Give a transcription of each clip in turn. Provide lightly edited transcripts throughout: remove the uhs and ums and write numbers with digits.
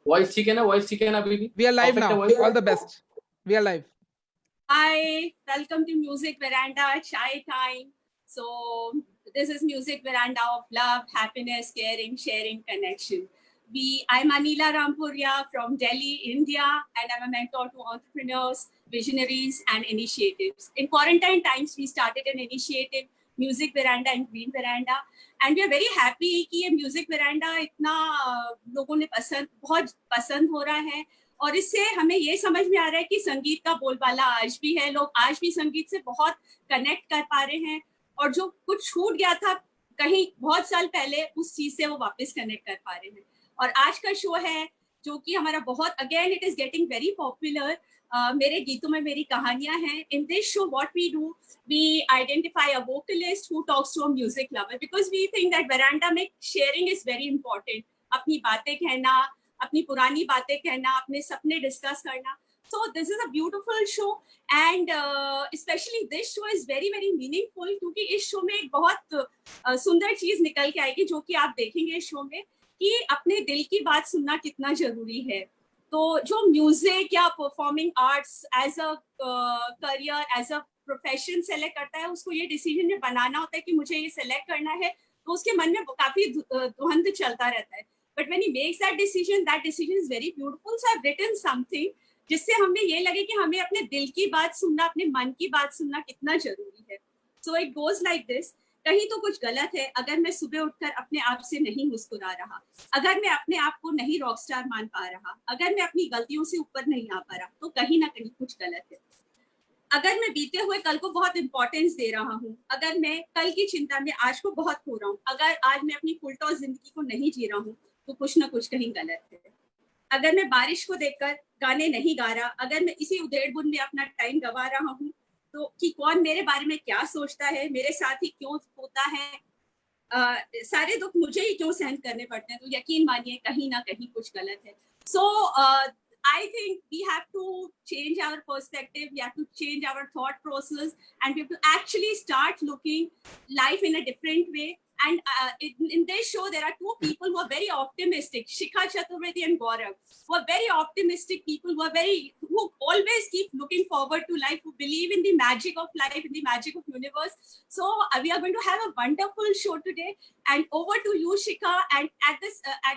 Voice ठीक है ना? वॉइस ठीक है ना अभी भी? We are live Perfect है now. voice? All the best. We are live. Hi, welcome to Music Veranda Chai Time. So this is Music Veranda of love, happiness, caring, sharing, connection. I'm Anila Rampuria from Delhi, India, and I'm a mentor to entrepreneurs, visionaries, and initiatives. In quarantine times, we started an initiative, Music Veranda and Green Veranda, and we are very happy कि ये Music Veranda इतना लोगों ने बहुत पसंद हो रहा है. और इससे हमें ये समझ में आ रहा है कि संगीत का बोलबाला आज भी है, लोग आज भी संगीत से बहुत कनेक्ट कर पा रहे हैं, और जो कुछ छूट गया था कहीं बहुत साल पहले, उस चीज से वो वापस कनेक्ट कर पा रहे हैं. और आज का शो है जो कि हमारा बहुत, again it is getting very popular. मेरे गीतों में मेरी कहानियां हैं. In this show what we do, we identify a vocalist who talks to a music lover, because we think that veranda में शेयरिंग इज वेरी इंपॉर्टेंट. अपनी बातें कहना, अपनी पुरानी बातें कहना, अपने सपने डिस्कस करना. So this is a beautiful show, and especially this show is very very meaningful, क्योंकि इस शो में एक बहुत सुंदर चीज निकल के आएगी जो कि आप देखेंगे इस शो में, कि अपने दिल की बात सुनना कितना जरूरी है. तो जो म्यूजिक या performing arts as a career, as a profession select करता है, उसको ये डिसीजन में बनाना होता है कि मुझे ये सेलेक्ट करना है, तो उसके मन में काफी द्वंद चलता रहता है. But when he makes that decision is very beautiful. So I've written something जिससे हमें ये लगे कि हमें अपने दिल की बात सुनना, अपने मन की बात सुनना कितना जरूरी है. So it goes like this. कहीं तो कुछ गलत है अगर मैं सुबह उठकर अपने आप से नहीं मुस्कुरा रहा, अगर मैं अपने आप को नहीं रॉकस्टार मान पा रहा, अगर मैं अपनी गलतियों से ऊपर नहीं आ पा रहा, तो कहीं ना कहीं कुछ गलत है. अगर मैं बीते हुए कल को बहुत इंपॉर्टेंस दे रहा हूँ, अगर मैं कल की चिंता में आज को बहुत खो रहा हूँ, अगर आज मैं अपनी फुल टॉस जिंदगी को नहीं जी रहा हूँ, तो कुछ ना कुछ कहीं गलत है. अगर मैं बारिश को देखकर गाने नहीं गा रहा, अगर मैं इसी उधेड़-बुन में अपना टाइम गवा रहा हूँ, तो कि कौन मेरे बारे में क्या सोचता है, मेरे साथ ही क्यों होता है, सारे दुख मुझे ही क्यों सहन करने पड़ते हैं, तो यकीन मानिए कहीं ना कहीं कुछ गलत है. So I think we have to change our perspective, we have to change our thought process, and we have to actually start looking life in a different way. And in this show, there are two people who are very optimistic, Shikha Chaturvedi and Gaurav, who are very optimistic people, who always keep looking forward to life, who believe in the magic of life, in the magic of universe. So we are going to have a wonderful show today. And over to you, Shikha. And at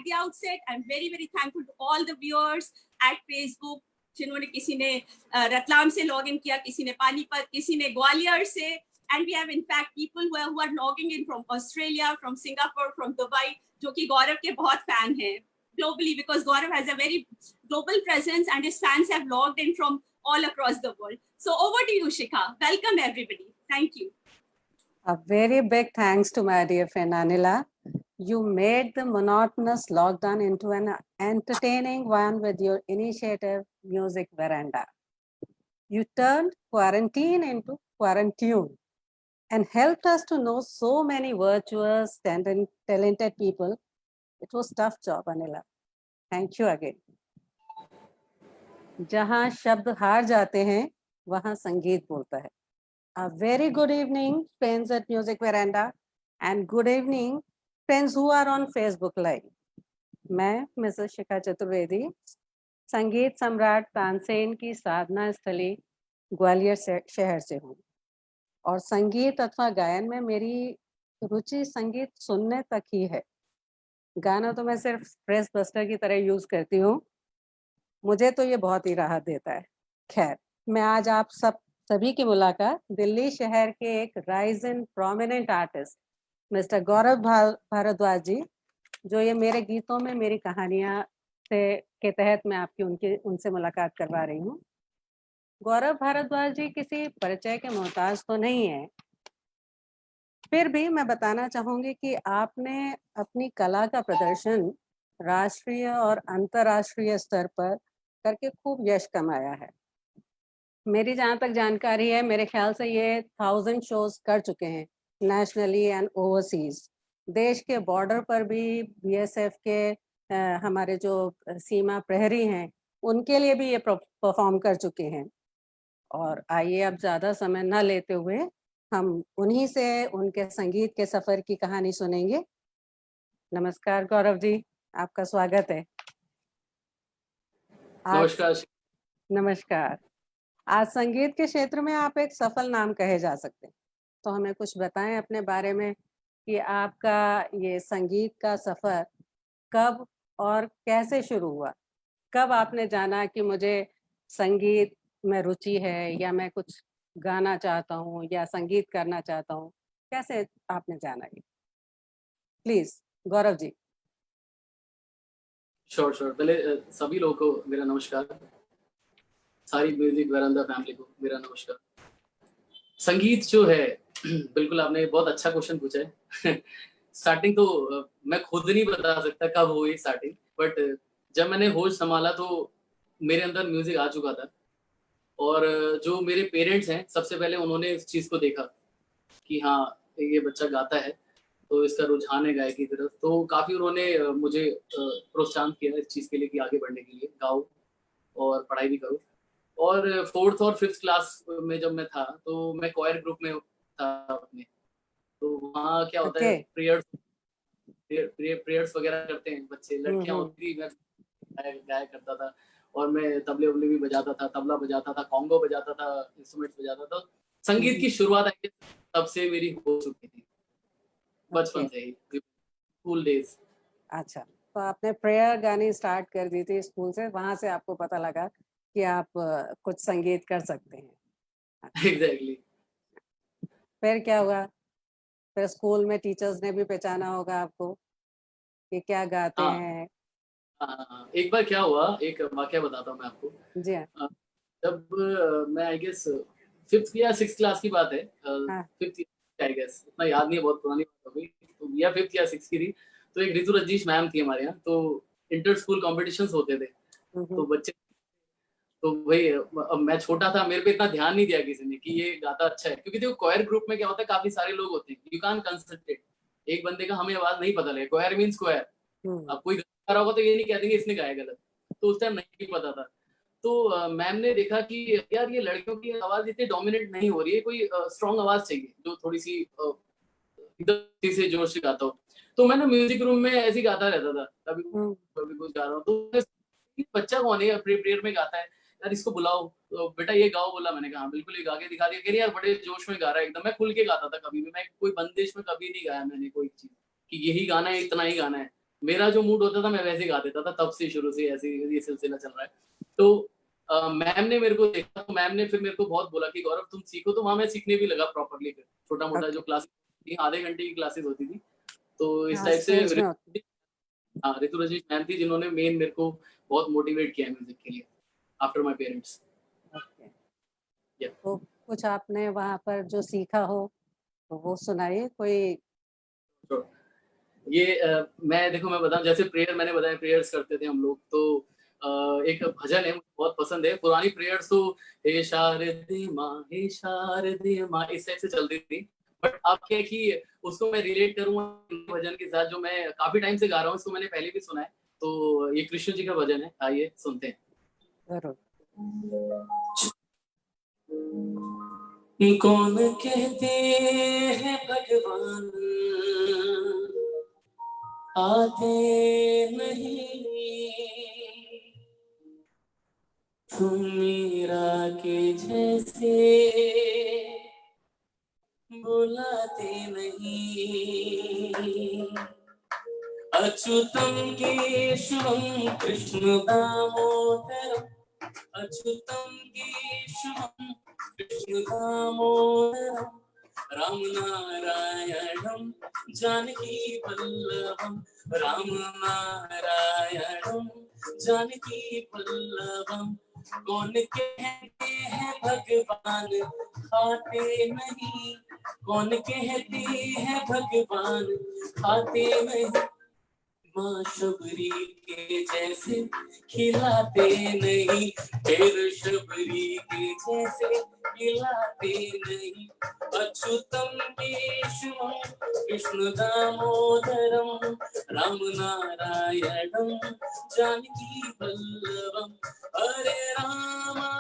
the outset, I'm very, very thankful to all the viewers at Facebook, जिन्होंने किसी ने रतलाम से log in किया, किसी ने पानीपत, किसी ने ग्वालियर से, and we have in fact people who are logging in from Australia, from Singapore, from Dubai, जो कि गौरव के बहुत फैन हैं globally, because Gaurav has a very global presence and his fans have logged in from all across the world. So over to you, Shikha. Welcome everybody. Thank you. A very big thanks to my dear friend Anila. You made the monotonous lockdown into an entertaining one with your initiative, Music Veranda. You turned quarantine into quarantune and helped us to know so many virtuous, talented people. It was a tough job, Anila. Thank you again. जहाँ शब्द हार जाते हैं, वहाँ संगीत बोलता है. A very good evening, friends at Music Veranda, and good evening, friends who are on Facebook Live. मैं मिसेस शिखा चतुर्वेदी, संगीत सम्राट तानसेन की साधना स्थली ग्वालियर शहर से हूँ, और संगीत अथवा गायन में मेरी रुचि संगीत सुनने तक ही है. गाना तो मैं सिर्फ प्रेस बस्टर की तरह यूज करती हूँ, मुझे तो ये बहुत ही राहत देता है. खैर, मैं आज आप सभी की मुलाकात दिल्ली शहर के एक राइजिंग प्रोमिनेंट आर्टिस्ट मिस्टर गौरव भारद्वाज जी, जो ये मेरे गीतों में मेरी कहानियां के तहत मैं आपकी उनसे मुलाकात करवा रही हूँ. गौरव भारद्वाज जी किसी परिचय के मोहताज तो नहीं है, फिर भी मैं बताना चाहूंगी कि आपने अपनी कला का प्रदर्शन राष्ट्रीय और अंतर्राष्ट्रीय स्तर पर करके खूब यश कमाया है. मेरी जहाँ तक जानकारी है, मेरे ख्याल से ये 1000 शोज कर चुके हैं नेशनली एंड ओवरसीज. देश के बॉर्डर पर भी बीएसएफ के हमारे जो सीमा प्रहरी हैं, उनके लिए भी ये परफॉर्म कर चुके हैं. और आइए अब ज़्यादा समय न लेते हुए हम उन्हीं से उनके संगीत के सफ़र की कहानी सुनेंगे. नमस्कार गौरव जी, आपका स्वागत है. आज नमस्कार। नमस्कार। आज संगीत के क्षेत्र में आप एक सफल नाम कहे जा सकते हैं। तो हमें कुछ बताएं अपने बारे में कि आपका ये संगीत का सफर कब और कैसे शुरू हुआ? कब आपने जाना कि मुझे संगीत में रुचि है या मैं कुछ गाना चाहता हूँ या संगीत करना चाहता हूँ? कैसे आपने जाना ये? प्लीज़ गौरव जी। श्योर पहले सभी लोगों को मेरा नमस्कार। सारी म्यूजिक वरांडा फैमिली को मेरा नमस्कार। संगीत जो है बिल्कुल आपने बहुत अच्छा क्वेश्चन पूछा है। स्टार्टिंग तो मैं खुद नहीं बता सकता कब हुई स्टार्टिंग, बट जब मैंने होश संभाला तो मेरे अंदर म्यूजिक आ चुका था। और जो मेरे पेरेंट्स हैं सबसे पहले उन्होंने इस चीज को देखा कि हाँ ये बच्चा गाता है तो इसका रुझान है गायकी की तरफ, तो काफी उन्होंने मुझे प्रोत्साहन किया इस चीज के लिए कि आगे बढ़ने के लिए गाओ और पढ़ाई भी करो। और 4th और 5th क्लास में जब मैं था तो मैं कॉयर ग्रुप में था अपने, तो वहाँ क्या होता है ओके। प्रेयर्स वगैरह करते हैं बच्चे, लड़कियां होती थी, मैं गाया करता था और मैं तबले उबले भी बजाता था, तबला बजाता था, कॉन्गो बजाता था, इंस्ट्रूमेंट्स बजाता था। संगीत की शुरुआत आई तब से मेरी हो चुकी थी, बचपन से ही, स्कूल डेज। अच्छा, तो आपने प्रेयर गानी स्टार्ट कर दी थी स्कूल से, वहाँ से आपको पता लगा कि आप कुछ संगीत कर सकते हैं। एग्जैक्टली। फिर क्या हुआ? फिर स्कूल में टीचर्स ने भी पहचाना होगा आपको कि क्या गाते हाँ हैं? हाँ, एक बार क्या हुआ, एक वाकया बताता हूँ मैं आपको। जी हाँ। जब मैं आई गेस 5th या 6th क्लास की बात है, हाँ। 5th आई गेस, इतना याद नहीं है, बहुत पुरानी बात हो गई, तो या 5th या 6th की थी। तो एक ऋतु रजनीश मैम थी हमारे यहाँ, तो इंटर स्कूल कॉम्पिटिशन्स होते थे, तो बच्चे, तो वही अब मैं छोटा था, मेरे पे इतना ध्यान नहीं दिया किसी ने कि ये गाता अच्छा है, क्योंकि देखो कॉयर ग्रुप में क्या होता है, काफी सारे लोग होते हैं, यू कैन कंसंट्रेट, एक बंदे का हमें आवाज नहीं पता लगे, कॉयर मींस कॉयर, अब कोई गा रहा होगा तो ये नहीं कह देंगे इसने गाया गलत, तो उस टाइम नहीं पता था। तो मैम ने देखा कि यार ये लड़कियों की आवाज इतनी डोमिनेट नहीं हो रही है, कोई स्ट्रॉन्ग आवाज चाहिए जो थोड़ी सी एकदम से जोर से गाता हो। तो मैं ना म्यूजिक रूम में ऐसे ही गाता रहता था, कभी कभी कुछ गा रहा हूँ, तो बच्चा कौन है प्रेयर में गाता है, यार इसको बुलाओ, तो बेटा ये गाओ, बोला। मैंने कहा बिल्कुल, ये गा के दिखा दिया। कह रही यार बड़े जोश में गा रहा है एकदम। मैं खुल के गाता था, कभी भी मैं कोई बंदिश में कभी नहीं गाया मैंने कोई चीज कि यही गाना है, इतना ही गाना है। मेरा जो मूड होता था मैं वैसे गा देता था, तब से शुरू से ऐसे ये सिलसिला चल रहा है। तो मैम ने मेरे को देखा, तो मैम ने फिर मेरे को बहुत बोला कि गौरव तुम सीखो, तो वहां मैं सीखने भी लगा प्रॉपरली। फिर छोटा मोटा जो क्लास, आधे घंटे की क्लासेस होती थी, तो इस हाँ, टाइप से स्कूल्स में होती हाँ ऋतु रजनीश मैम थी जिन्होंने मेन मेरे को बहुत मोटिवेट किया म्यूजिक के लिए after my parents. Okay. Yeah. तो कुछ आपने वहाँ पर जो सीखा हो तो वो सुनाइए कोई। तो ये मैं देखो मैं बताऊं, जैसे प्रेयर मैंने बताया, प्रेयर्स करते थे हम लोग, तो एक भजन है मुझे बहुत पसंद है, पुरानी प्रेयर्स तो हे शारदे माँ, हे शारदे माँ, इस टाइप से चलती थी। बट अब क्या है कि उसको मैं रिलेट करूंगा भजन के साथ, जो मैं काफी टाइम से गा रहा हूँ, इसको मैंने पहले भी सुना है, तो ये कृष्ण जी का भजन है, आइए सुनते हैं। जरूर। कौन कहते हैं भगवान आते नहीं, तुम मीरा के जैसे बुलाते नहीं। अच्युतम केशवम कृष्ण दामोदरम, अच्युतम केशवम कृष्ण दामोदरम, राम नारायणम जानकी वल्लभम, राम नारायणम जानकी वल्लभम। कौन कहते हैं भगवान खाते नहीं, कौन कहते हैं भगवान खाते नहीं, माँ शबरी के जैसे खिलाते नहीं, फिर शबरी के जैसे खिलाते नहीं। अच्युतम केशवम कृष्ण दामोदरम, राम नारायणम जानकी वल्लभम। हरे रामा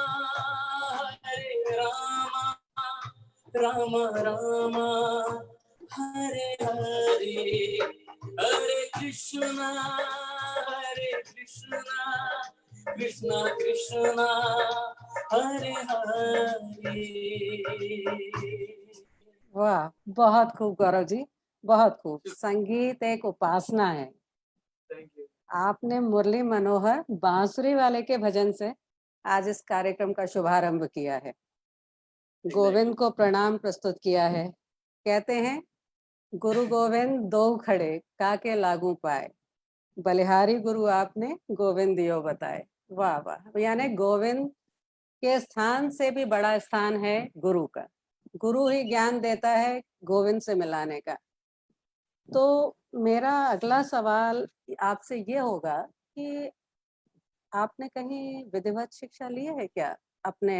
राम रामा हरे हरे, हरे कृष्णा कृष्णा कृष्णा हरे हरे। वाह, बहुत खूब गौरव जी, बहुत खूब। संगीत एक उपासना है। Thank you. आपने मुरली मनोहर बांसुरी वाले के भजन से आज इस कार्यक्रम का शुभारंभ किया है। गोविंद को प्रणाम प्रस्तुत किया है। कहते हैं गुरु गोविंद दो खड़े काके लागू पाए, बलिहारी गुरु आपने गोविंद दियो बताए। वाह वाह, यानी गोविंद के स्थान से भी बड़ा स्थान है गुरु का। गुरु ही ज्ञान देता है गोविंद से मिलाने का। तो मेरा अगला सवाल आपसे ये होगा कि आपने कहीं विधिवत शिक्षा ली है क्या अपने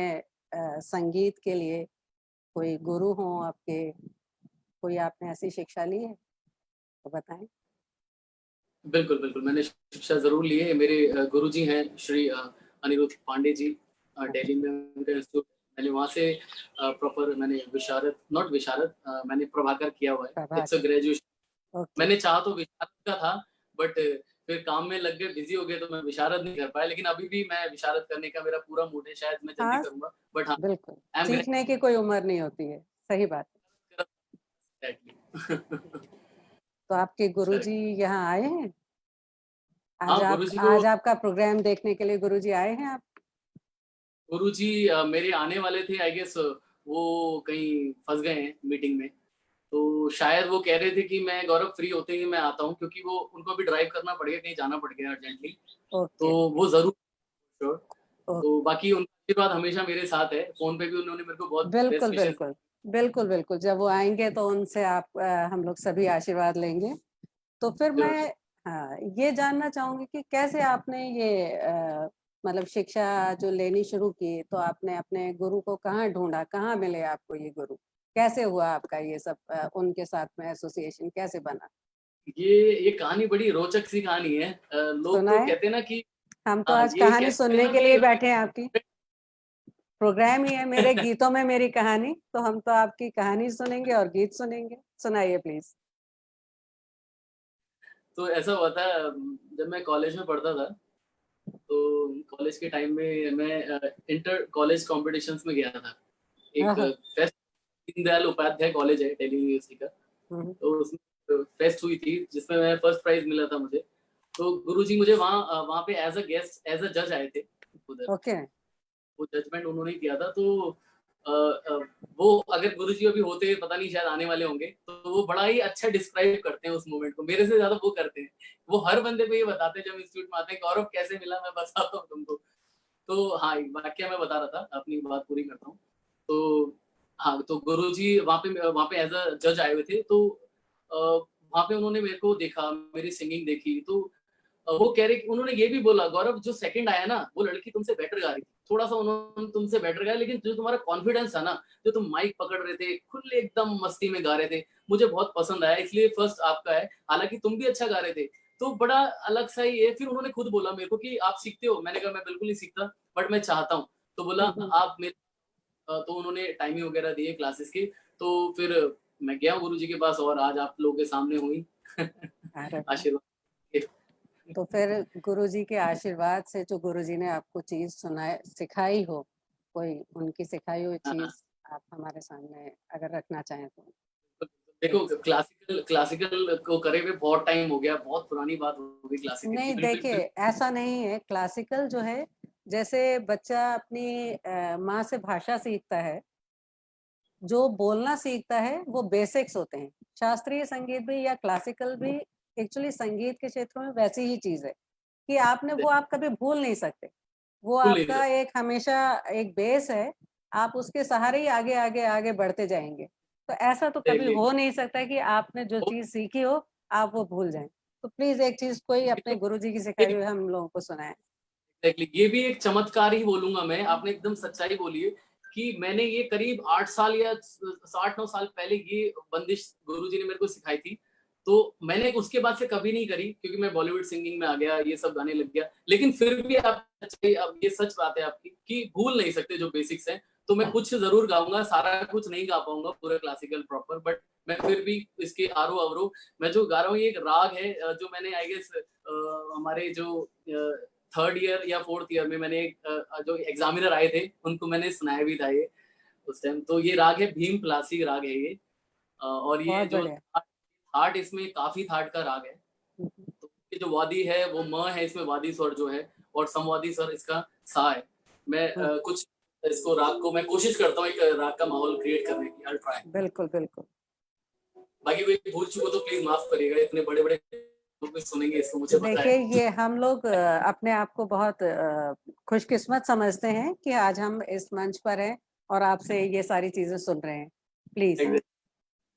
संगीत के लिए? कोई गुरु हो आपके, कोई आपने ऐसी शिक्षा ली है तो बताएं। बिल्कुल बिल्कुल, मैंने शिक्षा जरूर ली है। मेरे गुरुजी हैं श्री अनिरुद्ध पांडे जी, दिल्ली में उनका इंस्टीट्यूट। मैंने वहाँ से प्रॉपर मैंने विशारद, नॉट विशारद, मैंने प्रभाकर किया हुआ है। It's a graduation. मैंने चाहा तो विशारद का था, बट फिर काम में लग गए, बिजी हो गए, तो मैं विशारद नहीं कर पाया। लेकिन अभी भी मैं विशारद करने का मेरा पूरा मूड है, शायद मैं जल्दी हाँ, करूंगा। बट हाँ, बिल्कुल, आई एम सीखने की कोई उम्र नहीं होती है, सही बात है। ग्रेट। तो आपके गुरुजी यहाँ आए हैं? हाँ, गुरुजी को, आज आपका प्रोग्राम देखने के लिए गुरुजी आए हैं आप? गुरुजी मेरे आने वाले थे, आई गेस वो कहीं फंस गए हैं मीटिंग में। तो शायद वो कह रहे थे कि मैं गौरव फ्री होते ही मैं आता हूँ, क्योंकि वो उनको भी ड्राइव करना पड़ेगा, कहीं जाना पड़ गया अर्जेंटली। तो वो जरूर, श्योर। तो बाकी उनका आशीर्वाद हमेशा मेरे साथ है। फोन पे भी उन्होंने मेरे को बहुत बेस्ट बिल्कुल विशेस। बिल्कुल बिल्कुल बिल्कुल, जब वो आएंगे तो उनसे आप हम लोग सभी आशीर्वाद लेंगे। तो फिर मैं हाँ ये जानना चाहूंगी कि कैसे आपने ये मतलब शिक्षा जो लेनी शुरू की, तो आपने अपने गुरु को कहाँ ढूंढा, कहाँ मिले आपको ये गुरु? कैसे हुआ आपका ये सब उनके साथ में एसोसिएशन कैसे बना? ये कहानी बड़ी रोचक सी कहानी है। लोग तो सुनाए, कहते हैं ना कि हम तो आज ये कहानी कहते हैं सुनने ना के लिए कि बैठे हैं। आपकी प्रोग्राम ही है मेरे गीतों में मेरी कहानी, तो हम तो आपकी कहानी सुनेंगे और गीत सुनेंगे। सुनाइए प्लीज। तो ऐसा हुआ था, जब मैं कॉलेज में पढ़ता था, तो कॉलेज के टाइम में मैं इंटर कॉलेज कॉम्पिटिशन्स में गया था। एक हाँ, फेस्ट, दीनदयाल उपाध्याय कॉलेज है दिल्ली यूनिवर्सिटी का, तो उसमें फेस्ट हुई थी जिसमें मैं फर्स्ट प्राइज मिला था मुझे। तो गुरुजी मुझे वहाँ पे as a guest, as a जज आए थे उधर। ओके। वो जजमेंट उन्होंने किया था। तो वो अगर गुरुजी अभी होते, पता नहीं शायद आने वाले होंगे, तो वो बड़ा ही अच्छा डिस्क्राइब करते हैं उस मोमेंट को, मेरे से ज्यादा वो करते हैं। वो हर बंदे को ये बताते हैं जब इंस्टीट्यूट में आते हैं, गौरव कैसे मिला मैं बताता हूँ तुमको। तो हाँ, एक वाक्य मैं बता रहा था, अपनी बात पूरी करता हूँ। तो हाँ, तो गुरुजी वहाँ पे एज अ जज आए हुए थे। तो वहाँ पे उन्होंने मेरे को देखा, मेरी सिंगिंग देखी। तो वो कह रहे, उन्होंने ये भी बोला, गौरव जो सेकंड आया ना, वो लड़की तुमसे बेटर गा रही थी, थोड़ा सा उन्होंने तुमसे बेटर गाया, लेकिन जो तुम्हारा कॉन्फिडेंस था ना, जो तुम माइक पकड़ रहे थे, खुले एकदम मस्ती में गा रहे थे, मुझे बहुत पसंद आया, इसलिए फर्स्ट आपका है। हालांकि तुम भी अच्छा गा रहे थे। तो बड़ा अलग सा ही है। फिर उन्होंने खुद बोला मेरे को कि आप सीखते हो? मैंने कहा मैं बिल्कुल नहीं सीखता, बट मैं चाहता हूँ। तो बोला आप मेरे, तो उन्होंने टाइमिंग वगैरह दिए क्लासेस की। तो फिर मैं गया गुरुजी के पास, और आज आप लोगों के सामने हुई आशीर्वाद। तो फिर गुरुजी के आशीर्वाद से जो गुरुजी ने आपको चीज सुनाए सिखाई हो, कोई उनकी सिखाई हुई चीज आप हमारे सामने अगर रखना चाहें तो। देखो, क्लासिकल को करे हुए बहुत टाइम हो गया, बहुत पुरानी बात हो गई क्लासिकल की। नहीं बिल्कुल देखिए, ऐसा नहीं है। क्लासिकल जो है, जैसे बच्चा अपनी माँ से भाषा सीखता है, जो बोलना सीखता है वो बेसिक्स होते हैं। शास्त्रीय संगीत भी या क्लासिकल भी एक्चुअली संगीत के क्षेत्र में वैसी ही चीज है कि आपने वो आप कभी भूल नहीं सकते। वो बिल्कुल नहीं आपका सकते। एक हमेशा एक बेस है, आप उसके सहारे ही आगे आगे आगे बढ़ते जाएंगे। तो ऐसा तो कभी हो नहीं सकता कि आपने जो चीज सीखी हो आप वो भूल जाएं। तो प्लीज एक चीज कोई अपने गुरुजी की सिखाई हुई हम लोगों को सुनाएं। एग्जैक्टली, ये भी एक चमत्कार ही बोलूंगा मैं। आपने एकदम सच्चाई बोली है कि मैंने ये करीब 8 साल या 8-9 साल पहले ये बंदिश गुरुजी ने मेरे को सिखाई थी। तो मैंने उसके बाद से कभी नहीं करी, क्योंकि मैं बॉलीवुड सिंगिंग में आ गया, ये सब गाने लग गया। लेकिन फिर भी आप, अब ये सच बात है आपकी कि भूल नहीं सकते जो बेसिक्स हैं। तो मैं कुछ जरूर गाऊंगा, सारा कुछ नहीं गा पाऊंगा पूरा क्लासिकल प्रॉपर, बट मैं फिर भी इसके आरो अवरो मैं जो गा रहा हूँ, ये एक राग है जो मैंने आई गेस हमारे जो 3rd ईयर या 4th ईयर में मैंने जो एग्जामिनर आए थे उनको मैंने सुनाया भी था ये उस टाइम। तो ये राग है भीम प्लासी राग है ये, और ये बहुत जो बढ़िया। थाट इसमें काफी थाट का राग है। तो ये जो वादी है वो म है इसमें, वादी स्वर जो है, और समवादी स्वर इसका सा है। मैं कुछ इसको राग को मैं कोशिश करता हूँ एक राग का माहौल क्रिएट करने की, आई ट्राई। बिल्कुल बिल्कुल। बाकी कोई भूल चूक हो तो प्लीज माफ करिएगा, इतने बड़े बड़े लोग सुनेंगे इसको, मुझे पता देखिए है। ये हम लोग अपने आप को बहुत खुशकिस्मत समझते हैं कि आज हम इस मंच पर हैं और आपसे ये सारी चीजें सुन रहे हैं। प्लीज।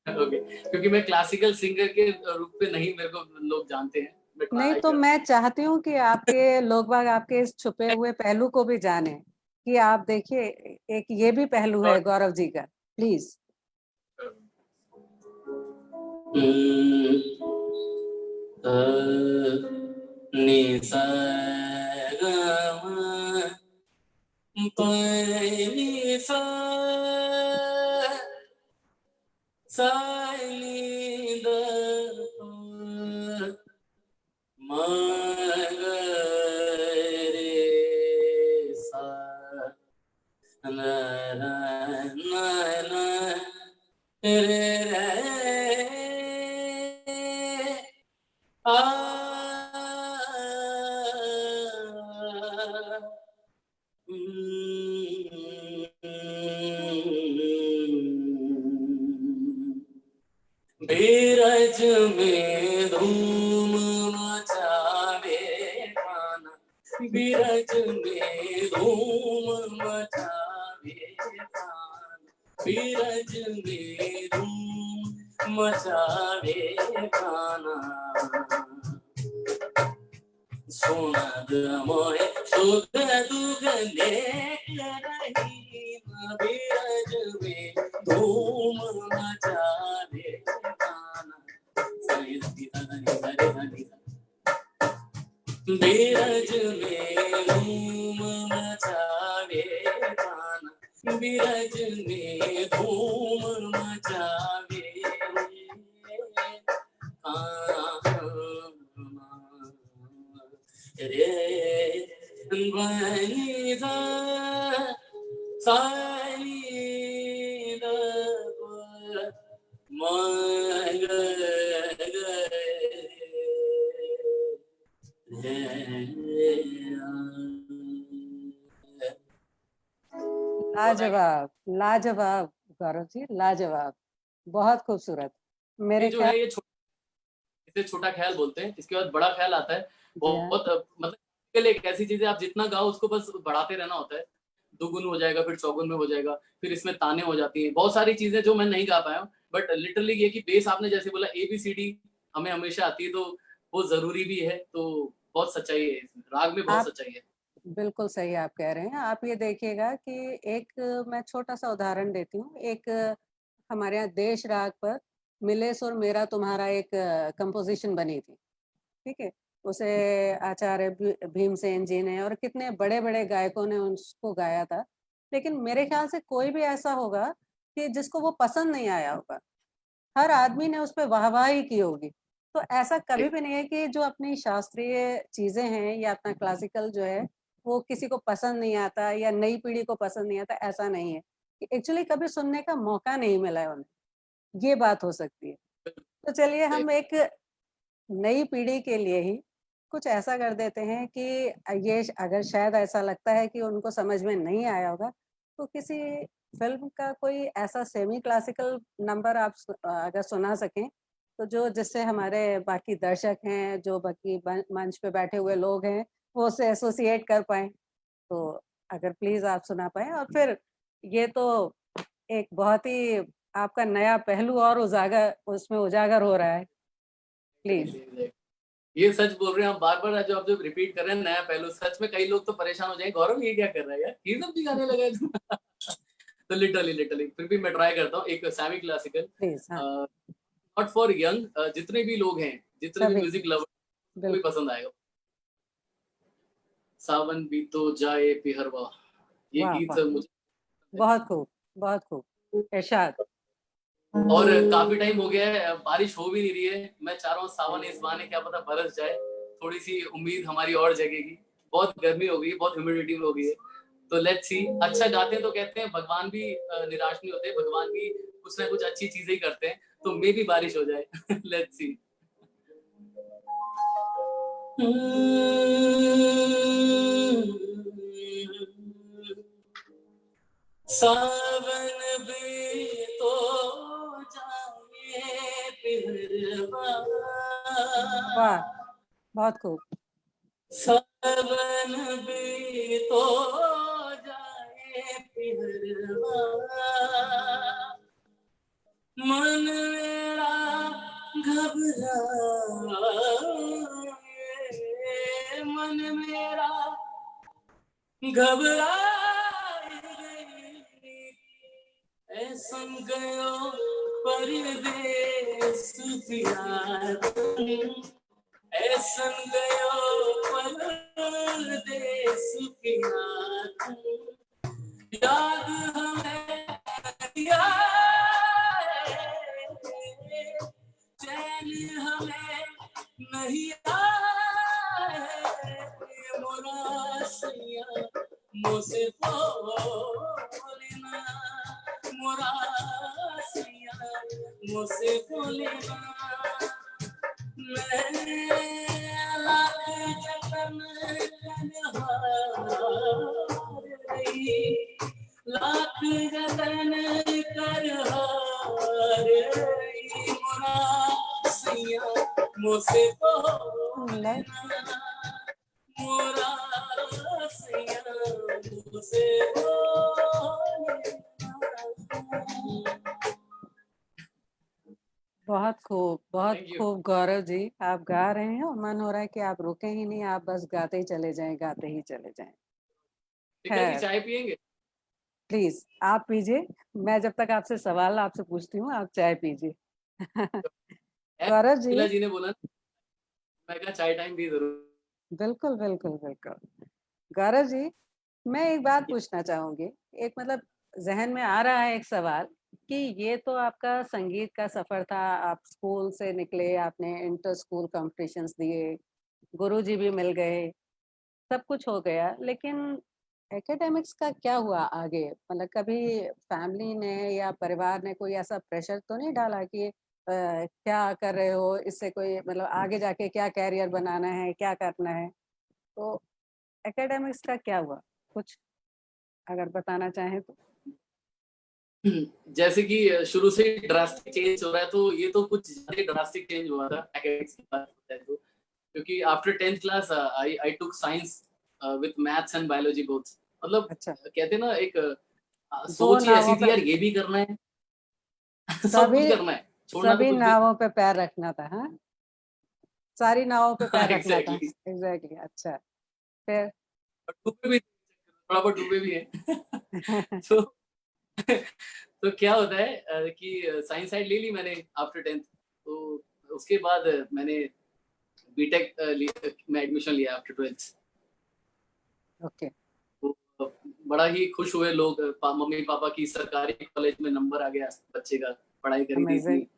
ओके, क्योंकि मैं क्लासिकल सिंगर के रूप में नहीं, मेरे को लोग जानते हैं, but नहीं I तो can- मैं चाहती हूँ कि आपके लोग बाग आपके इस छुपे हुए पहलू को भी जाने कि आप देखिए एक ये भी पहलू है गौरव जी का। प्लीज। नि सा ग म प नि सा सा नि द प म ग रे सा न न न न रे रे आ बीरज में धूम मचावे खाना, बीरज में धूम मचावे खाना, बीरज में धूम मचावे खाना। सुनद मोहे सुख दुख नेक रही, बीरज में धूम मचावे खाना। सही धनी धनी धनी धनी, बीरज में धूम मचावे खाना, बीरज में धूम मचावे रे बनी सा सा नी द प म ग लाजवाब लाजवाब गौरव जी, लाजवाब। बहुत खूबसूरत। ये मेरे जो ख्याल है ये इसे छोटा ख्याल बोलते हैं, इसके बाद बड़ा ख्याल आता है। बहुत मतलब के लिए एक ऐसी चीज है, आप जितना गाओ उसको बस बढ़ाते रहना होता है, दुगुन हो जाएगा, फिर चौगुन में हो जाएगा, फिर इसमें ताने हो जाती हैं, बहुत सारी चीजें जो मैं नहीं गा पाया हूँ। बट लिटरली ये कि बेस आपने जैसे बोला ABCD हमें हमेशा आती है, तो वो जरूरी भी है। तो बहुत सच्चाई है इसमें, राग में बहुत आप सच्चाई है। बिल्कुल सही आप कह रहे हैं। आप ये देखिएगा कि एक मैं छोटा सा उदाहरण देती हूँ। एक हमारे यहाँ देश राग पर मिलेस और मेरा तुम्हारा एक कंपोजिशन बनी थी, ठीक है। उसे आचार्य भीमसेन जी ने और कितने बड़े बड़े गायकों ने उसको गाया था। लेकिन मेरे ख्याल से कोई भी ऐसा होगा कि जिसको वो पसंद नहीं आया होगा। हर आदमी ने उस पर वाहवाही की होगी। तो ऐसा कभी भी नहीं है कि जो अपनी शास्त्रीय चीजें हैं या अपना क्लासिकल जो है वो किसी को पसंद नहीं आता या नई पीढ़ी को पसंद नहीं आता, ऐसा नहीं है। एक्चुअली कभी सुनने का मौका नहीं मिला है उन्हें, ये बात हो सकती है। तो चलिए हम एक नई पीढ़ी के लिए ही कुछ ऐसा कर देते हैं कि ये अगर शायद ऐसा लगता है कि उनको समझ में नहीं आया होगा, तो किसी फिल्म का कोई ऐसा सेमी क्लासिकल नंबर आप अगर सुना सकें, तो जो जिससे हमारे बाकी दर्शक हैं, जो बाकी मंच पे बैठे हुए लोग हैं, वो उससे एसोसिएट कर पाए। तो अगर प्लीज आप सुना पाए। और फिर ये तो एक बहुत ही आपका नया पहलू और उजागर उसमें उजागर हो रहा है। प्लीज। ये सच बोल रहे हैं आप, बार बार जो आप जो रिपीट कर रहे हैं नया पहलू, सच में कई लोग तो परेशान हो जाएंगे, गौरव ये क्या कर रहा है यार, ये सब भी गाने लगा है तुम। तो लिटरली फिर भी मैं ट्राई करता हूँ एक सेमी क्लासिकल, प्लीज। हाँ। नॉट फॉर यंग, जितने भी लोग हैं, जितने भी सभी। म्यूजिक लवर को भी बिल्कुल। पसंद आएगा। सावन भी तो जाए पिहरवा, ये वाह गीत वाह, मुझे, बहुत खूब, बहुत खूब। इरशाद। और काफी टाइम हो गया है, बारिश हो भी नहीं रही है। मैं चाह रहा हूँ सावन इस बहाने क्या पता बरस जाए, थोड़ी सी उम्मीद हमारी और जगेगी। बहुत गर्मी हो गई है, बहुत ह्यूमिडिटी हो गई है, तो लेट्स सी। अच्छा गाते हैं तो कहते हैं भगवान भी निराश नहीं होते, भगवान भी कुछ ना कुछ अच्छी चीजें ही करते हैं, तो मे भी बारिश हो जाए। Let's see. सावन भी तो जाए फिर वाह, बहुत खूब। सावन भी तो जाए फिर मन मेरा घबराए, मन मेरा घबराए ऐसन गयो परदेस प्यार, ऐसन गयो परदेस प्यार, याद हमें चैन हमें नहीं आए, मोरा सैया मुझसे बोलना, मोरा सैया मुझसे बोलना, मैं लाख जतन रही, लाख जतन कर मोरा सैया मुझसे बोलना, मोरा सैया मुझसे बोलना। बहुत खूब, बहुत Thank you. खूब गौरव जी, आप गा रहे हैं और मन हो रहा है कि आप रुके ही नहीं, आप बस गाते ही चले जाएं, गाते ही चले जाएं। टिकल की है, चाय पियेंगे? प्लीज आप पीजिए, मैं जब तक आपसे सवाल आपसे पूछती हूँ, आप चाय पीजिए। गौरव जी, शीला जी ने बोला, मैं कहा चाय टाइम भी जरूर। बिल्कुल बिल्कुल बिल्कुल। गौरव जी, मैं एक बात पूछना चाहूंगी, एक मतलब जहन में आ रहा है एक सवाल कि ये तो आपका संगीत का सफर था, आप स्कूल से निकले, आपने इंटर स्कूल कॉम्पिटिशन्स दिए, गुरुजी भी मिल गए, सब कुछ हो गया, लेकिन एकेडमिक्स का क्या हुआ आगे? मतलब कभी फैमिली ने या परिवार ने कोई ऐसा प्रेशर तो नहीं डाला कि क्या कर रहे हो, इससे कोई मतलब आगे जाके क्या कैरियर बनाना है, क्या करना है? तो एकेडमिक्स का क्या हुआ, कुछ अगर बताना चाहें तो। जैसे कि शुरू से ड्रास्टिक चेंज हो रहा है, तो ये तो कुछ ज्यादा ड्रास्टिक चेंज हुआ था एकेडमिक्स की बात होता है तो, क्योंकि after 10th class I took science with maths and biology both. मतलब अच्छा, कहते हैं ना एक दो सोच ही ऐसी नावों थी पे, यार, ये भी करना है। सब सभी कुछ करना है, छोड़ना तो सभी कुछ भी। नावों पे पैर रखना था, हाँ, सारी नावों पे पैर रखना था। एग्जैक्टली। एग्जैक्टली, अच्छा, फिर डूबे भी, थोड़ा बहुत डूबे भी है। तो तो क्या होता है कि साइंस साइड ले ली मैंने आफ्टर 10th। तो उसके बाद मैंने बीटेक में एडमिशन लिया आफ्टर 12th। ओके, तो बड़ा ही खुश हुए लोग, मम्मी पापा की सरकारी कॉलेज में नंबर आ गया बच्चे का, पढ़ाई करी थी अमेजिंग, इतनी,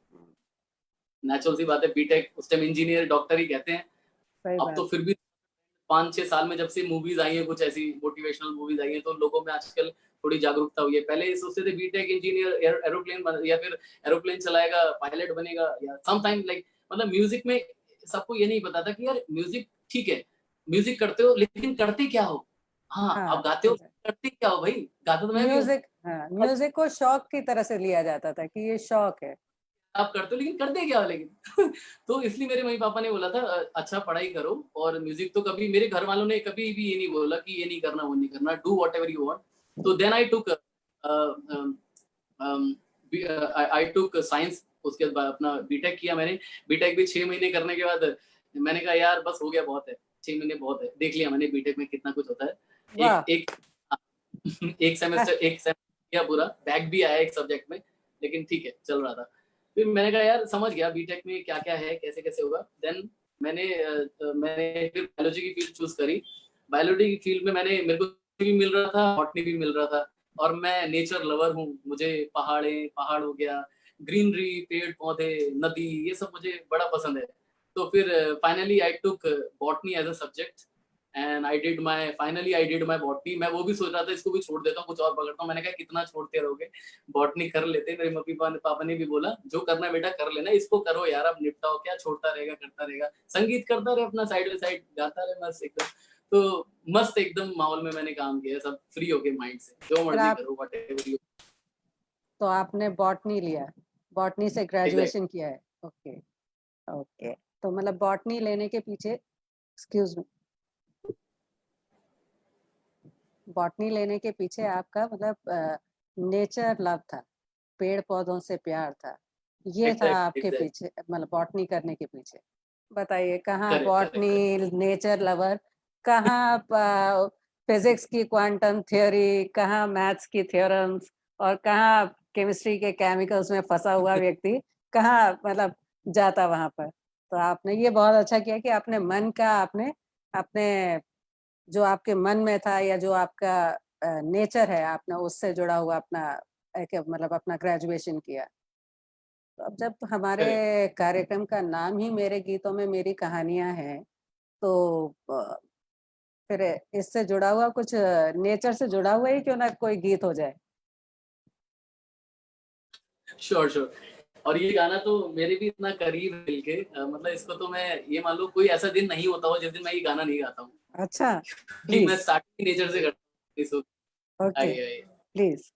नेचुरल सी बात है। बीटेक उस टाइम इंजीनियर डॉक्टर ही कहते हैं, सही अब बात। तो फिर भी 5-6 साल में जब से मूवीज आई हैं, कुछ ऐसी मोटिवेशनल मूवीज आई हैं, तो लोगों में आजकल थोड़ी जागरूकता हुई है। पहले ये सोचते थे बीटेक इंजीनियर एरोप्लेन या फिर एरोप्लेन चलाएगा, पायलट बनेगा, या समटाइम लाइक, मतलब म्यूजिक में सबको ये नहीं पता था कि यार म्यूजिक ठीक है, म्यूजिक करते हो लेकिन करते क्या हो। हाँ, हाँ, आप गाते हो, करते क्या हो भाई, गाता तो मैं भी हूँ। म्यूजिक, हाँ, म्यूजिक को शौक की तरह से लिया जाता था कि ये शौक है। आप करते हो लेकिन करते क्या हो लेकिन। तो इसलिए मेरे मम्मी पापा ने बोला था अच्छा पढ़ाई करो, और म्यूजिक तो कभी, मेरे घर वालों ने कभी भी ये नहीं बोला कि ये नहीं करना वो नहीं करना, do whatever you want. तो then I took I took science. उसके बाद अपना बीटेक किया मैंने। बीटेक भी 6 महीने करने के बाद मैंने कहा यार बस हो गया, बहुत है, 6 महीने बहुत है, देख लिया मैंने बीटेक में कितना कुछ होता है। वाह, एक एक एक सेमेस्टर किया पूरा, बैक भी आया एक सब्जेक्ट में, लेकिन ठीक है चल रहा था। फिर मैंने कहा यार समझ गया बीटेक में क्या क्या है, कैसे कैसे होगा। देन मैंने फिर बायोलॉजी की फील्ड चूज करी। बायोलॉजी की फील्ड में मेरे को भी मिल रहा था, बॉटनी भी मिल रहा था, और मैं नेचर लवर हूँ, मुझे पहाड़ हो गया, ग्रीनरी, पेड़ पौधे, नदी, ये सब मुझे बड़ा पसंद है। तो फिर finally I took botany as a subject. And I did my botany. मैं वो भी सोच रहा था इसको भी छोड़ देता हूँ, कुछ और पकड़ता हूँ। मैंने कहा कितना छोड़ते रहोगे, बॉटनी कर लेते। मेरे मम्मी पापा ने भी बोला जो करना है बेटा कर लेना, इसको करो यार, अब निपटाओ, क्या छोड़ता रहेगा करता रहेगा, संगीत करता रहे अपना साइड बाय साइड, गाता रहे मस्त एकदम। तो मस्त एकदम माहौल में मैंने काम किया, सब फ्री होके माइंड से, जो मर्जी करो व्हाटएवर यू। तो आपने बॉटनी लिया, बॉटनी से ग्रेजुएशन किया है। ओके ओके, तो मतलब बॉटनी लेने के पीछे, एक्सक्यूज मी, बॉटनी लेने के पीछे आपका मतलब नेचर लव था, पेड़ पौधों से प्यार था, ये था आपके पीछे, मतलब बॉटनी करने के पीछे। बताइए कहाँ बॉटनी, नेचर लवर, कहाँ आप फिजिक्स की क्वांटम थ्योरी, कहाँ मैथ्स की थ्योरम्स, और कहाँ केमिस्ट्री के केमिकल्स में फंसा हुआ व्यक्ति कहाँ मतलब जाता वहां पर। तो आपने ये बहुत अच्छा किया कि आपने मन का, आपने अपने जो आपके मन में था या जो आपका नेचर है, आपने उससे जुड़ा हुआ अपना मतलब अपना ग्रेजुएशन किया। तो अब जब हमारे कार्यक्रम का नाम ही मेरे गीतों में मेरी कहानियां हैं, तो फिर इससे जुड़ा हुआ कुछ, नेचर से जुड़ा हुआ ही क्यों ना कोई गीत हो जाए। श्योर। और ये गाना तो मेरे भी इतना करीब है दिल के, मतलब इसको तो मैं ये मान लो कोई ऐसा दिन नहीं होता हो जिस दिन मैं ये गाना नहीं गाता हूँ। अच्छा, कि मैं स्टार्टिंग नेचर से करता हूँ। Okay please.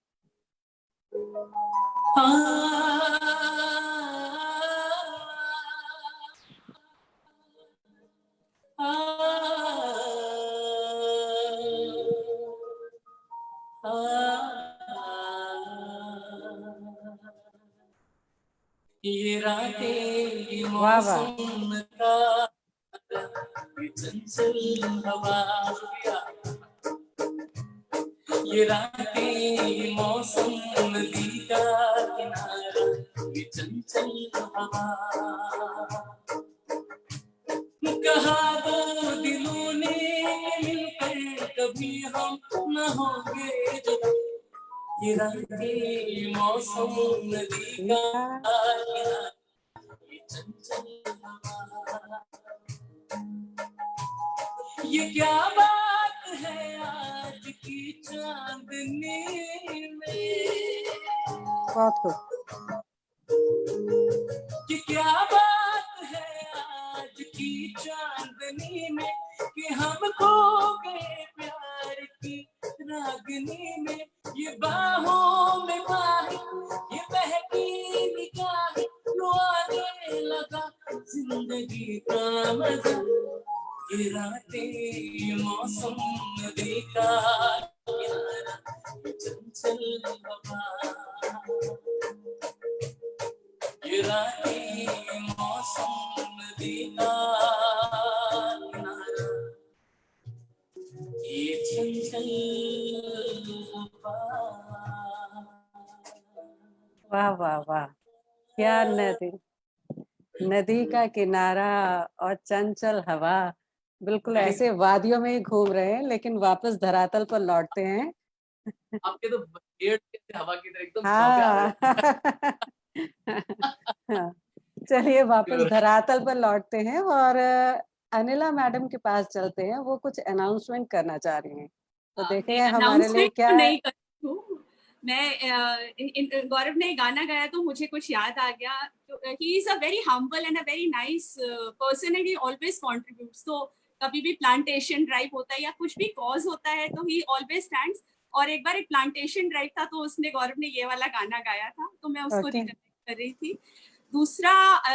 ये रातें वाह वाह, मौसम का चंचल हवा, ये रातें मौसम नदी का किनारा, ये चंचल हवा, कहा दो दिलों ने मिलकर कभी हम न होंगे जुदा, ये रातें मौसम नदी का किनारा, ये चंचल हवा, ये क्या बात है आज की चांदनी में, बहुत खूब। ये क्या बात है आज की चांदनी में, कि हम खो गए प्यार की रागनी में, ये बाहों में बाहें, ये बहकी निगाहें, लो आने लगा जिंदगी का मजा, ये रातें मौसम नदी का किनारा, ये चंचल हवा, ये रातें मौसम नदी का किनारा, ये चंचल हवा। वाह वाह वाह, क्या नदी का किनारा और चंचल हवा, बिल्कुल ऐसे वादियों में ही घूम रहे हैं लेकिन वापस धरातल पर लौटते हैं। आपके तो पेड़ के हवा की तरह एकदम हाँ चलिए वापस धरातल पर लौटते हैं और अनिला मैडम के पास चलते हैं, वो कुछ अनाउंसमेंट करना चाह रही हैं, तो देखें हमारे लिए क्या है। नहीं करती हूँ मैं, गौरव ने गाना गाया तो मुझे कुछ याद आ गया। He is a very humble and a very nice person and he always contributes. तो कभी भी प्लांटेशन ड्राइव होता है या कुछ भी कॉज होता है तो ही ऑलवेज स्टैंड्स। और एक बार एक प्लांटेशन ड्राइव था तो उसने, गौरव ने ये वाला गाना गाया था तो मैं उसको रिकमेंड कर रही थी। दूसरा,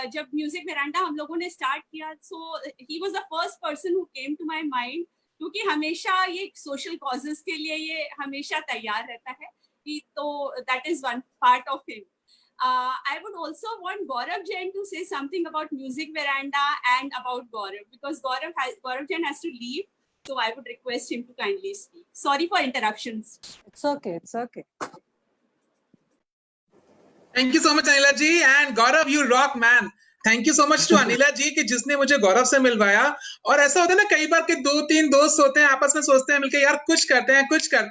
जब म्यूजिक वेरांडा हम लोगों ने स्टार्ट किया, so he was the first person who came to my mind, क्योंकि हमेशा ये सोशल कॉजेस के लिए ये हमेशा तैयार रहता है कि, तो that is one part of him. I would also want Gaurav Jain to say something about Music Veranda and about Gaurav, because Gaurav Jain has to leave, so I would request him to kindly speak. Sorry for interruptions. It's okay, it's okay. Thank you so much Anila ji, and Gaurav you rock man. Thank you so much to Anila ji कि जिसने मुझे गौरव से मिलवाया। और ऐसा होता है ना कई बार के 2-3 दोस्त होते हैं आपस में सोचते हैं मिलके यार कुछ करते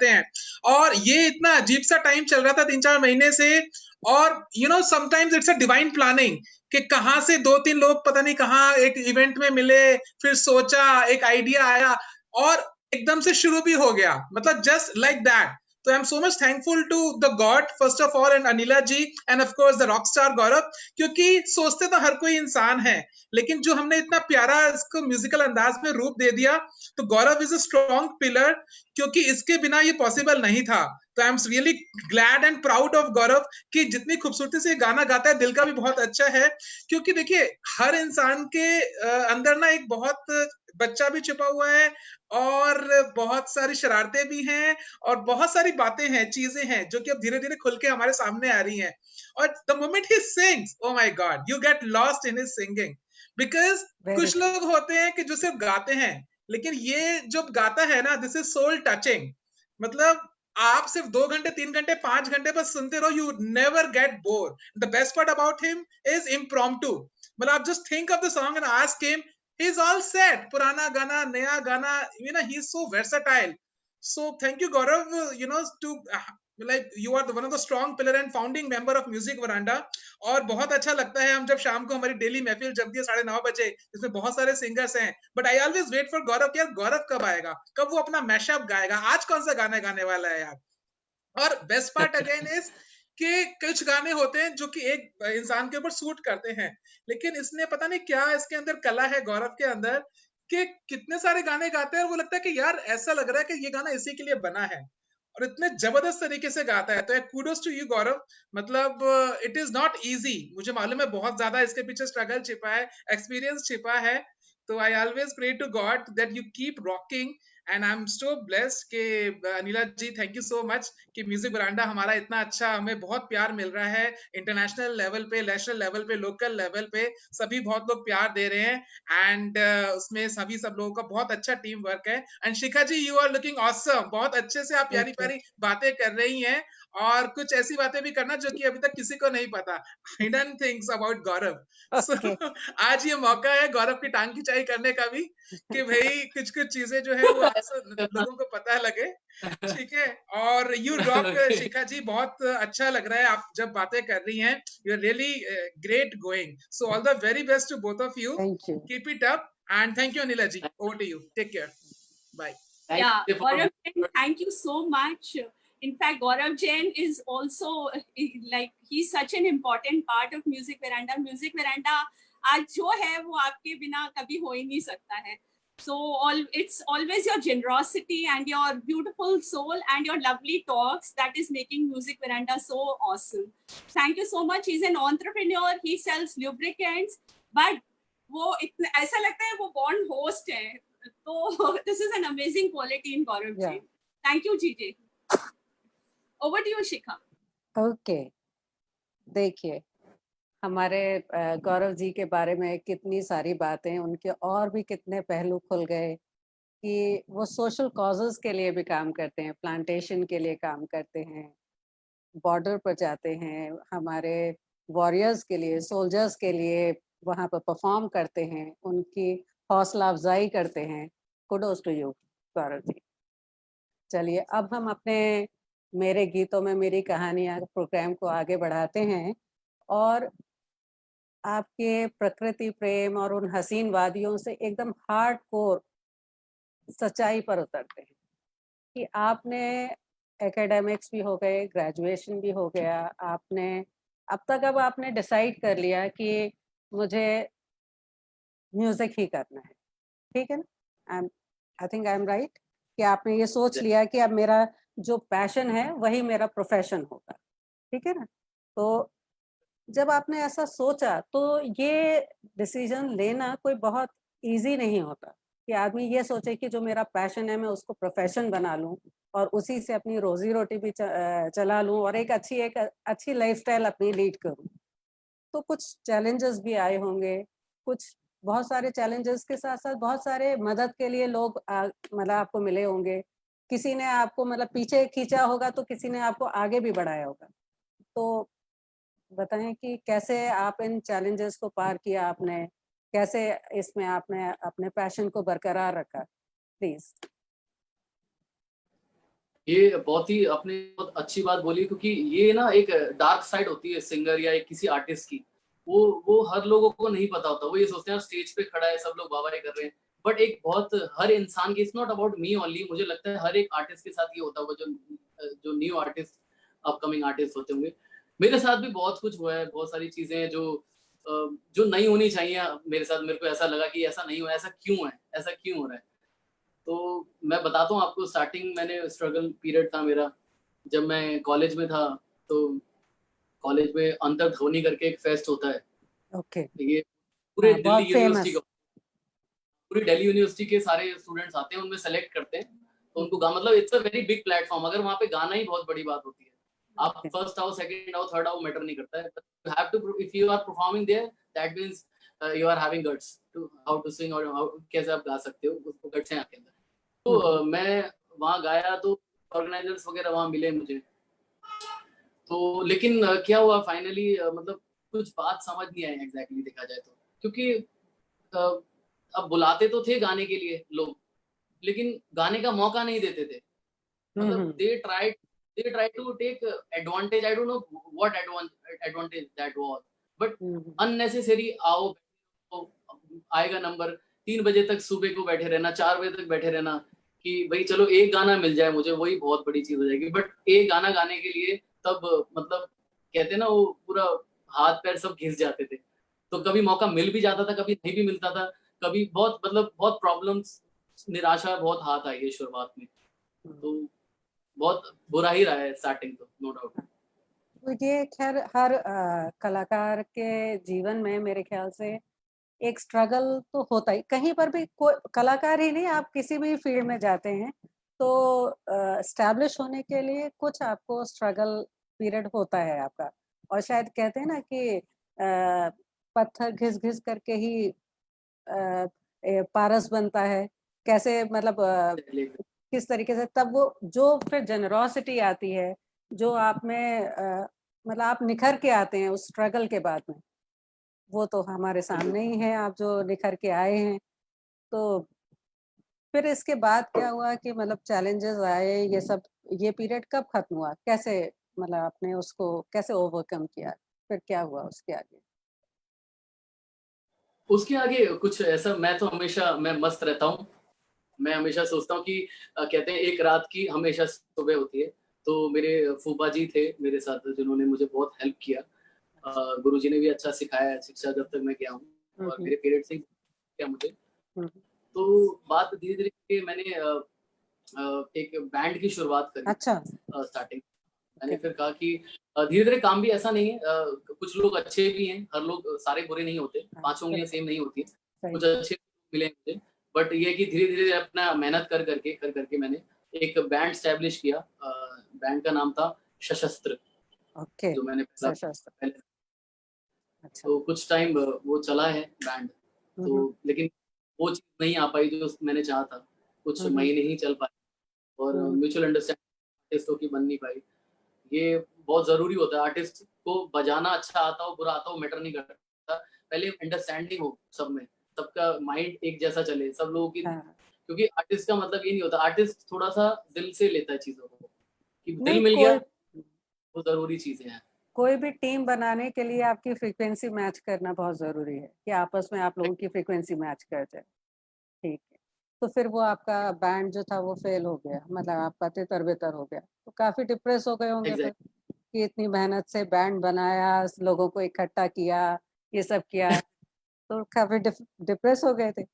हैं और ये इतना अजीब सा टाइम चल रहा था 3-4 महीने से। और you know sometimes it's a divine planning कि कहाँ से 2-3 लोग पता नहीं कहाँ एक इवेंट में मिले, फिर सोचा एक आइडिया आया और एकदम से शुरू भी हो गया, मतलब जस्ट लाइक दैट। तो I am so much thankful to the god first of all, and Anila ji, and of course the rock star Gaurav, क्योंकि सोचते तो हर कोई इंसान है, लेकिन जो हमने इतना प्यारा इसको म्यूजिकल अंदाज में रूप दे दिया, तो Gaurav is a strong pillar, क्योंकि इसके बिना ये पॉसिबल नहीं था। तो I am really glad and proud of Gaurav कि जितनी खूबसूरती से गाना गाता है, दिल का भी बहुत अच्छा है। क्योंकि देखिए, हर इंसान के अंदर ना एक बहुत बच्चा भी छुपा हुआ है, और बहुत सारी शरारतें भी हैं, और बहुत सारी बातें हैं, चीजें हैं जो कि अब धीरे धीरे खुल के हमारे सामने आ रही हैं। और the moment he sings, oh my God, you get lost in his singing, because कुछ लोग होते हैं कि जो सिर्फ गाते हैं, लेकिन ये जो गाता है ना, दिस इज सोल टचिंग। मतलब आप सिर्फ 2 घंटे, 3 घंटे, 5 घंटे बस सुनते रहो, you never get bore. The best part about him is impromptu, मतलब आप just think of the song and ask him, he is all set, पुराना गाना, नया गाना, you know, he is so versatile. So thank you Gaurav, you know, to like you are one of the strong pillar and founding member of Music Veranda. और बहुत अच्छा लगता है हम जब शाम को हमारी डेली महफिल जमती है 9:30 बजे, इसमें बहुत सारे सिंगर्स हैं, but I always wait for Gaurav कि यार गौरव कब आएगा, कब वो अपना मैशअप गाएगा, आज कौन सा गाना गाने वाला है यार। और बेस्ट पार्ट अगेन इज कि कुछ गाने होते हैं जो कि एक इंसान के ऊपर सूट करते हैं, लेकिन इसने पता नहीं क्या इसके अंदर कला है गौरव के अंदर, कि कितने सारे गाने गाते हैं और वो लगता है कि यार ऐसा लग रहा है कि ये गाना इसी के लिए बना है, और इतने जबरदस्त तरीके से गाता है। तो कूडोस टू यू गौरव, मतलब इट इज नॉट इजी, मुझे मालूम है बहुत ज्यादा इसके पीछे स्ट्रगल छिपा है, एक्सपीरियंस छिपा है। तो I always pray to God that you keep rocking, and I am so blessed कि Anila ji, thank you so much कि म्यूजिक वरांडा हमारा इतना अच्छा, हमें बहुत प्यार मिल रहा है, इंटरनेशनल लेवल पे, नेशनल लेवल पे, लोकल लेवल पे, सभी बहुत लोग प्यार दे रहे हैं, एंड उसमें सभी सब लोगों का बहुत अच्छा टीम वर्क है। And Shikha ji, you are looking awesome, बहुत अच्छे से आप प्यारी प्यारी बातें कर रही हैं, और कुछ ऐसी बातें भी करना जो कि अभी तक किसी को नहीं पता, hidden things about Gaurav. Okay. So, आज ये मौका है गौरव की टांग खिंचाई करने का भी, कि भाई कुछ कुछ चीजें जो है वो आपसे लोगों को पता लगे, ठीक है। और यू रॉक शिखा जी, बहुत अच्छा लग रहा है आप जब बातें कर रही हैं, you are really great going. So all the very best to both of you, Thank you. Keep it up, and thank you Anila ji, over to you, take care, bye. Yeah, Gaurav Jain, thank you so much. In fact, Gaurav Jain is also like he's such an important part of Music Veranda. Music Veranda आज जो है वो आपके बिना कभी हो ही नहीं सकता है. So it's always your generosity and your beautiful soul and your lovely talks that is making Music Veranda so awesome. Thank you so much. He's an entrepreneur. He sells lubricants, but वो इतना ऐसा लगता है वो born host है. So this is an amazing quality in Gaurav Jain. Thank you, GJ. Over to you, Shikha. Okay. देखिए, हमारे गौरव जी के बारे में कितनी सारी बातें, उनके और भी कितने पहलू खुल गए कि वो सोशल कॉजेस के लिए भी काम करते हैं, प्लांटेशन के लिए काम करते हैं, बॉर्डर पर जाते हैं, हमारे वॉरियर्स के लिए, सोल्जर्स के लिए वहाँ पर परफॉर्म करते हैं, उनकी हौसला अफजाई करते हैं। कुडोस टू यू गौरव जी। चलिए अब हम अपने मेरे गीतों में मेरी कहानियाँ प्रोग्राम को आगे बढ़ाते हैं, और आपके प्रकृति प्रेम और उन हसीन वादियों से एकदम हार्ड कोर सच्चाई पर उतरते हैं कि आपने एकेडमिक्स भी हो गए, ग्रेजुएशन भी हो गया, आपने अब तक अब आपने डिसाइड कर लिया कि मुझे म्यूजिक ही करना है, ठीक है ना? I think I am right कि आपने ये सोच लिया कि अब मेरा जो पैशन है वही मेरा प्रोफेशन होगा, ठीक है ना? तो जब आपने ऐसा सोचा तो ये डिसीजन लेना कोई बहुत इजी नहीं होता कि आदमी ये सोचे कि जो मेरा पैशन है मैं उसको प्रोफेशन बना लूं और उसी से अपनी रोजी रोटी भी चला लूं और एक अच्छी लाइफस्टाइल अपनी लीड करूं। तो कुछ चैलेंजेस भी आए होंगे, कुछ बहुत सारे चैलेंजेस के साथ साथ बहुत सारे मदद के लिए लोग मतलब आपको मिले होंगे, किसी ने आपको मतलब पीछे खींचा होगा तो किसी ने आपको आगे भी बढ़ाया होगा। तो बताएं कि कैसे आप इन चैलेंजेस को पार किया आपने, कैसे इसमें आपने अपने पैशन को बरकरार रखा, प्लीज। ये बहुत ही आपने बहुत अच्छी बात बोली, क्योंकि ये ना एक डार्क साइड होती है सिंगर या एक किसी आर्टिस्ट की, वो हर लोगों को नहीं पता होता। वो ये सोचते हैं स्टेज पे खड़ा है, सब लोग वाहवाही कर रहे हैं, बट एक बहुत हर इंसान की, it's not about me only, मुझे लगता है हर एक आर्टिस्ट के साथ ये होता होगा, जो न्यू आर्टिस्ट, अपकमिंग आर्टिस्ट होते होंगे। मेरे साथ भी बहुत कुछ हुआ है, बहुत सारी चीजें हैं जो नहीं होनी चाहिए मेरे साथ। मेरे को ऐसा लगा कि ऐसा नहीं हुआ, ऐसा क्यों है, ऐसा क्यों हो रहा है। तो मैं बताता हूँ आपको, स्टार्टिंग मैंने स्ट्रगल पीरियड था मेरा जब मैं कॉलेज में था। तो कॉलेज में अंतरध्वनि करके एक फेस्ट होता है, ओके। ये पूरे दिल्ली बहुत यूनिवर्सिटी फेमस। का, पूरी दिल्ली यूनिवर्सिटी के सारे स्टूडेंट्स आते हैं, उनमें सेलेक्ट करते हैं। तो उनको मतलब it's a very big platform, अगर वहाँ पे गाना ही बहुत बड़ी बात होती है। आप फर्स्ट आओ, सेकंड आओ, थर्ड आओ, मैटर नहीं करता है। You have to, if you are performing there, that means you are having guts to how to sing, और कैसे आप गा सकते हो, उसको गट्स हैं आपके अंदर। तो मैं वहाँ गाया, तो ऑर्गेनाइजर्स वगैरह वहाँ मिले मुझे। तो लेकिन क्या हुआ फाइनली, मतलब कुछ बात समझ नहीं आई एग्जैक्टली देखा जाए तो, क्योंकि अब बुलाते तो थे गाने के लिए लोग, लेकिन गाने का मौका नहीं देते थे। मतलब they tried to take advantage, I don't know what advantage that was, but unnecessary। आओ तो आएगा नंबर, 3 बजे तक सुबह को बैठे रहना, 4 बजे तक बैठे रहना कि भाई चलो एक गाना मिल जाए मुझे, वही बहुत बड़ी चीज हो जाएगी। बट एक गाना गाने के लिए तब मतलब कहते ना, वो पूरा हाथ पैर सब घिस जाते थे। तो कभी मौका मिल भी जाता था, कभी नहीं भी मिलता था, कभी बहुत मतलब बहुत प्रॉब्लम्स, निराशा बहुत हाथ आई है शुरुआत में। तो बहुत बुरा ही रहा है स्टार्टिंग तो, नो डाउट। तो ये खैर हर कलाकार के जीवन में मेरे ख्याल से एक स्ट्रगल तो होता ही, कहीं पर भी, कोई कलाकार ही नहीं, आप किसी भी फील्ड में जाते हैं तो एस्टैब्लिश होने के लिए कुछ आपको स्ट्रगल पीरियड होता है आपका। और शायद कहते हैं ना कि पत्थर घिस घिस करके ही पारस बनता है। कैसे मतलब किस तरीके से तब वो जो फिर जेनरोसिटी आती है, जो आप में मतलब आप निखर के आते हैं उस स्ट्रगल के बाद में, वो तो हमारे सामने ही है, आप जो निखर के आए हैं। तो फिर इसके बाद क्या हुआ कि मतलब चैलेंजेस आए, ये सब, ये पीरियड कब खत्म हुआ, कैसे मतलब आपने उसको कैसे ओवरकम किया, फिर क्या हुआ उसके आगे? उसके आगे कुछ ऐसा, मैं तो हमेशा मैं मस्त रहता हूँ। मैं हमेशा सोचता हूँ कि कहते हैं एक रात की हमेशा सुबह होती है। तो मेरे फूफा जी थे मेरे साथ, जिन्होंने मुझे बहुत हेल्प किया। गुरुजी ने भी अच्छा सिखाया है, शिक्षा जब तक मैं गया हूँ, और मेरे पेरेंट्स ने किया मुझे। तो बात धीरे धीरे मैंने एक बैंड की शुरुआत करी। अच्छा। स्टार्टिंग मैंने फिर कहा कि धीरे धीरे काम भी ऐसा नहीं है, कुछ लोग अच्छे भी हैं, हर लोग सारे बुरे नहीं होते, 5 उंगलियां सेम नहीं होती है, कुछ अच्छे मिले मुझे। बट ये कि धीरे धीरे अपना मेहनत कर करके मैंने एक बैंड स्टैब्लिश किया। बैंड का नाम था सशस्त्र, ओके। जो मैंने पहले। अच्छा। तो कुछ टाइम वो चला है बैंड, तो लेकिन वो चीज नहीं आ पाई जो मैंने चाहा था, कुछ महीने ही चल पाए, और म्यूचुअल अंडरस्टैंडिंग आर्टिस्टों की बन नहीं पाई। ये बहुत जरूरी होता है, आर्टिस्ट को बजाना अच्छा आता हो बुरा आता हो मैटर नहीं करता, पहले अंडरस्टैंडिंग हो सब में, सबका माइंड एक जैसा चले सब लोगों की। क्योंकि आर्टिस्ट का मतलब ये नहीं होता, आर्टिस्ट थोड़ा सा दिल से लेता है चीजों को, कि दिल मिल गया, वो जरूरी चीजें हैं। कोई भी टीम बनाने के लिए आपकी फ्रीक्वेंसी मैच करना बहुत जरूरी है, कि आपस में आप लोगों की फ्रीक्वेंसी मैच कर जाए। ठीक है। तो फिर वो आपका बैंड जो था वो फेल हो गया, मतलब आपका तितर बितर हो गया, तो काफी डिप्रेस हो गए होंगे फिर, कि इतनी मेहनत से बैंड बनाया, लोगों को इकट्ठा किया, ये सब किया, तो काफी डिप्रेस हो गए थे,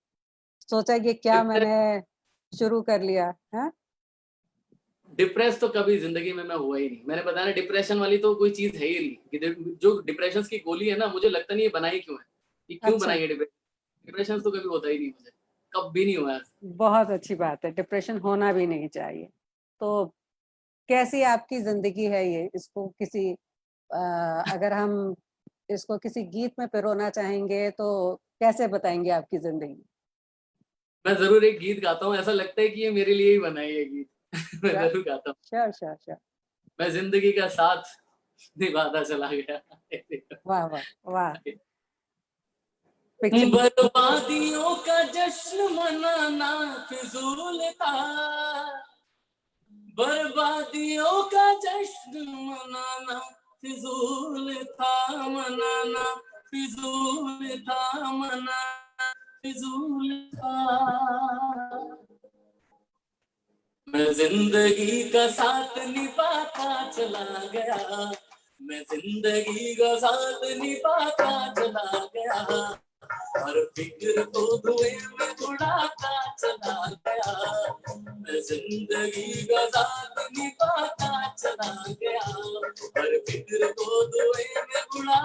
सोचा कि क्या मैंने शुरू कर लिया है। डिप्रेस तो कभी जिंदगी में मैं हुआ ही नहीं। मैंने बताया ना, डिप्रेशन वाली तो कोई चीज है ही नहीं। जो डिप्रेशन की गोली है ना, मुझे लगता नहीं है बनाई क्यों है, ये क्यों बनाई है डिप्रेशन। डिप्रेशन तो कभी होता ही नहीं मुझे, कभी नहीं हुआ। बहुत अच्छी बात है, डिप्रेशन होना भी नहीं चाहिए। तो कैसी आपकी जिंदगी है ये, इसको किसी अगर हम इसको किसी गीत में पिरोना चाहेंगे तो कैसे बताएंगे आपकी जिंदगी? मैं जरूर एक गीत गाता हूँ, ऐसा लगता है कि ये मेरे लिए ही बना है ये गीत। मैं जरूर गाता हूँ। Sure sure sure. मैं जिंदगी का साथ निभाता चला गया। वाह वाह वाह। बर्बादियों का जश्न मनाना फिजूल था, बर्बादियों का जश्न मनाना फिजूल था, मनाना फिजूल था, मनाना फिजूल था, मैं जिंदगी का साथ निभाता चला गया, मैं जिंदगी का साथ निभाता चला गया, हर फिक्र को धुएं में उड़ाता चला गया, मैं जिंदगी का साथ निभाता चला गया, हर फिक्र को धुएं में उड़ा।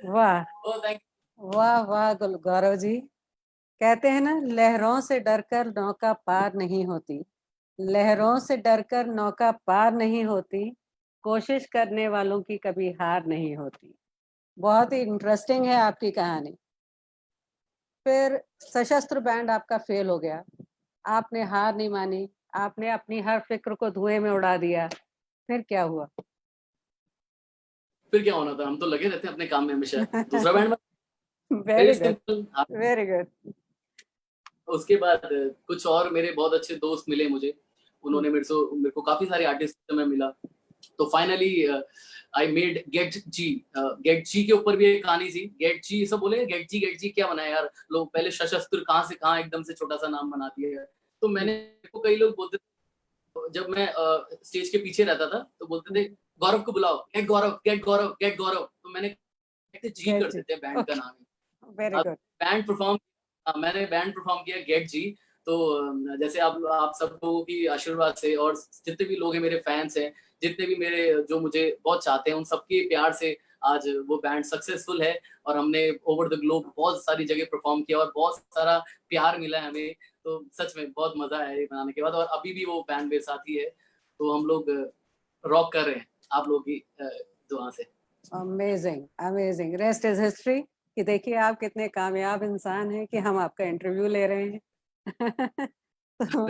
वाह वाह वाह गौरव जी। कहते हैं ना, लहरों से डरकर नौका पार नहीं होती, लहरों से डरकर नौका पार नहीं होती, कोशिश करने वालों की कभी हार नहीं होती। बहुत ही इंटरेस्टिंग है आपकी कहानी। फिर सशस्त्र बैंड आपका फेल हो गया, आपने हार नहीं मानी, आपने अपनी हर फिक्र को धुएं में उड़ा दिया, फिर क्या हुआ? फिर क्या होना था, हम तो लगे रहते हैं अपने काम में हमेशा। दूसरा band very good, very good. उसके बाद कुछ और मेरे बहुत अच्छे दोस्त मिले मुझे, उन्होंने मेरे को काफी सारे आर्टिस्ट में मिला, तो finally I made get G. Get G के ऊपर भी एक कहानी थी। गेट जी सब बोले गेट जी क्या बनाया यार, लोग पहले सशस्त्र कहाँ से कहाँ एकदम से छोटा सा नाम बना दिया। तो मैंने कई लोग बोलते थे, जब मैं स्टेज के पीछे रहता था तो बोलते थे गौरव को बुलाओ, गेट गौरव गेट गौरव गेट गौरव, तो मैंने जी कर देते हैं बैंड का नाम है। Very good. बैंड परफॉर्म, मैंने बैंड परफॉर्म किया गेट जी। तो जैसे आप सब लोगों की आशीर्वाद से और जितने भी लोग हैं मेरे फैंस हैं, जितने भी मेरे जो मुझे बहुत चाहते हैं, उन सबके प्यार से आज वो बैंड सक्सेसफुल है और हमने ओवर द ग्लोब बहुत सारी जगह परफॉर्म किया और बहुत सारा प्यार मिला है हमें। तो सच में बहुत मजा आया ये बनाने के बाद, और अभी भी वो बैंड मेरे साथ ही है, तो हम लोग रॉक कर रहे हैं आप लोगों की दुआ से। Amazing amazing, rest is history. कि देखिए आप कितने कामयाब इंसान हैं कि हम आपका इंटरव्यू ले रहे हैं। तो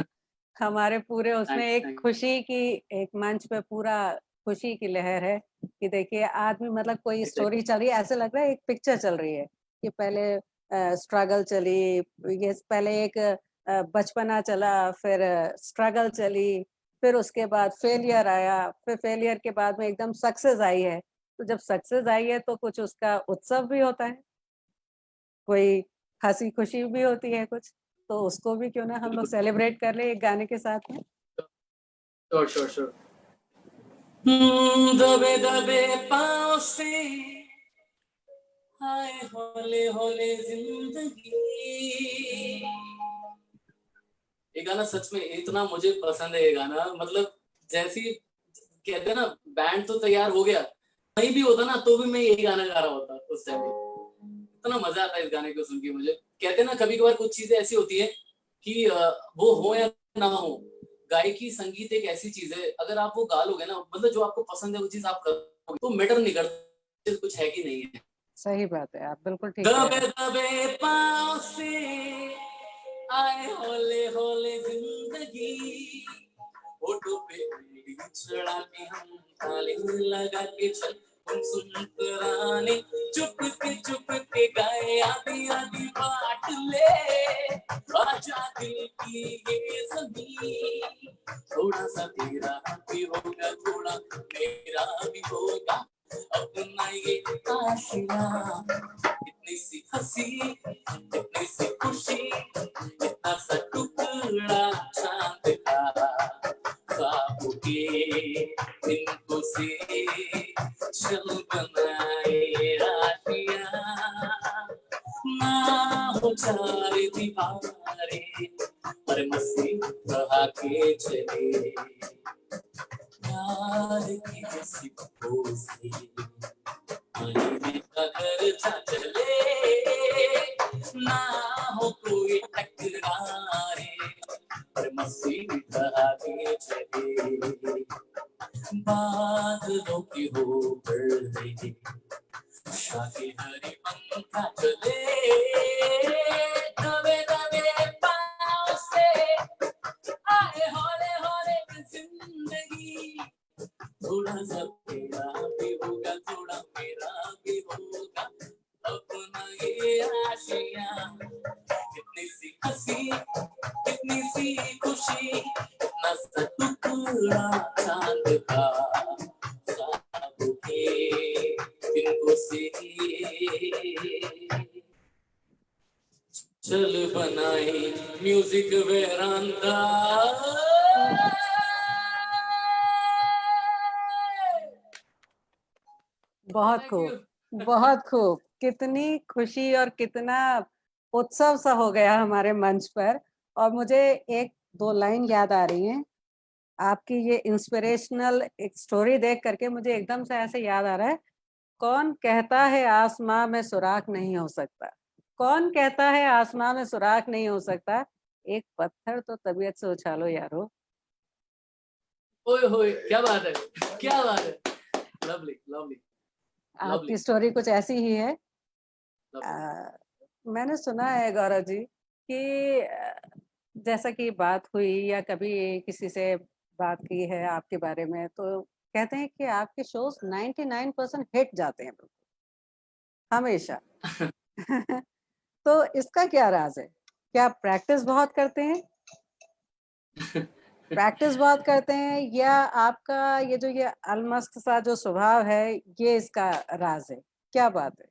हमारे पूरे उसमें एक खुशी की, एक मंच पे पूरा खुशी की लहर है कि देखिए आदमी, मतलब कोई स्टोरी चल रही है, ऐसे लग रहा है एक पिक्चर चल रही है कि पहले स्ट्रगल चली, ये पहले एक बचपना चला, फिर स्ट्रगल चली, फिर उसके बाद फेलियर आया, फिर फेलियर के बाद में एकदम सक्सेस आई है। तो जब सक्सेस आई है तो कुछ उसका उत्सव भी होता है, कोई हंसी खुशी भी होती है कुछ, तो उसको भी क्यों ना हम लोग सेलिब्रेट कर ले एक गाने के साथ में। श्योर। दबे दबे पाँव से आए हौले हौले जिंदगी, ये गाना सच में इतना मुझे पसंद है। ये गाना मतलब जैसी कहते हैं ना, बैंड तो तैयार हो गया, नहीं भी होता ना तो भी मैं यही गाना गा रहा होता उस टाइम। इतना मजा आता है इस गाने को सुन के मुझे। कहते हैं ना, कभी कभार कुछ चीजें ऐसी होती है कि वो हो या ना हो, गायकी संगीत एक ऐसी चीज है, अगर आप वो गा लोगे ना, मतलब जो आपको पसंद है वो चीज आप करोगे तो मैटर नहीं करता कुछ है कि नहीं है। सही बात है, आप बिल्कुल ठीक कह रहे हैं। दबे पाँव से आए हौले हौले जिंदगी, होठों पे उंगली चढ़ा के हम ताली लगा के चल, हम सुन तराने चुप के गाए, आधी आधी बात ले आजा दिल की ये ज़मीं, थोड़ा सा तेरा भी होगा थोड़ा मेरा भी होगा, अपना ये आशिया, इतनी सी हंसी इतनी सी खुशी, इतना सा टुकड़ा चांद का, ख्वाबों के इनको से चल बनाए रातियां, ना हो चार दीवारें पर मस्ती बहा के चले, प्यार की जैसी पोसी आईने का घर जा चले, ना हो कोई टकरारे पर मस्ती बहा के चले, बादलों की हो बढ़े शादी हरी पंखा चले, दबे दबे पाँव से आए हौले हौले जिंदगी, थोड़ा सा तेरा भी होगा थोड़ा मेरा भी होगा, अपना ये आशियां, कितनी सी हंसी कितनी सी खुशी, इतना सा टुकड़ा चांद का, ख्वाबों के इनको से चल बनाई म्यूजिक वेरांडा। बहुत Thank खूब, you. बहुत खूब। कितनी खुशी और कितना उत्सव सा हो गया हमारे मंच पर। और मुझे एक दो लाइन याद आ रही हैं। आपकी ये इंस्पिरेशनल एक स्टोरी देख करके मुझे एकदम से ऐसे याद आ रहा है, कौन कहता है आसमां में सुराख नहीं हो सकता, कौन कहता है आसमां में सुराख नहीं हो सकता, एक पत्थर तो तबीयत से उछालो यारो। ओए होए, क्या बात है, क्या बात है। लवली लवली आपकी स्टोरी कुछ ऐसी ही है। लवली। मैंने सुना है गौरव जी कि जैसा कि बात हुई या कभी किसी से बात की है आपके बारे में, तो कहते हैं कि आपके शोज 99% हिट जाते हैं हमेशा। तो इसका क्या राज है? क्या आप प्रैक्टिस बहुत करते हैं, प्रैक्टिस बहुत करते हैं, या आपका ये जो ये अलमस्त सा जो स्वभाव है ये इसका राज है? क्या बात है?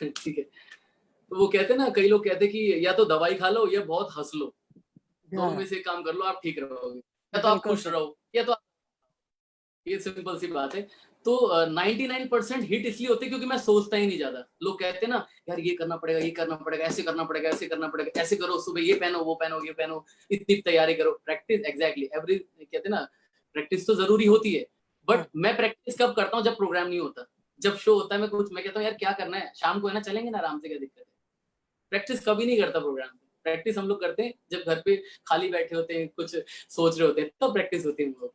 ठीक है, तो वो कहते हैं ना, कई लोग कहते हैं कि या तो दवाई खा लो या बहुत हंस लो, दोनों में हाँ, से एक काम कर लो, आप ठीक रहोगे, या तो आप बिल्कुल खुश सही। रहो या तो ये सिंपल सी बात है। तो 99% हिट इसलिए होते हैं क्योंकि मैं सोचता ही नहीं ज्यादा। लोग कहते हैं ना, यार ये करना पड़ेगा, ये करना पड़ेगा, ऐसे करना पड़ेगा, ऐसे करना पड़ेगा, ऐसे करो, सुबह ये पहनो, वो पहनो, ये पहनो, इतनी तैयारी करो, प्रैक्टिस एग्जैक्टली एवरी कहते हैं ना, प्रैक्टिस तो जरूरी होती है। बट हाँ, मैं प्रैक्टिस कब करता हूँ? जब प्रोग्राम नहीं होता, जब शो होता है, मैं कहता हूँ यार क्या करना है, शाम को है ना, चलेंगे ना आराम से, क्या दिक्कत है। प्रैक्टिस कभी नहीं करता प्रोग्राम पे। प्रैक्टिस हम लोग करते हैं जब घर पे खाली बैठे होते हैं, कुछ सोच रहे होते हैं, तब प्रैक्टिस होती है हम लोग।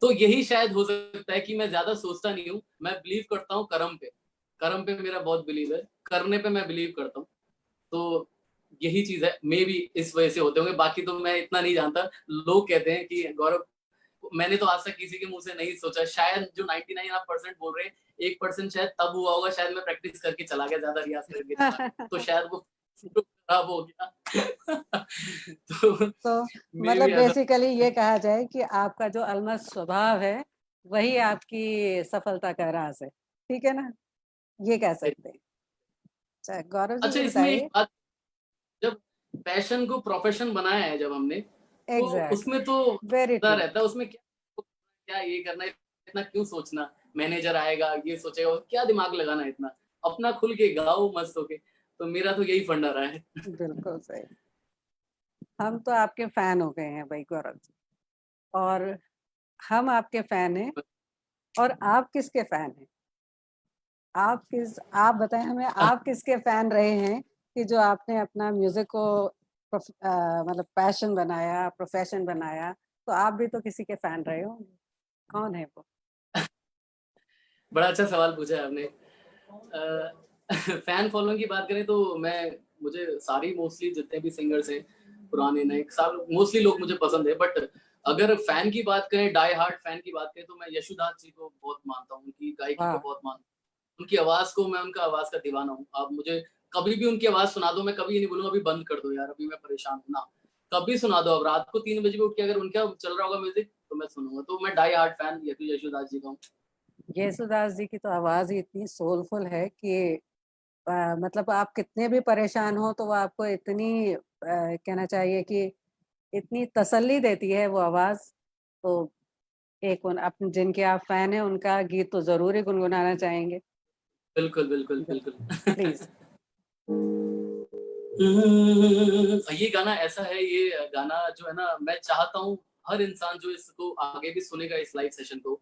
तो यही शायद हो सकता है कि मैं ज्यादा सोचता नहीं हूँ, मैं बिलीव करता हूँ कर्म पे। कर्म पे मेरा बहुत बिलीव है, करने पे मैं बिलीव करता हूँ। तो यही चीज है, मे भी इस वजह से होते होंगे, बाकी तो मैं इतना नहीं जानता। लोग कहते हैं कि गौरव, मैंने तो आज तक किसी के मुंह से नहीं सोचा, शायद जो 99% बोल रहे हैं, 1% शायद तब हुआ होगा, शायद मैं प्रैक्टिस करके चला गया, ज्यादा रियाज करके चला गया, तो शायद वो खराब हो गया। तो तो मे मतलब भी ऐसा। बेसिकली ये कहा जाए कि आपका जो अलमस्त स्वभाव है वही आपकी सफलता का राज है, ठीक है ना? ये कह सकते हैं। अच्छा गौरव जी अच्छा, ये इसमें एक बताइए। बात, जब पैशन को प्रोफेशन बनाया है जब हमने, तो एग्जैक्टली, उसमें तो वेरी पता ट्रू। रहता है, उसमें क्या क्या ये करना है, इतना क्यों सोचना, मैनेजर आएगा ये सोचेगा, क्या दिमाग लगाना है इतना, अपना खुल के गाओ मस्त होके। तो मेरा तो यही फंडा रहा है। बिल्कुल सही। हम तो आपके फैन हो गए हैं भाई गौरव जी, और हम आपके फैन हैं। और आप किसके फैन हैं? आप बताएं हमें, आप किसके फैन रहे हैं कि जो आपने अपना म्यूजिक को मतलब पैशन बनाया, प्रोफेशन बनाया? तो आप भी तो किसी के फैन रहे होंगे, कौन है वो? बड़ा अच्छा सवाल पूछा है आपने। फैन फॉलोइंग की बात करें तो मुझे सारी मोस्टली जितने भी सिंगर्स हैं, पुराने नए, सब मोस्टली लोग मुझे पसंद है। बट अगर फैन की बात करें, डाई हार्ट फैन की बात करें, तो मैं यशुदास जी को बहुत मानता हूँ, उनकी गायकी को वाह, बहुत मानता हूँ, उनकी आवाज को, मैं उनका आवाज का दीवाना हूँ। आप मुझे कभी भी उनकी आवाज सुना दो, मैं कभी ये नहीं बोलूंगा अभी बंद कर दो यार, अभी मैं परेशान हूँ ना। कभी सुना दो, अब रात को 3 बजे भी उठ के अगर उनका चल रहा होगा म्यूजिक, तो मैं सुनूंगा। तो मैं डाई हार्ट फैन यशुदास जी का हूँ। येसुदास जी की तो आवाज ही इतनी सोलफुल है कि मतलब आप कितने भी परेशान हो तो वो आपको इतनी कहना चाहिए कि इतनी तसल्ली देती है वो आवाज। तो एक जिनके आप फैन हैं उनका गीत तो जरूर ही गुनगुनाना चाहेंगे। बिल्कुल बिल्कुल बिल्कुल, बिल्कुल। प्लीज। ये गाना ऐसा है, ये गाना जो है ना, मैं चाहता हूँ हर इंसान जो इसको आगे भी सुनेगा, इस लाइव सेशन को,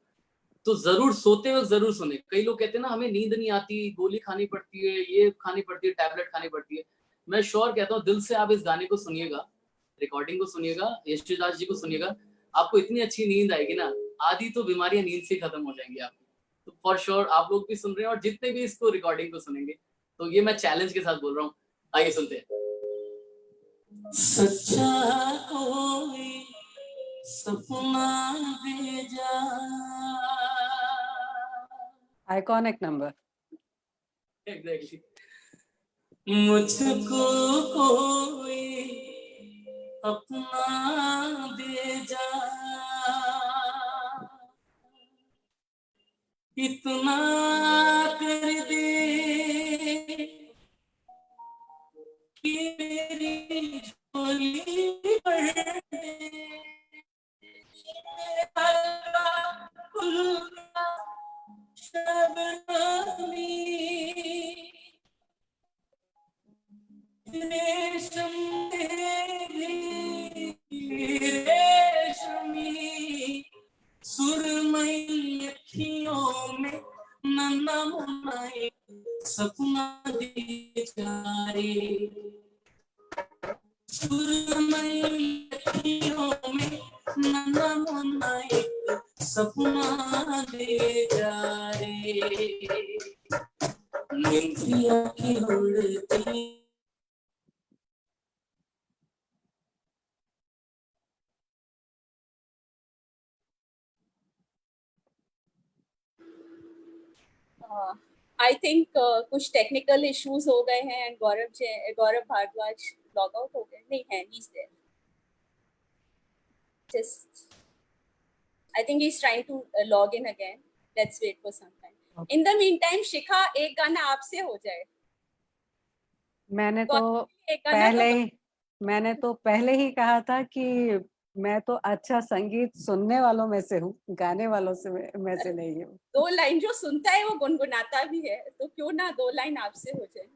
तो जरूर सोते वक्त जरूर सुने। कई लोग कहते हैं ना, हमें नींद नहीं आती, गोली खानी पड़ती है, ये खानी पड़ती है, टैबलेट खानी पड़ती है। मैं श्योर कहता हूँ, दिल से आप इस गाने को सुनिएगा, रिकॉर्डिंग को सुनिएगा, यशुदास जी को सुनिएगा, आपको इतनी अच्छी नींद आएगी ना, आधी तो बीमारियां नींद से खत्म हो जाएंगी आपकी। तो फॉर श्योर आप लोग भी सुन रहे हैं, और जितने भी इसको रिकॉर्डिंग को सुनेंगे, तो ये मैं चैलेंज के साथ बोल रहा हूँ। आइए सुनते हैं। सच्चा कोई सपना दे जा, आइकॉनिक नंबर। एग्जैक्टली, मुझको कोई अपना दे जा, इतना कर दे मेरी झोली भर दे, हलवा फुलका शबनमी, रेशम तेरी रेशमी, सुरमई अखियों में नन्हा मुन्ना एक सपना दे जा रे, सुरमई अखियों में नन्हा मुन्ना एक सपना दे जा रे, निंदिया की उड़ती। आई थिंक कुछ टेक्निकल इश्यूज हो गए हैं and Gaurav Bhardwaj log out हो गए, नहीं है, he is there, just I think he is trying to log in again, let's wait for some time. In the meantime Shikha, एक गाना आपसे हो जाए। मैंने एक गाना मैंने तो पहले ही कहा था कि मैं तो अच्छा संगीत सुनने वालों में से हूँ, गाने वालों में से नहीं हूँ। 2 लाइन जो सुनता है वो गुनगुनाता भी है, तो क्यों ना 2 लाइन आपसे हो जाए।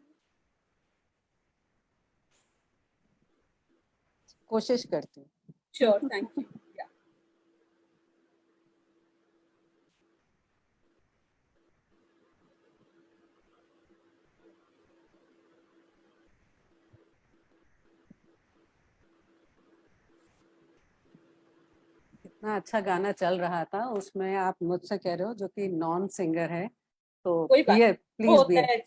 कोशिश करती हूँ। Sure, thank you. इतना अच्छा गाना चल रहा था, उसमें आप मुझसे कह रहे हो जो कि नॉन सिंगर है, तो कोई बात प्लीज होता है,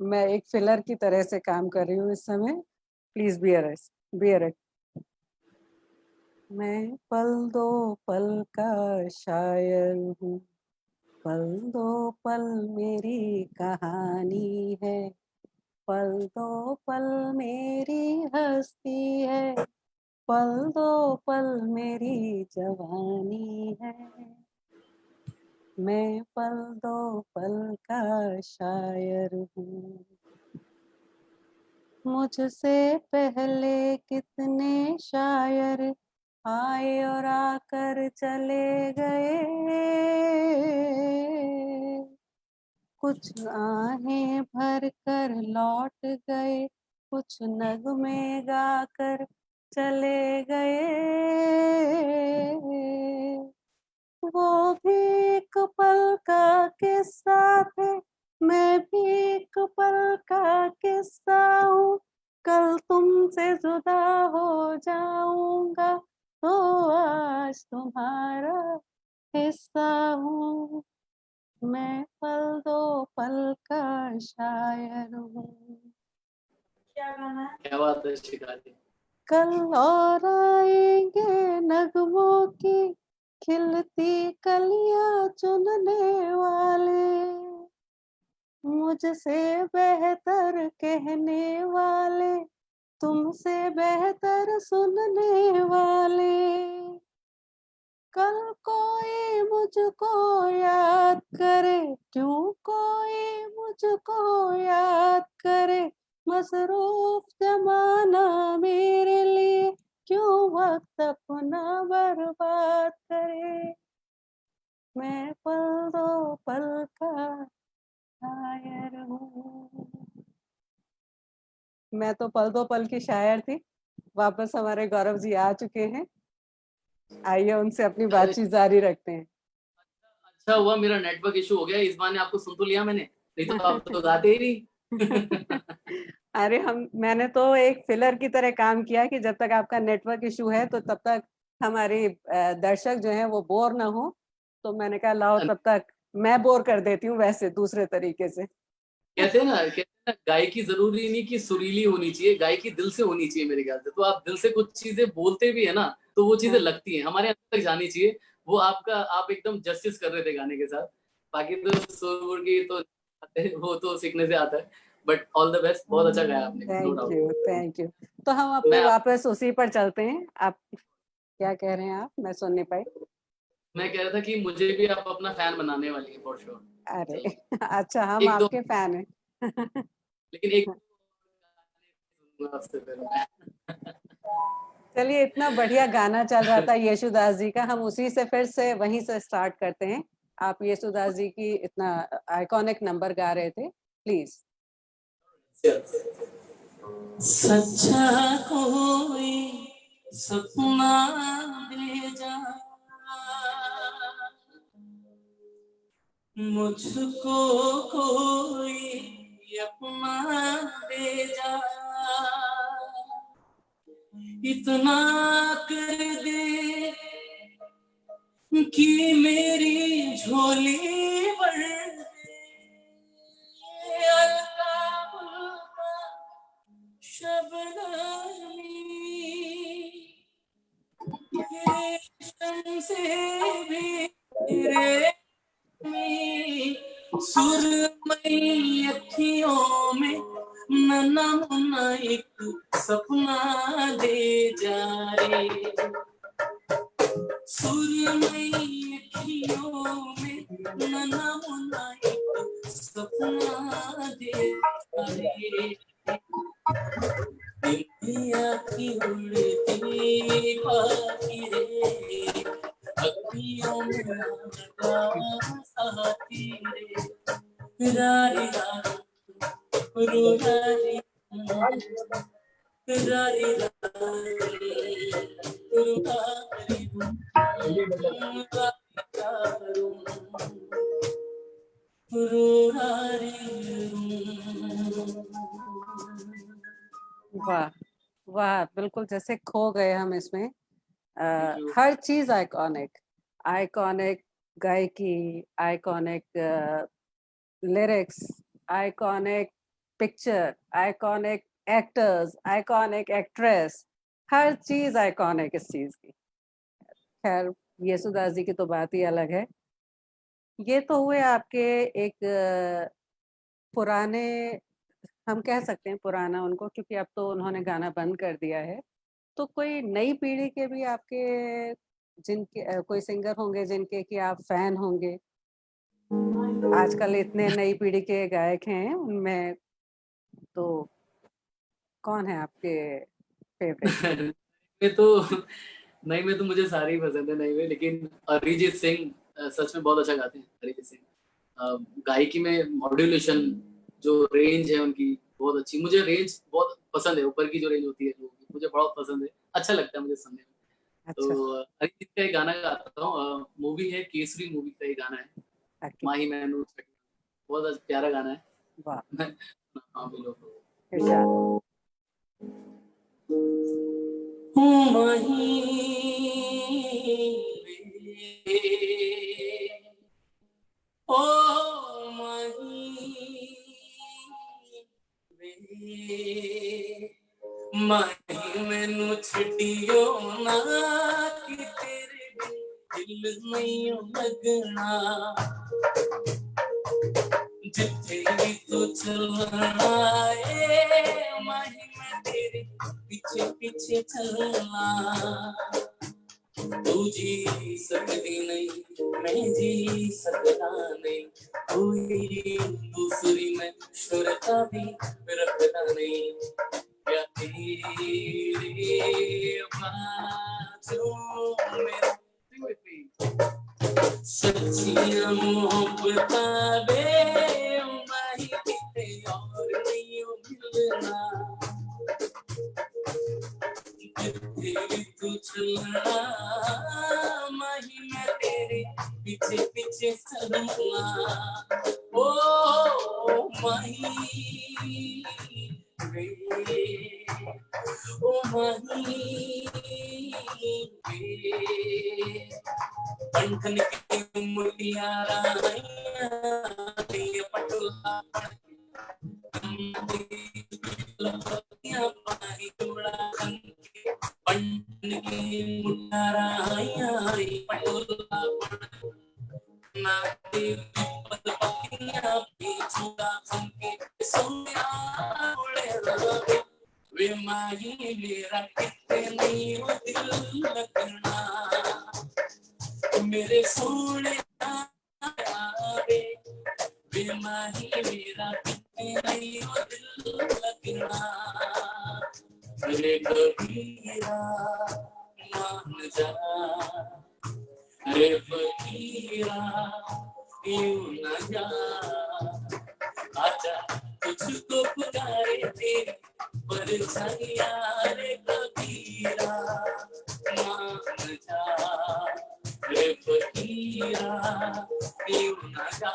मैं एक फिलर की तरह से काम कर रही हूँ इस समय, प्लीज बियर इट। मैं पल दो पल का शायर हूँ, पल दो पल मेरी कहानी है, पल दो पल मेरी हस्ती है, पल दो पल मेरी जवानी है, मैं पल दो पल का शायर हूँ। मुझसे पहले कितने शायर आए और आकर चले गए, कुछ आहें भर कर लौट गए, कुछ नगमे गाकर चले गए, वो भी एक पल का किस्सा थे, मैं भी एक पल का किस्सा हूँ, कल तुमसे जुदा हो जाऊंगा तो आज तुम्हारा हिस्सा हूँ, मैं पल दो पल का शायर हूँ। क्या बात है शिखा जी। कल और आएंगे नगमों की खिलती कलियां चुनने वाले, मुझसे बेहतर कहने वाले, तुमसे बेहतर सुनने वाले, कल कोई मुझको याद करे, क्यों कोई मुझको याद करे, मसरूफ जमाना मेरे लिए क्यों वक्त अपना बर्बाद करे, मैं पल दो पल का शायर हूँ। मैं तो पल दो पल की शायर थी, वापस हमारे गौरव जी आ चुके हैं, आइए उनसे अपनी बातचीत जारी रखते हैं। अच्छा हुआ मेरा नेटवर्क इशू हो गया, इस बार ने आपको सुन तो लिया मैंने, नहीं तो आप तो गाते ही नहीं। अरे मैंने तो एक फिलर की तरह काम किया कि जब तक आपका नेटवर्क इशू है तो तब तक हमारी दर्शक जो हैं वो बोर ना हो, तो मैंने कहा लाओ तब तक मैं बोर कर देती हूँ वैसे दूसरे तरीके से। कहते हैं ना गायकी जरूरी नहीं कि सुरीली होनी चाहिए, गायकी दिल से होनी चाहिए मेरे ख्याल से। तो आप दिल से कुछ चीजें बोलते भी है ना तो वो चीजें लगती हैं, हमारे अंदर तक जानी चाहिए। वो आप एकदम जस्टिस कर रहे थे गाने के साथ। बाकी तो सुर की तो वो तो सीखने से आता है, बट ऑल द बेस्ट, बहुत अच्छा गाया आपने। Thank you. तो हम अपने वापस उसी पर चलते हैं, आप क्या कह रहे हैं? आप मैं सुन नहीं पाई। मैं कह रहा था कि मुझे भी आप अपना फैन बनाने वाली है फॉर श्योर। अरे अच्छा, हम आपके फैन हैं। लेकिन एक आपसे फिर चलिए, इतना बढ़िया गाना चल रहा था येशुदास जी का, हम उसी से फिर से वहीं से स्टार्ट करते हैं। आप येशुदास जी की इतना आइकॉनिक नंबर गा रहे थे, प्लीज। सच्चा कोई सपना दे जा, मुझको कोई अपना दे जा, इतना कर दे कि मेरी झोली भर दे, हल्का फुल्का शबनमी, रेशम से भी रेशमी, सुरमई अखियों में नन्हा मुन्ना एक सपना दे जा रे, सुरमई अखियों में नन्हा मुन्ना एक सपना दे जा रे, दुनिया की उड़ती पाखी रे, अखियों में लगा साथी रे, रारी रारी रुरारी रारी रारी रुरारी वाह वाह, बिल्कुल जैसे खो गए हम इसमें। हर चीज आइकॉनिक, आइकॉनिक गायकी, iconic lyrics, iconic picture, iconic actors, iconic actress, हर चीज आइकॉनिक इस चीज की। खैर, येसुदास जी की तो बात ही अलग है। ये तो हुए आपके एक पुराने, हम कह सकते हैं पुराना उनको, क्योंकि अब तो उन्होंने गाना बंद कर दिया है। तो कोई नई पीढ़ी के भी आपके जिनके कोई सिंगर होंगे जिनके कि आप फैन होंगे? आजकल इतने नई पीढ़ी के गायक हैं, उनमें तो कौन है आपके फेवरेट? में तो नई में तो मुझे सारे ही पसंद है नई में, लेकिन अरिजीत सिंह सच में बहुत अच्छा गाते हैं। अरिजीत सिंह गायकी में मॉड्यूलेशन, जो रेंज है उनकी बहुत अच्छी, मुझे रेंज बहुत पसंद है, ऊपर की जो रेंज होती है मुझे बहुत पसंद है, अच्छा लगता है मुझे सुनने में। अच्छा। तो अरिजीत का एक गाना गाता हूँ, मूवी है केसरी, मूवी का एक गाना है, माही मैनू, बहुत प्यारा गाना है। वाह। हाँ बिल्कुल। माही ओ माही मैनू छड़ियो ना कि तेरे दिल नहीं लगना, जिथे भी तू चलना है माही मैं तेरे पीछे पीछे चलना, तू जी सकती नहीं मैं जी सकता नहीं, कोई दूसरी में शुरता भी रखता नहीं, या तेरे बाजू में सच्चियां मोहब्बतां बे माही किते और नहीं मिलना, जिथे तू चलना माही मैं तेरे पीछे पीछे चलना, ओ माही वे, ओ माही वे, कंठन की मुटियारा पटोला पानी चूड़ा पंडन की मुटियारा पटोला नाते पतिया पीछूड़ा संके सोनिया उड़े वे माही मेरा कितनी वो दिल लगना, मेरे सोने वे माही मेरा नहीं दिल लगना, अरे कबीरा मान जा, अरे फकीरा यूं न जा, आजा तुझको पुकारे तेरी परछाइयां, रे कबीरा मान जा, रे फकीरा यूं न जा,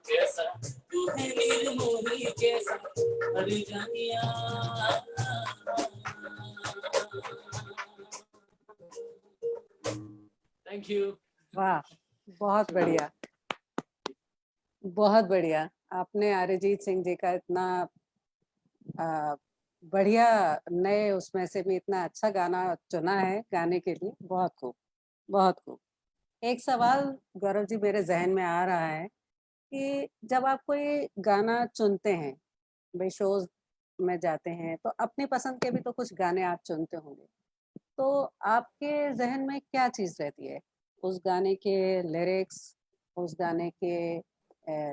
कैसा तू है निर्मोही, कैसा हर जानिया। Thank you. वाह, बहुत बढ़िया, बहुत बढ़िया। आपने अरिजीत सिंह जी का इतना बढ़िया नए उसमें से भी इतना अच्छा गाना चुना है गाने के लिए, बहुत खूब, बहुत खूब। एक सवाल गौरव जी मेरे जहन में आ रहा है कि जब आप कोई गाना चुनते हैं, भाई शोज में जाते हैं, तो अपनी पसंद के भी तो कुछ गाने आप चुनते होंगे, तो आपके जहन में क्या चीज रहती है? उस गाने के लिरिक्स, उस गाने के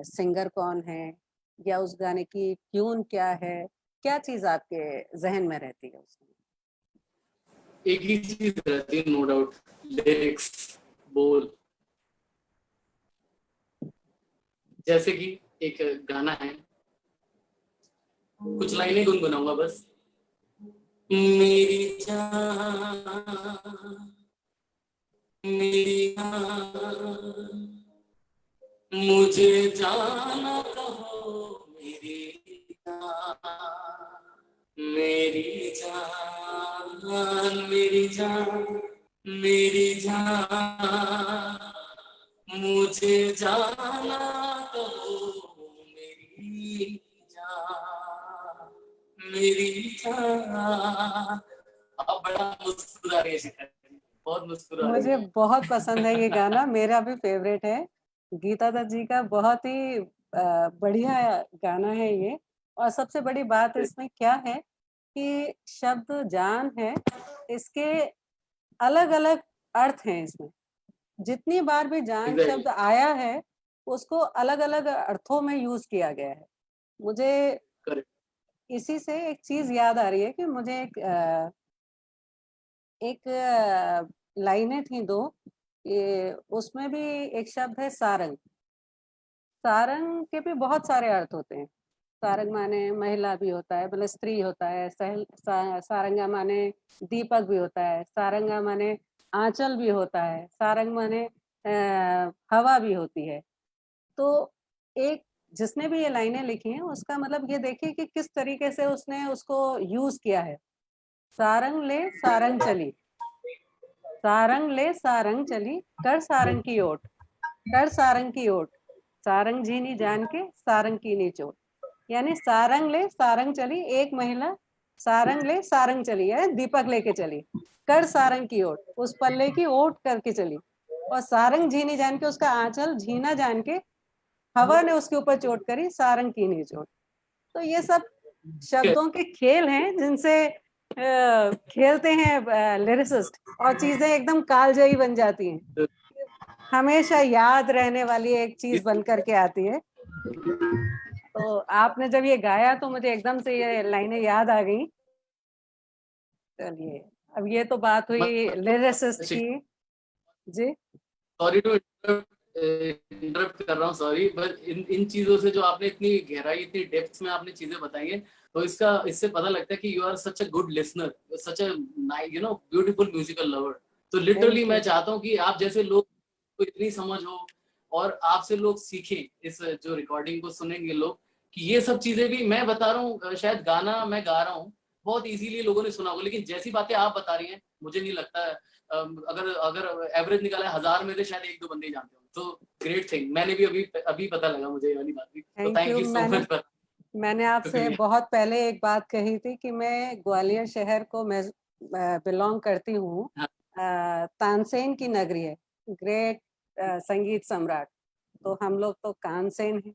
सिंगर कौन है, या उस गाने की ट्यून क्या है, क्या चीज आपके जहन में रहती है उसमें? एक ही चीज रहती है, नो डाउट, लिरिक्स, बोल। जैसे कि एक गाना है, कुछ लाइनें गुनगुनाऊंगा बस। मेरी जान, मेरी जान, मुझे जाना कहो मेरी जान, मेरी जान, मेरी जान, मेरी जान, मुझे जाना कहो मेरी जान, मेरी जान। अब बड़ा मुस्कुरा रही है शिखा, बहुत मुस्कुरा रही मुझे है। बहुत पसंद है ये गाना, मेरा भी फेवरेट है। गीता दत्त जी का बहुत ही बढ़िया गाना है ये। और सबसे बड़ी बात इसमें क्या है कि शब्द जान है, इसके अलग अलग अर्थ हैं इसमें। जितनी बार भी जान Exactly. शब्द आया है, उसको अलग अलग अर्थों में यूज किया गया है। मुझे Correct. इसी से एक चीज याद आ रही है कि मुझे एक लाइनें थी दो, ये उसमें भी एक शब्द है सारंग। सारंग के भी बहुत सारे अर्थ होते हैं। सारंग माने महिला भी होता है, मतलब स्त्री होता है। सारंगा माने दीपक भी होता है। सारंगा माने आंचल भी होता है। सारंग माने हवा भी होती है। तो एक जिसने भी ये लाइनें लिखी हैं, उसका मतलब ये देखिए कि किस तरीके से उसने उसको यूज किया है। सारंग ले सारंग चली, सारंग ले सारंग चली, कर सारंग की ओट, कर सारंग की ओट, सारंग झीनी जान के सारंग की नी चोट। यानी सारंग ले सारंग चली, एक महिला सारंग ले सारंग चली है, दीपक लेके चली, कर सारंग की ओट, उस पल्ले की ओट करके चली, और सारंग झीनी जान के, उसका आंचल झीना जान के हवा ने उसके ऊपर चोट करी, सारंग की नी चोट। तो ये सब शब्दों के खेल हैं जिनसे खेलते हैं लिरिसिस्ट, और चीजें एकदम कालजयी बन जाती हैं, हमेशा याद रहने वाली एक चीज बन करके आती है। तो आपने जब ये गाया तो मुझे एकदम से ये लाइनें याद आ गई। चलिए, अब ये तो बात हुई लिरिसिस्ट की। जी सॉरी टू इंटरप्ट कर रहा हूँ, सॉरी, बट इन इन चीजों से जो आपने इतनी गहराई, इतनी डेप्थ में आपने चीजें बताई है, तो इससे पता लगता है कि you are such a good listener, such a beautiful musical lover. तो लिटरली थैंक मैं यू। चाहता हूँ कि आप जैसे लोग को इतनी समझ हो, और आपसे लोग सीखें, इस जो रिकॉर्डिंग को सुनेंगे लोग, कि ये सब चीजें भी मैं बता रहा हूँ। शायद गाना मैं गा रहा हूँ बहुत इजीली लोगों ने सुना होगा, लेकिन जैसी बातें आप बता रही हैं, मुझे नहीं लगता अगर अगर एवरेज निकाला 1000 में से शायद 1-2 बंदे ही जानते हो। तो ग्रेट थिंग, मैंने भी अभी पता लगा मुझे ये वाली बात भी। तो thank thank you. You so much for, मैंने आपसे शुक्रिया। बहुत पहले एक बात कही थी कि मैं ग्वालियर शहर को मैं बिलोंग करती हूँ। हाँ, तानसेन की नगरी है, ग्रेट संगीत सम्राट। तो हम लोग तो कानसेन हैं,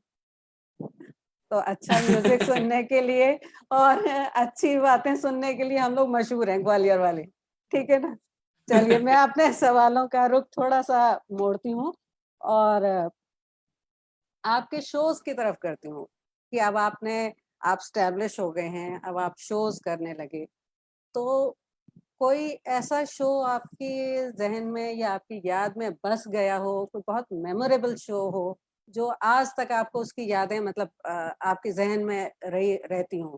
तो अच्छा म्यूजिक सुनने के लिए और अच्छी बातें सुनने के लिए हम लोग मशहूर हैं, ग्वालियर वाले। ठीक है ना? चलिए, मैं अपने सवालों का रुख थोड़ा सा मोड़ती हूँ और आपके शोज की तरफ करती हूँ कि अब आप स्टैब्लिश हो गए हैं, अब आप शोज करने लगे, तो कोई ऐसा शो आपके जहन में या आपकी याद में बस गया हो, कोई बहुत मेमोरेबल शो हो जो आज तक आपको उसकी यादें मतलब आपके जहन में रहती हों,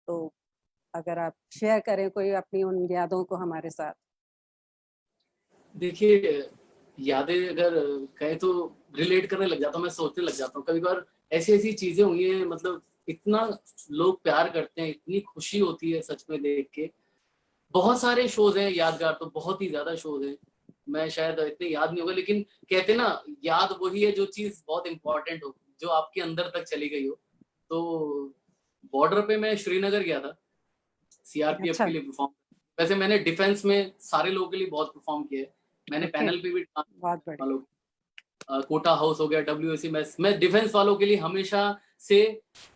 तो अगर आप शेयर करें कोई अपनी उन यादों को हमारे साथ। देखिए, यादें अगर कहें तो रिलेट करने लग जाता हूँ, मैं सोचने लग जाता हूँ। कभी-कभार ऐसी-ऐसी चीज़ें हुई हैं, मतलब इतना लोग प्यार करते हैं, इतनी खुशी होती है सच में देख के। बहुत सारे शोज़ हैं यादगार, तो बहुत ही ज़्यादा शोज़ हैं। मैं शायद इतने याद नहीं होगा, लेकिन कहते हैं ना, याद वही है जो चीज़ बहुत इम्पोर्टेंट हो, जो आपके अंदर तक चली गई हो। तो बॉर्डर पे मैं श्रीनगर गया था, सीआरपीएफ अच्छा, के लिए परफॉर्म। वैसे मैंने डिफेंस में सारे लोगों के लिए बहुत परफॉर्म किया है। मैंने ओके, पैनल पे भी बहुत बढ़िया। वालों, कोटा हाउस हो गया, डब्ल्यूएसी मेस, मैं डिफेंस वालों के लिए हमेशा से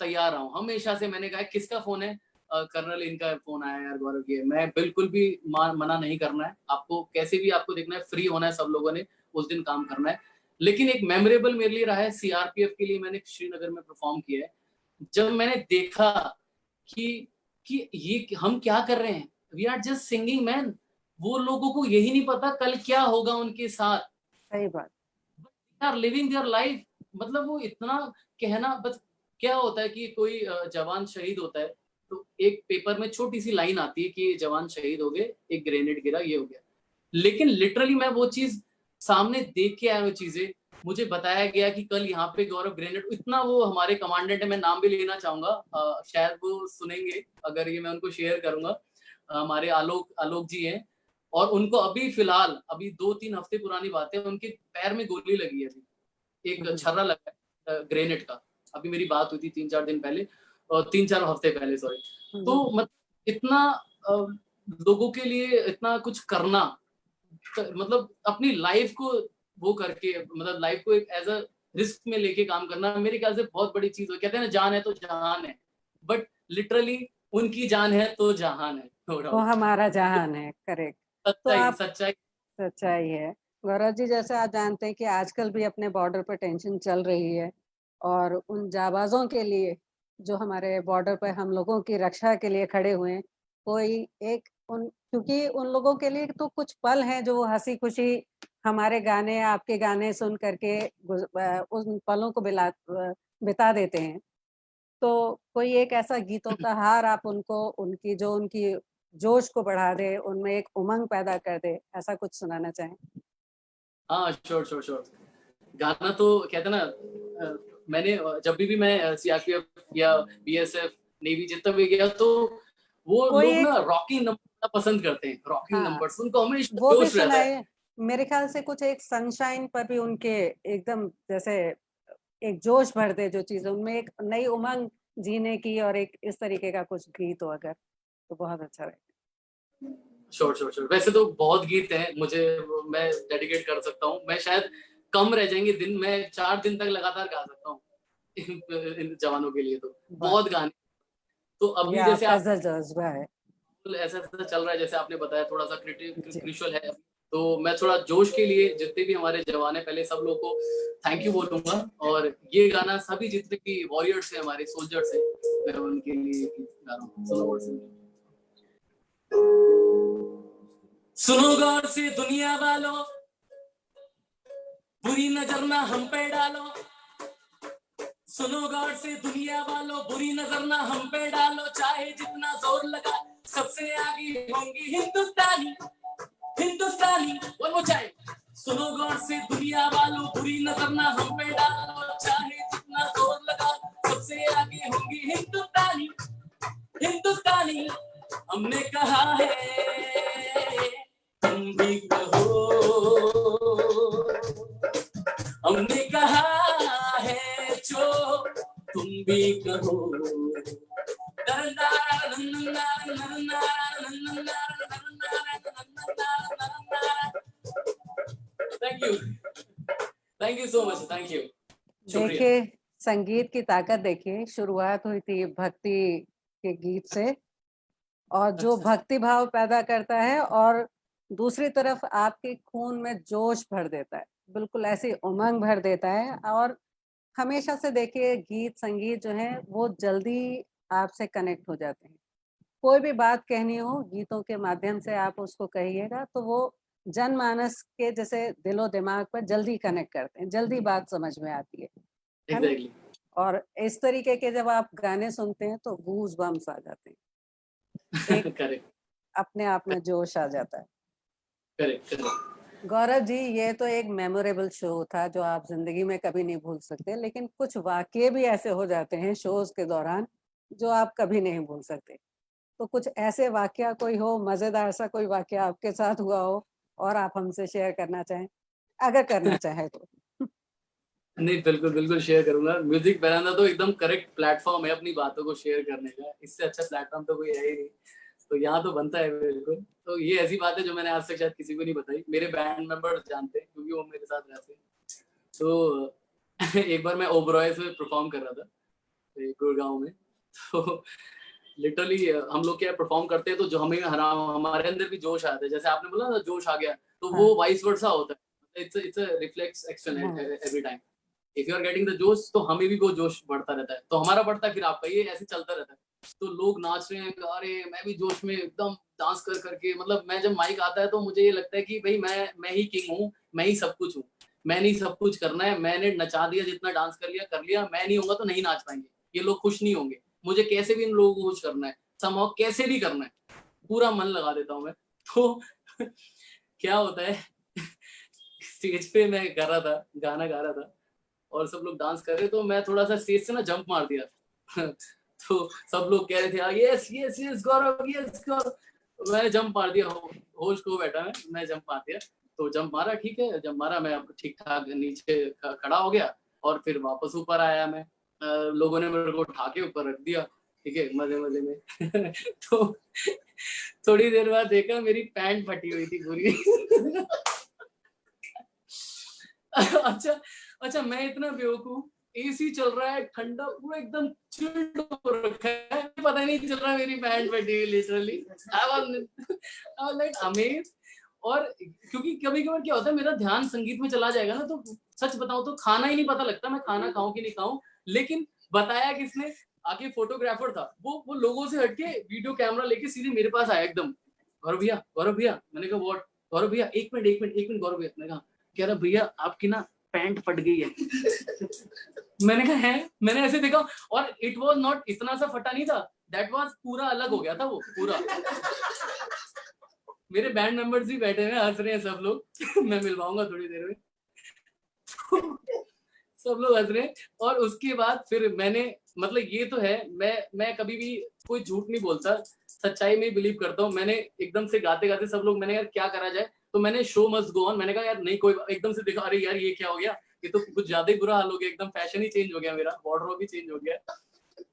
तैयार रहा हूँ। हमेशा से मैंने कहा किसका फोन है, कर्नल इनका फोन आया यार गौरव की। मैं बिल्कुल भी मना नहीं करना है आपको, कैसे भी आपको देखना है, फ्री होना है, सब लोगों ने उस दिन काम करना है। लेकिन एक मेमोरेबल मेरे लिए रहा है, सीआरपीएफ के लिए मैंने श्रीनगर में परफॉर्म किया है। जब मैंने देखा कि ये हम क्या कर रहे हैं, we are just singing man. वो लोगों को यही नहीं पता कल क्या होगा उनके साथ, सही बात। Are living their life. मतलब वो इतना कहना, बस क्या होता है कि कोई जवान शहीद होता है तो एक पेपर में छोटी सी लाइन आती है कि ये जवान शहीद हो गए, एक ग्रेनेड गिरा, ये हो गया। लेकिन लिटरली मैं वो चीज सामने देख के आया, वो चीजें मुझे बताया गया कि कल यहाँ पे गौरव ग्रेनेड, इतना वो हमारे कमांडेंट है, मैं नाम भी लेना चाहूंगा, शायद वो सुनेंगे अगर ये मैं उनको शेयर करूंगा। हमारे आलोक आलोक जी हैं, और उनको अभी फिलहाल, अभी 2-3 हफ्ते पुरानी बात है, उनके पैर में गोली लगी है, अभी एक छर्रा लगा है ग्रेनेड का। अभी मेरी बात हुई थी 3-4 दिन पहले, और 3-4 हफ्ते पहले, सॉरी। तो मतलब इतना लोगों के लिए इतना कुछ करना, मतलब अपनी लाइफ को वो करके, मतलब लाइफ को एक एज अ रिस्क में लेके काम करना, मेरे ख्याल से बहुत बड़ी चीज हो। कहते हैं ना, जान है तो जहान है, बट लिटरली उनकी जान है तो जहान है, नो वो डाउट। हमारा जहान है, करेक्ट। तो सच्चाई, आप, सच्चाई। सच्चाई है। गौरव जी, जैसे आप जानते हैं कि आजकल भी अपने बॉर्डर पर टेंशन चल रही है, और उन जाबाजों के लिए जो हमारे बॉर्डर पर हम लोगों की रक्षा के लिए खड़े हुए हैं, कोई एक उन, क्योंकि उन लोगों के लिए तो कुछ पल हैं जो वो हंसी खुशी हमारे गाने, आपके गाने सुन करके उन पलों को बिता देते हैं। तो कोई एक ऐसा गीतों का हार आप उनको, उनकी जोश को बढ़ा दे, उनमें एक उमंग पैदा कर दे, ऐसा कुछ सुनाना चाहें? हाँ, श्योर श्योर श्योर। गाना तो कहते हैं ना, मैंने जब भी मैं सीआरपीएफ या बीएसएफ, नेवी जितना भी गया, तो वो कोई लोग एक, ना रॉकिंग नंबर पसंद करते हैं, रॉकिंग हाँ, नंबर्स, उनको हमेशा वो भी जोश रहता है। सुनाइए। मेरे ख्याल से कुछ एक सनशाइन पर भी उनके एकदम जैसे एक जोश भर दे, जो चीज उनमें एक नई उमंग जीने की, और एक इस तरीके का कुछ गीत हो अगर, तो बहुत अच्छा रहेगा। Sure sure sure. वैसे तो बहुत गीत हैं मुझे, मैं डेडिकेट कर सकता हूँ। मैं शायद कम रह जाएंगे दिन, मैं 4 दिन तक लगातार गा सकता हूँ इन जवानों के लिए, तो वाह, बहुत गाने। तो ये अभी जैसे आपका आप, जज्बा है। ऐसा ऐसा चल रहा है, जैसे आपने बताया थोड़ा सा जी, क्रिशल है, तो मैं थोड़ा जोश के लिए जितने भी हमारे जवान है, पहले सब लोगों को थैंक यू बोलूंगा। और ये गाना सभी जितने भी वॉरियर्स हैं, हमारे सोल्जर्स हैं, मैं उनके लिए गा रहा हूँ। सुनो गौर से दुनिया वालों, बुरी नजर ना हम पे डालो। सुनो गौर से दुनिया वालों, बुरी नजर ना हम पे डालो। चाहे जितना जोर लगा, सबसे आगे होंगी हिंदुस्तानी, हिंदुस्तानी। One more time. सुनो गौर से दुनिया वालों, बुरी नजर ना हम पे डालो। चाहे जितना जोर लगा, सबसे आगे होंगी हिंदुस्तानी, हिंदुस्तानी। हमने कहा है, तुम भी कहो। हमने कहा है जो तुम भी कहो। Thank you so much, thank you, शुक्रिया। देखिए, संगीत की ताकत देखिए, शुरुआत हुई थी भक्ति के गीत से, और जो अच्छा, भक्ति भाव पैदा करता है, और दूसरी तरफ आपके खून में जोश भर देता है, बिल्कुल ऐसी उमंग भर देता है। और हमेशा से देखिए गीत संगीत जो है वो जल्दी आपसे कनेक्ट हो जाते हैं। कोई भी बात कहनी हो गीतों के माध्यम से आप उसको कहिएगा तो वो जनमानस के जैसे दिलो दिमाग पर जल्दी कनेक्ट करते हैं, जल्दी बात समझ में आती है ना? एग्जैक्टली। और इस तरीके के जब आप गाने सुनते हैं तो गूज बम्स आ जाते हैं, एक करेक्ट अपने आप में जोश आ जाता है। Correct correct. गौरव जी, ये तो एक मेमोरेबल शो था जो आप जिंदगी में कभी नहीं भूल सकते, लेकिन कुछ वाकये भी ऐसे हो जाते हैं शोज के दौरान जो आप कभी नहीं भूल सकते। तो कुछ ऐसे वाकया कोई हो, मजेदार सा कोई वाकया आपके साथ हुआ हो और आप हमसे शेयर करना चाहें, अगर करना चाहें तो। नहीं, बिल्कुल, बिल्कुल शेयर करूँगा। म्यूज़िक बरामदा तो एकदम करेक्ट प्लेटफ़ॉर्म है अपनी बातों को शेयर करने का। इससे अच्छा प्लेटफ़ॉर्म तो कोई है ही नहीं। तो यहाँ तो बनता है बिल्कुल। तो ये ऐसी बात है जो मैंने आज तक शायद किसी को नहीं बताई। मेरे बैंड मेंबर्स जानते हैं क्योंकि वो मेरे साथ रहते हैं। तो एक बार मैं ओबरॉय से परफ़ॉर्म कर रहा था गुड़गाँव में। तो लिटरली हम लोग क्या परफ़ॉर्म करते हैं तो जो हमारे अंदर भी जोश आता है। जैसे आपने बोला ना जोश आ गया, तो हाँ, वो वाइस वर्सा होता है। इट्स अ रिफ्लेक्स एक्शन हाँ, every time. If you are getting the जोश तो हमें भी वो जोश बढ़ता रहता है, तो हमारा बढ़ता है फिर आपका, ये ऐसे चलता रहता है। तो लोग नाच रहे हैं, गा रहे हैं, मैं भी जोश में एकदम डांस कर करके, मतलब मैं जब माइक आता है तो मुझे ये लगता है कि भाई मैं ही किंग हूँ, मैं ही सब कुछ हूँ, मैंने ही सब कुछ करना है, मैंने नचा दिया, जितना डांस कर लिया, मैं नहीं होऊंगा तो नहीं नाच पाएंगे, ये लोग खुश नहीं होंगे, मुझे कैसे भी इन लोगों को खुश करना है, समहाउ कैसे भी करना है, पूरा मन लगा देता हूँ मैं। तो क्या होता है, स्टेज पे मैं कर रहा था, गाना गा रहा था और सब लोग डांस कर रहे, तो मैं थोड़ा सा स्टेज से ना जंप मार दिया। तो सब लोग कह रहे थे यस यस यस गौरव, यस गौरव। मैंने जंप मार दिया, होश को बैठा मैं जंप मार दिया। तो जंप मारा, ठीक है, जंप मारा, मैं ठीक ठाक नीचे खड़ा हो गया और फिर वापस ऊपर आया मैं। लोगों ने मेरे को उठा के ऊपर रख दिया, ठीक है, मजे मजे में। तो थोड़ी देर बाद देखा मेरी पैंट फटी हुई थी पूरी। अच्छा अच्छा, मैं इतना बेवकूफ, एसी चल रहा है, ठंडा पूरा एकदम चिल्ड हो रखा है, पता नहीं चल रहा मेरी पैंट फटी हुई, literally I was like amaze. और क्योंकि कभी कभार क्या होता है, मेरा ध्यान संगीत में चला जाएगा ना, तो सच बताऊं तो खाना ही नहीं पता लगता मैं खाना खाऊं कि नहीं खाऊं। लेकिन बताया किसने, आगे फोटोग्राफर था, वो लोगों से हटके वीडियो कैमरा लेके सीधे मेरे पास आया एकदम, गौरव भैया, मैंने कहा व्हाट, गौरव भैया एक मिनट गौरव भैया, मैंने कहा, कह रहा भैया आपकी ना पैंट फट गई है। मैंने कहा है, मैंने ऐसे देखा और इट वाज नॉट इतना सा फटा नहीं था, दैट वाज पूरा अलग हो गया था वो पूरा। मेरे बैंड मेंबर्स भी बैठे हैं, हंस रहे हैं सब लोग। मैं मिलवाऊंगा थोड़ी देर में। सब लोग हंस रहे हैं। और उसके बाद फिर मैंने, मतलब ये तो है, मैं कभी भी कोई झूठ नहीं बोलता, सच्चाई में बिलीव करता हूँ। मैंने एकदम से गाते गाते सब लोग, मैंने यार क्या करा जाए, तो मैंने शो मस्ट गो ऑन, मैंने कहा यार नहीं कोई, एकदम से देखा, अरे यार ये क्या हो गया, ये तो कुछ ज्यादा ही बुरा हाल हो गया, एकदम फैशन ही चेंज हो गया, मेरा वार्डरोब भी चेंज हो गया।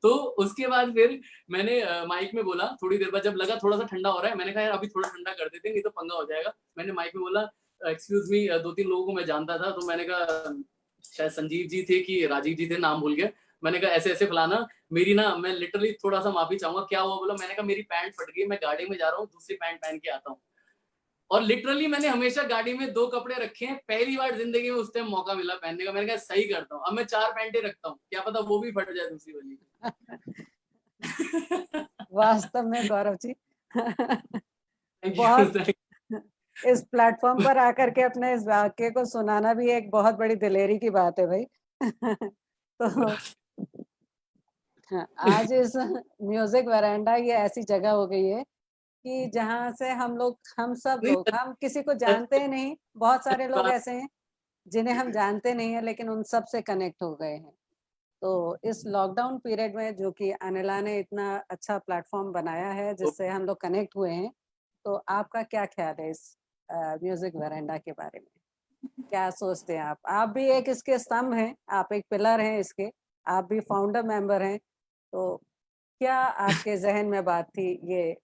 तो उसके बाद फिर मैंने माइक में बोला, थोड़ी देर बाद जब लगा थोड़ा सा ठंडा हो रहा है, मैंने कहा यार अभी थोड़ा ठंडा कर देते हैं, नहीं तो पंगा हो जाएगा। मैंने माइक में बोला एक्सक्यूज मी, दो तीन लोगों को मैं जानता था, तो मैंने कहा शायद संजीव जी थे कि राजीव जी थे, नाम भूल गया। मैंने कहा ऐसे ऐसे फलाना, मेरी ना, मैं लिटरली थोड़ा सा माफी चाहूंगा, क्या हुआ, बोला, मैंने कहा मेरी पैंट फट गई, मैं गाड़ी में जा रहा हूँ, दूसरी पैंट पहन के आता हूँ। और लिटरली मैंने हमेशा गाड़ी में 2 कपड़े रखे हैं, पहली बार जिंदगी में उस टाइम मौका मिला पहनने का, मैंने कहा सही करता हूँ, अब मैं 4 पैंटें रखता हूँ, क्या पता वो भी फट जाए दूसरी वाली। वास्तव में गौरव जी। थैंक बहुत यू। इस प्लेटफॉर्म पर आकर के अपने इस वाक्य को सुनाना भी एक बहुत बड़ी दिलेरी की बात है भाई। तो हाँ, आज इस म्यूजिक वरांडा ये ऐसी जगह हो गई है कि जहाँ से हम सब लोग, हम किसी को जानते हैं नहीं, बहुत सारे लोग ऐसे हैं जिन्हें हम जानते नहीं है लेकिन उन सब से कनेक्ट हो गए हैं। तो इस लॉकडाउन पीरियड में जो कि अनिला ने इतना अच्छा प्लेटफॉर्म बनाया है जिससे हम लोग कनेक्ट हुए हैं, तो आपका क्या ख्याल है इस म्यूजिक वरांडा के बारे में? क्या सोचते हैं आप? आप भी एक इसके स्तंभ हैं, आप एक पिलर हैं इसके, आप भी फाउंडर मेंबर हैं। तो क्या आपके ज़हन में बात थी ये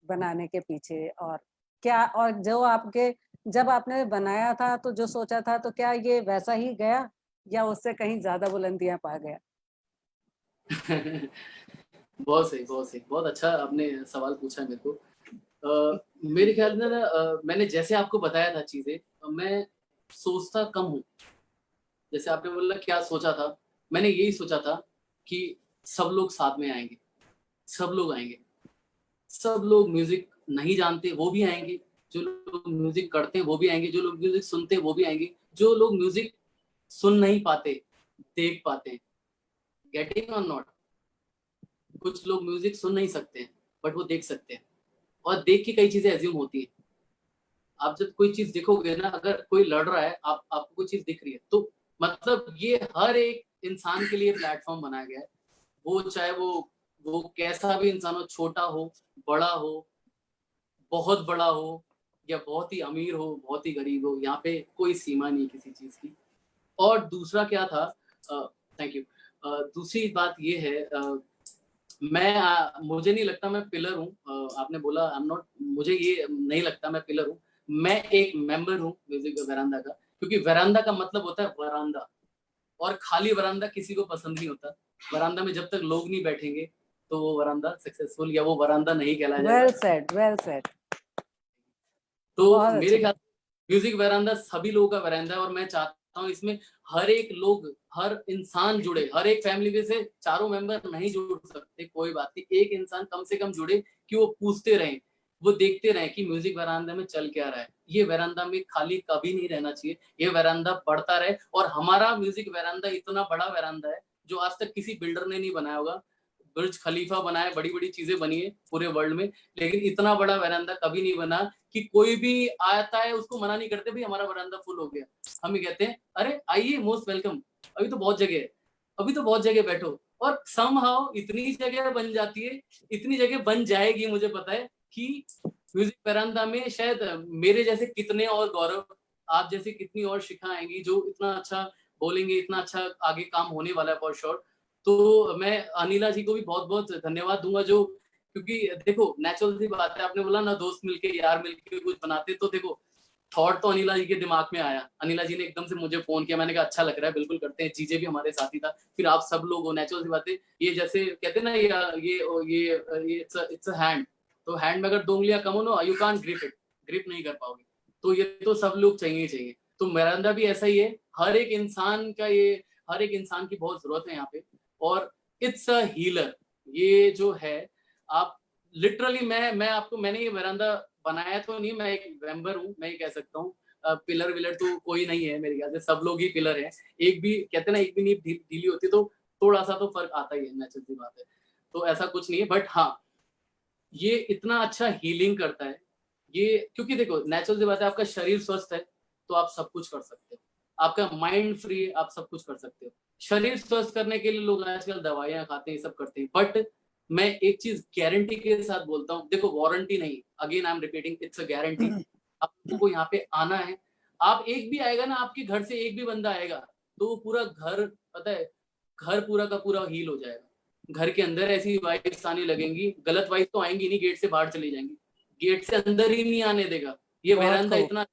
बनाने के पीछे, और क्या, और जो आपके, जब आपने बनाया था तो जो सोचा था, तो क्या ये वैसा ही गया या उससे कहीं ज़्यादा बुलंदियाँ पा गया? बहुत सही, बहुत सही, बहुत अच्छा आपने सवाल पूछा मेरे को। मेरे ख्याल में ना, मैंने जैसे आपको बताया था चीजें, मैं सोचता कम हूँ। जैसे आपने बोला क्या सोचा था, मैंने यही सोचा था कि सब लोग साथ में आएंगे, सब लोग आएंगे, सब लोग म्यूजिक नहीं जानते वो भी आएंगे, जो लोग म्यूजिक करते हैं वो भी आएंगे, जो लोग म्यूजिक सुनते हैं वो भी आएंगे, जो लोग म्यूजिक सुन नहीं पाते देख पाते हैं। गेटिंग और नॉट, कुछ लोग म्यूजिक सुन नहीं सकते हैं बट वो देख सकते हैं, और देख के कई चीजें एज्यूम होती है। आप जब कोई चीज देखोगे ना, अगर कोई लड़ रहा है, आपको कोई चीज दिख रही है, तो मतलब ये हर एक इंसान के लिए प्लेटफॉर्म बनाया गया है। वो चाहे वो कैसा भी इंसान हो, छोटा हो, बड़ा हो, बहुत बड़ा हो, या बहुत ही अमीर हो, बहुत ही गरीब हो, यहाँ पे कोई सीमा नहीं है किसी चीज की। और दूसरा क्या था, थैंक यू, दूसरी बात ये है, मुझे नहीं लगता मैं पिलर हूँ। आपने बोला आई एम नॉट, मुझे ये नहीं लगता मैं पिलर हूँ। मैं एक मेंबर हूँ म्यूजिक वरांडा का, क्योंकि वरांडा का मतलब होता है वरांडा, और खाली वरांडा किसी को पसंद नहीं होता। वरांडा में जब तक लोग नहीं बैठेंगे तो वो वरांडा सक्सेसफुल या वो वरांडा नहीं कहलाया जाएगा। Well said, well said. तो बहुत मेरे अच्छी ख्याल म्यूजिक वरांडा सभी लोगों का वरांडा है, और मैं चाहता हूँ इसमें हर एक लोग, हर इंसान जुड़े। हर एक फैमिली में से चारों मेंबर नहीं जुड़ सकते, कोई बात नहीं, एक इंसान कम से कम जुड़े कि वो पूछते रहें, वो देखते रहें कि म्यूजिक वरांडा में चल क्या रहा है। ये वरांडा में खाली कभी नहीं रहना चाहिए, ये वरांडा बढ़ता रहे। और हमारा म्यूजिक वरांडा इतना बड़ा वरांडा है जो आज तक किसी बिल्डर ने नहीं बनाया होगा। बुर्ज खलीफा बनाया, बड़ी बड़ी चीजें बनी है पूरे वर्ल्ड में, लेकिन इतना बड़ा वरांडा कभी नहीं बना कि कोई भी आता है उसको मना नहीं करते भाई हमारा वरांडा फुल हो गया। हम ही कहते हैं अरे आइए, मोस्ट वेलकम, अभी तो बहुत जगह है, अभी तो बहुत जगह बैठो। और समहाउ इतनी जगह बन जाती है, इतनी जगह बन जाएगी, मुझे पता है कि म्यूजिक वरांडा में शायद मेरे जैसे कितने और गौरव, आप जैसे कितनी और शिखा आएंगी जो इतना अच्छा बोलेंगे, इतना अच्छा आगे काम होने वाला है फॉर श्योर। तो मैं अनिला जी को भी बहुत बहुत धन्यवाद दूंगा, जो, क्योंकि देखो नेचुरल सी बात है, आपने बोला ना दोस्त मिलके यार मिलके कुछ बनाते, तो देखो थॉट तो अनिला जी के दिमाग में आया, अनिला जी ने एकदम से मुझे फोन किया, मैंने कहा अच्छा लग रहा है, बिल्कुल करते हैं। जीजे भी हमारे साथ ही था, फिर आप सब लोग हो, नेचुरल सी बात है। ये जैसे कहते हैं ना, ये इट्स अ हैंड, तो हैंड में अगर 2 उंगलियां कम हो ना, you can't grip it, grip नहीं कर पाओगे। तो ये तो सब लोग चाहिए ही चाहिए। तो मेरा अंदर भी ऐसा ही है, हर एक इंसान का ये, हर एक इंसान की बहुत जरूरत है यहाँ पे। और इट्स अ हीलर, ये जो है, आप लिटरली, मैंने ये वरांडा बनाया तो नहीं, मैं एक मेंबर हूँ, मैं ये कह सकता हूँ। पिलर विलर तो कोई नहीं है मेरे ख्याल से, सब लोग ही पिलर हैं। एक भी कहते हैं ना, एक भी नींव ढीली होती तो थोड़ा सा तो फर्क आता ही है, नेचुरल सी बात है। तो ऐसा कुछ नहीं है, बट हाँ ये इतना अच्छा हीलिंग करता है ये, क्योंकि देखो नेचुरल सी बात है, आपका शरीर स्वस्थ है तो आप सब कुछ कर सकते हो, आपका माइंड फ्री है, आप सब कुछ कर सकते हो। शरीर स्वस्थ करने के लिए लोग आजकल दवाइयां खाते हैं, सब करते हैं, बट मैं एक चीज गारंटी के साथ बोलता हूँ, देखो वारंटी नहीं, again I am repeating, it's a guarantee. आपको यहाँ पे आना है, आप एक भी आएगा ना, आपके घर से एक भी बंदा आएगा तो वो पूरा घर, पता है, घर पूरा का पूरा हील हो जाएगा। घर के अंदर ऐसी वाइब्स आने लगेंगी, गलत वाइब्स तो आएंगी नहीं, गेट से बाहर चली जाएंगी, गेट से अंदर ही नहीं आने देगा ये बहुत वरांडा खूब, इतना।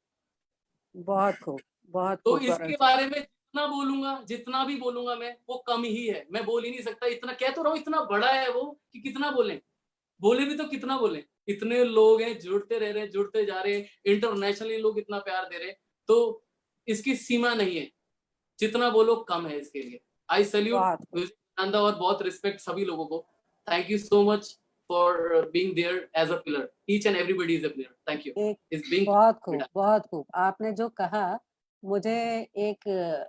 बहुत खूब, बहुत तो खूब गौरव इसके जी। बारे में जितना बोलूंगा, जितना भी बोलूंगा मैं, वो कम ही है, मैं बोल ही नहीं सकता। इतना कह तो रहा हूँ, इतना बड़ा है वो कि कितना बोले, बोले भी तो कितना बोले। इतने लोग हैं, जुड़ते रह रहे हैं, जुड़ते जा रहे हैं, इंटरनेशनली लोग इतना प्यार दे रहे हैं, तो इसकी सीमा नहीं है, जितना बोलो कम है इसके लिए। आई सैल्यूट बहुत खूब, म्यूजिक वरांडा, और बहुत रिस्पेक्ट सभी लोगों को। Thank you so much for being there as a pillar, each and everybody is a pillar. Thank you एक इज बीइंग। बहुत खूब, बहुत खूब। आपने जो कहा, मुझे एक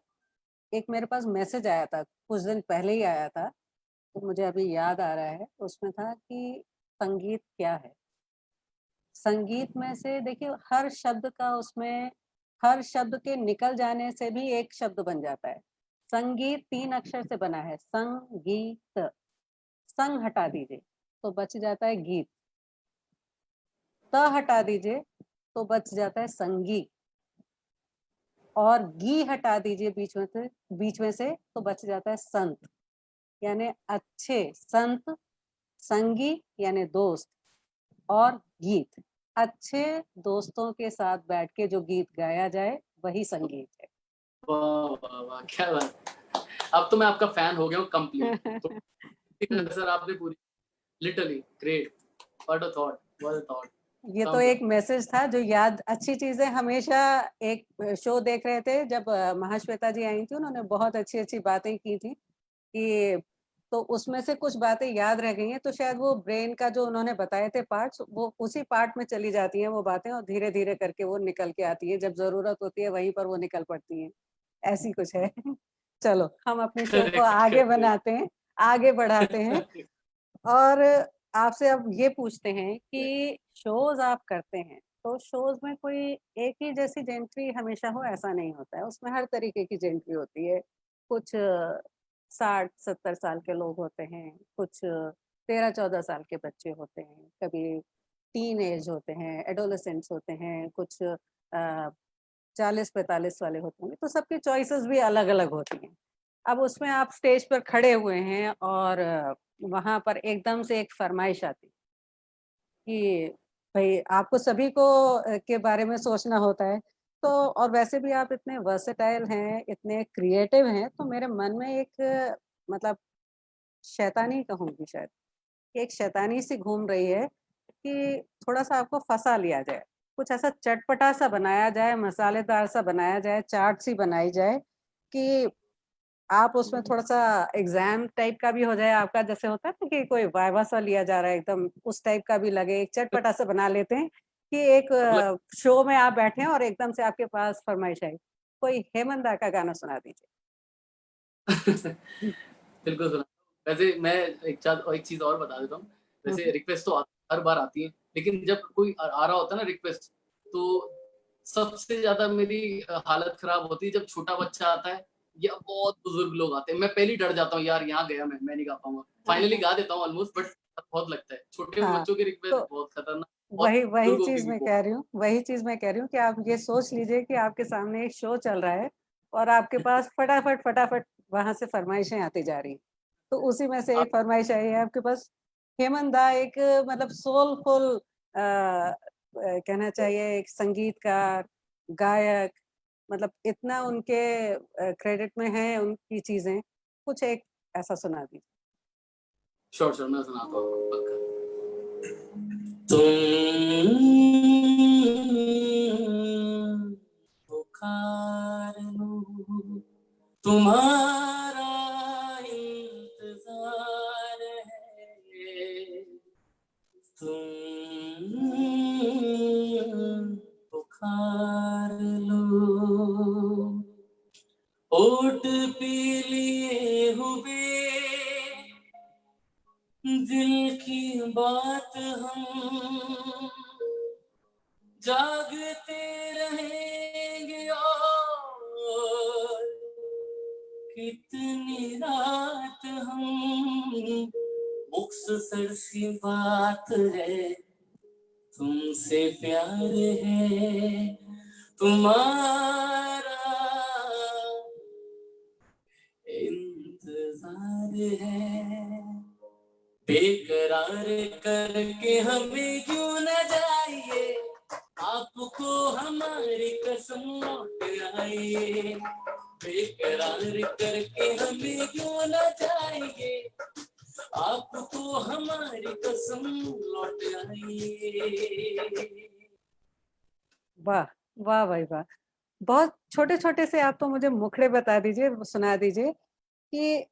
एक मेरे पास मैसेज आया था, कुछ दिन पहले ही आया था, तो मुझे अभी याद आ रहा है। उसमें था कि संगीत क्या है? संगीत में से देखिए, हर शब्द का उसमें, हर शब्द के निकल जाने से भी एक शब्द बन जाता है। संगीत 3 अक्षर से बना है, संगीत। संग हटा दीजिए तो बच जाता है गीत, त हटा दीजिए तो बच जाता है संगीत, और गी हटा दीजिए बीच में से तो बच जाता है संत। यानी अच्छे संत, संगी यानी दोस्त, और गीत। अच्छे दोस्तों के साथ बैठ के जो गीत गाया जाए वही संगीत है। वाह वाह वाह, क्या बात। अब तो मैं आपका फैन हो गया हूँ कंप्लीट। तो सर आपने पूरी, literally great, what a thought, what a thought. ये तो एक मैसेज था जो याद, अच्छी चीजें हमेशा। एक शो देख रहे थे जब महाश्वेता जी आई थी, उन्होंने बहुत अच्छी अच्छी बातें की थी, कि तो उसमें से कुछ बातें याद रह गई हैं, तो शायद वो ब्रेन का जो उन्होंने बताए थे पार्ट्स, वो उसी पार्ट में चली जाती हैं वो बातें, और धीरे-धीरे करके वो निकल के आती है, जब ज़रूरत होती है वहीं पर वो निकल पड़ती हैं, ऐसी कुछ है। चलो, हम अपनी शो को करेक्ट आगे करेक्ट। बनाते हैं, आगे बढ़ाते हैं, और आपसे अब ये पूछते हैं कि शोज़ आप करते हैं, तो शोज़ में कोई एक ही जैसी जेंट्री हमेशा हो ऐसा नहीं होता है, उसमें हर तरीके की जेंट्री होती है। कुछ 60-70 साल के लोग होते हैं, कुछ 13-14 साल के बच्चे होते हैं, कभी टीन एज होते हैं, एडोलेसेंट्स होते हैं, कुछ 40-45 वाले होते होंगे, तो सबकी चॉइसेस भी अलग-अलग होती हैं। अब उसमें आप स्टेज पर खड़े हुए हैं और वहाँ पर एकदम से एक फरमाइश आती कि भई आपको सभी को के बारे में सोचना होता है। तो और वैसे भी आप इतने वर्सेटाइल हैं, इतने क्रिएटिव हैं, तो मेरे मन में एक मतलब शैतानी कहूँगी शायद, कि एक शैतानी सी घूम रही है कि थोड़ा-सा आपको फँसा लिया जाए। कुछ ऐसा चटपटा-सा बनाया जाए, मसालेदार-सा बनाया जाए, चाट सी बनाई जाए कि आप उसमें थोड़ा-सा एग्ज़ाम टाइप का भी हो जाए आपका, जैसे होता है ना कि कोई वाइवा सा लिया जा रहा है एकदम, उस टाइप का भी लगे, एक चटपटा सा बना लेते हैं कि एक मतलब शो में आप बैठे हैं और एकदम से आपके पास फरमाइश आई, कोई हेमंत दा का गाना सुना दीजिए। हुँ, बिल्कुल सुना। वैसे मैं एक चीज़ और बता देता हूँ। हुँ, वैसे हुँ। रिक्वेस्ट तो हर बार आती है, लेकिन जब कोई आ रहा होता है ना रिक्वेस्ट, तो सबसे ज़्यादा मेरी हालत खराब होती है जब छोटा बच्चा आता है या बहुत बुजुर्ग लोग आते हैं। मैं पहले ही डर जाता हूँ, यार यहाँ गया मैं नहीं गा पाऊँगा। हाँ, फाइनली हाँ, गा देता हूँ ऑलमोस्ट, बट बहुत लगता है। छोटे हाँ, बच्चों की रिक्वेस्ट तो बहुत खतरनाक, और वही बुजुर्गों की चीज़ भी मैं बहुत। कह रही हूँ, वही चीज़ मैं कह रही हूँ कि आप ये सोच लीजिए कि आपके सामने एक शो चल रहा है और आपके पास फटाफट वहाँ से फरमाइशें आती जा रही हैं। तो उसी में से एक आप फरमाइश आई है आपके पास, हेमंत दा एक मतलब सोलफुल कहना चाहिए एक संगीतकार, गायक, मतलब इतना उनके क्रेडिट में है उनकी चीज़ें, कुछ एक ऐसा सुना दीजिए। श्योर मैं सुनाता हूँ आपको पक्का। तुम पुकार लो, तुम्हारा इंतजार है, तुम पुकार लो, होठ पे लिए हुए दिल की बात हम जागते रहेंगे, और कितनी रात हम, मुख्तसर सी बात है, तुमसे प्यार है तुम्हारा, इंतजार है, बेकरार करके हमें क्यों न जाइए, आपको हमारी कसम लौट आइए, बेकरार करके हमें क्यों न जाइए, आपको हमारी कसम लौट आइए। वाह! वाह भाई वाह! बहुत छोटे-छोटे से आप तो मुझे मुखड़े बता दीजिए, सुना दीजिए कि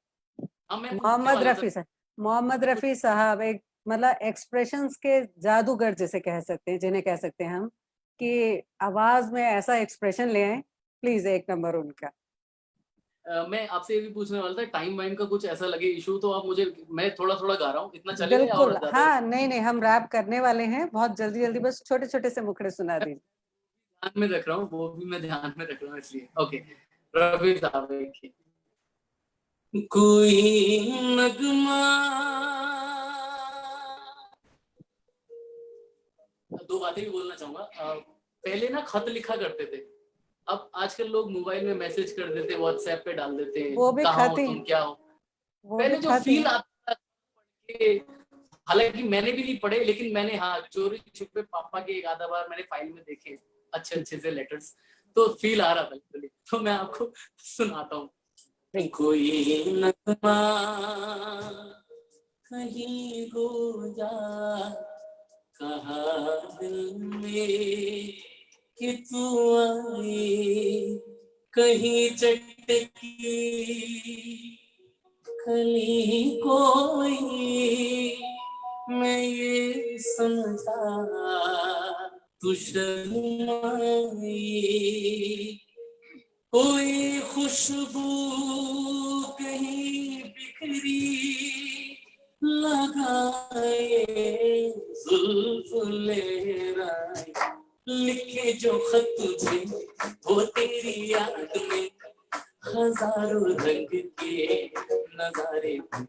हाँ मैं पूछने मोहम्मद वाला था। रफ़ी साहब, मोहम्मद रफ़ी साहब एक मतलब एक्सप्रेशंस के जादूगर जिसे कह सकते हैं, जिन्हें कह सकते हैं हम, कि आवाज़ में ऐसा एक्सप्रेशन ले आएँ, प्लीज़ एक नंबर उनका। मैं आपसे ये भी पूछने वाला था, टाइम वाइम का कुछ ऐसा लगे इशू तो आप मुझे, मैं थोड़ा थोड़ा गा रहा हूँ, इतना चलेगा या बिल्कुल, और ज्यादा हो? हाँ, नहीं, हम रैप करने वाले हैं, बहुत जल्दी-जल्दी बस छोटे-छोटे से मुखड़े सुना दीजिए। ध्यान में रख रहा हूँ, वो भी मैं ध्यान में रख रहा हूँ इसलिए। ओके, रफी साहब एक कोई नगमा, दो बातें भी बोलना चाहूंगा। पहले ना खत लिखा करते थे, अब आजकल लोग मोबाइल में मैसेज कर देते, व्हाट्सएप पे डाल देते हैं, वो भी कहाँ हो खत ही तुम, क्या हो। वो भी पहले जो खत ही फील आता था पढ़ के, हालांकि मैंने भी नहीं पढ़े, लेकिन मैंने हाँ चोरी छुपे पापा के एक आधा बार मैंने फाइल में देखे अच्छे अच्छे से लेटर्स, तो फील आ रहा था लिटरली। तो मैं आपको सुनाता हूँ। प्लीज़। कोई नगमा कहीं गो जा, कहा दिल में कि तू आई, कहीं चटकी खली कोई मैं ये समझा तू शर्माई, कोई खुशबू कहीं बिखरी लगाए जुल्फ लहराए, लिखे जो खत तुझे वो तेरी याद में हजारों रंग के नजारे बन,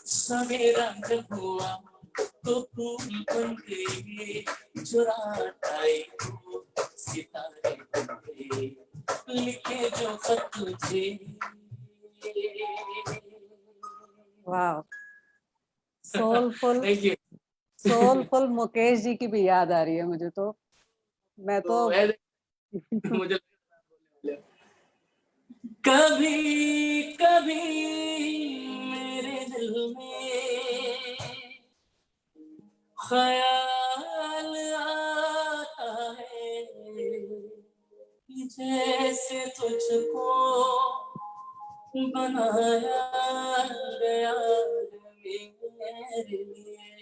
सवेरा जब हुआ तो फूल बन गए, जो रात आई तो सितारे बन गए, लिखे जो खत तुझे। वाह, soulful thank you. Soulful Mukesh ji की भी याद आ रही है मुझे तो। मैं तो मुझे कभी कभी मेरे दिल में ख्याल आता है कि जैसे तुझको बनाया गया मेरे लिए,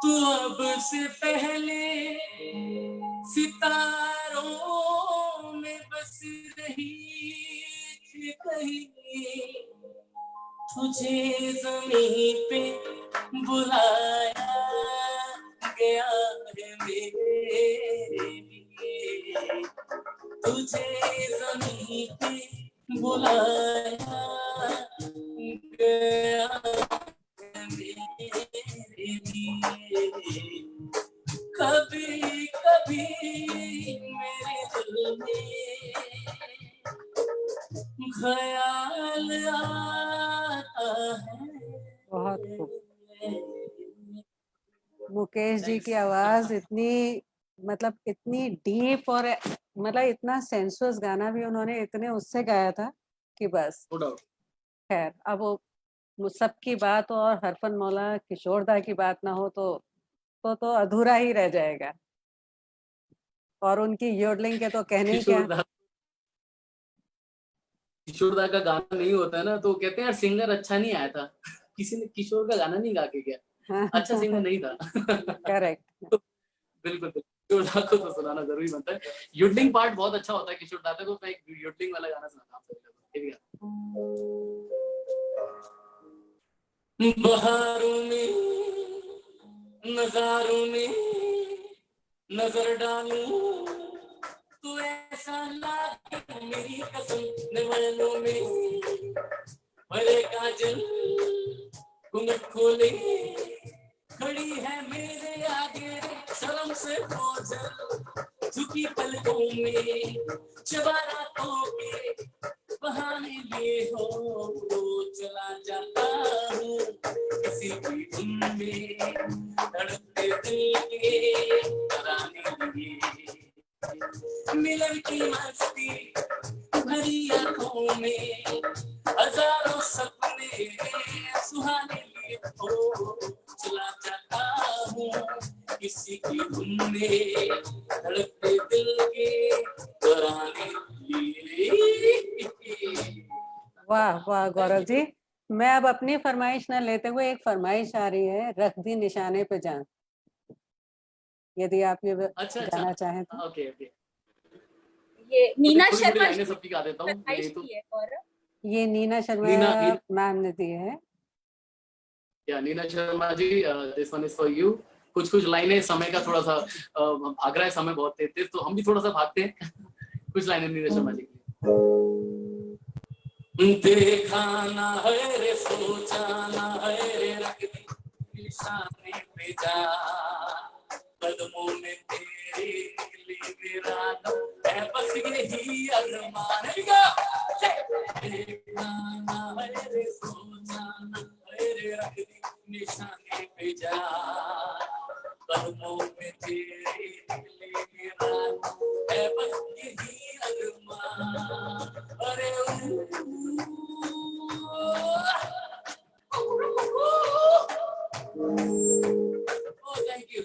तू अब से पहले सितारों में बस रही थी कहीं, तुझे जमीन पे बुलाया गया है मेरे लिए, तुझे जमीन पे बुलाया गया है मेरे लिए, कभी कभी मेरे दिल में ख्याल आता है। बहुत खूब। मुकेश जी की आवाज इतनी, मतलब इतनी डीप, और मतलब इतना सेंसुअस गाना भी उन्होंने इतने उससे गाया था कि बस। No doubt. खैर, अब वो सबकी बात हो और हरफन मौला किशोर दा की बात ना हो तो अधूरा ही रह जाएगा। और उनकी योडलिंग के तो कहने ही क्या। किशोर दा का गाना नहीं होता है ना तो कहते हैं यार सिंगर अच्छा नहीं आया था, किसी ने किशोर का गाना नहीं गा के गया, अच्छा सिंगर नहीं था। करेक्ट। तो बिल्कुल किशोर दा को तो सुनाना जरूरी बनता है। योडलिंग पार्ट बहुत अच्छा होता है किशोर दा का, तो मैं एक योडलिंग वाला गाना सुनाता हूँ। बहारों में नजारों में नजर डालूं तो ऐसा लागे मेरी कसम नैनों में भरे काजल घूंघट खोले खड़ी है मेरे आगे शर्म से ओझल झुकी पलकों में चबारा तो के बहाने लिए हो चला जाता हूँ किसी की धुन में धड़कते दिल के तराने लिए, मिलन की मस्ती भरी आंखों में हजारों सपने सुहाने लिए हो चला जाता हूँ किसी की धुन में धड़कते दिल के तराने लिए। वाह वाह गौरव जी, मैं अब अपनी फरमाइश ना लेते हुए एक फरमाइश आ रही है, रख दी निशाने पे जान, यदि आप ये गाना चाहें तो। Okay okay. ये नीना थोड़ी शर्मा लाइनें सबकी गा देता हूँ फरमाइश तो। की है गौरव। ये नीना शर्मा नीना मैम ने दी है। Nina Sharma ji, this one is for you. कुछ कुछ लाइनें समय का थोड़ा सा भाग रहा है, समय बहुत तेज तो हम भी थोड़ा सा भागते हैं। कुछ लाइनें नीना शर्मा जी की। देखा ना है रे सोचा ना है रे रख दी निशाने पे जा, कदमों में तेरे निकली मेरा दम है बस यही अरमान। देखा ना है रे सोचा ना है रे रख दी निशाने पे जा, कदमों में तेरे निकली मेरा दम है बस यही अरमान। अरे थैंक यू।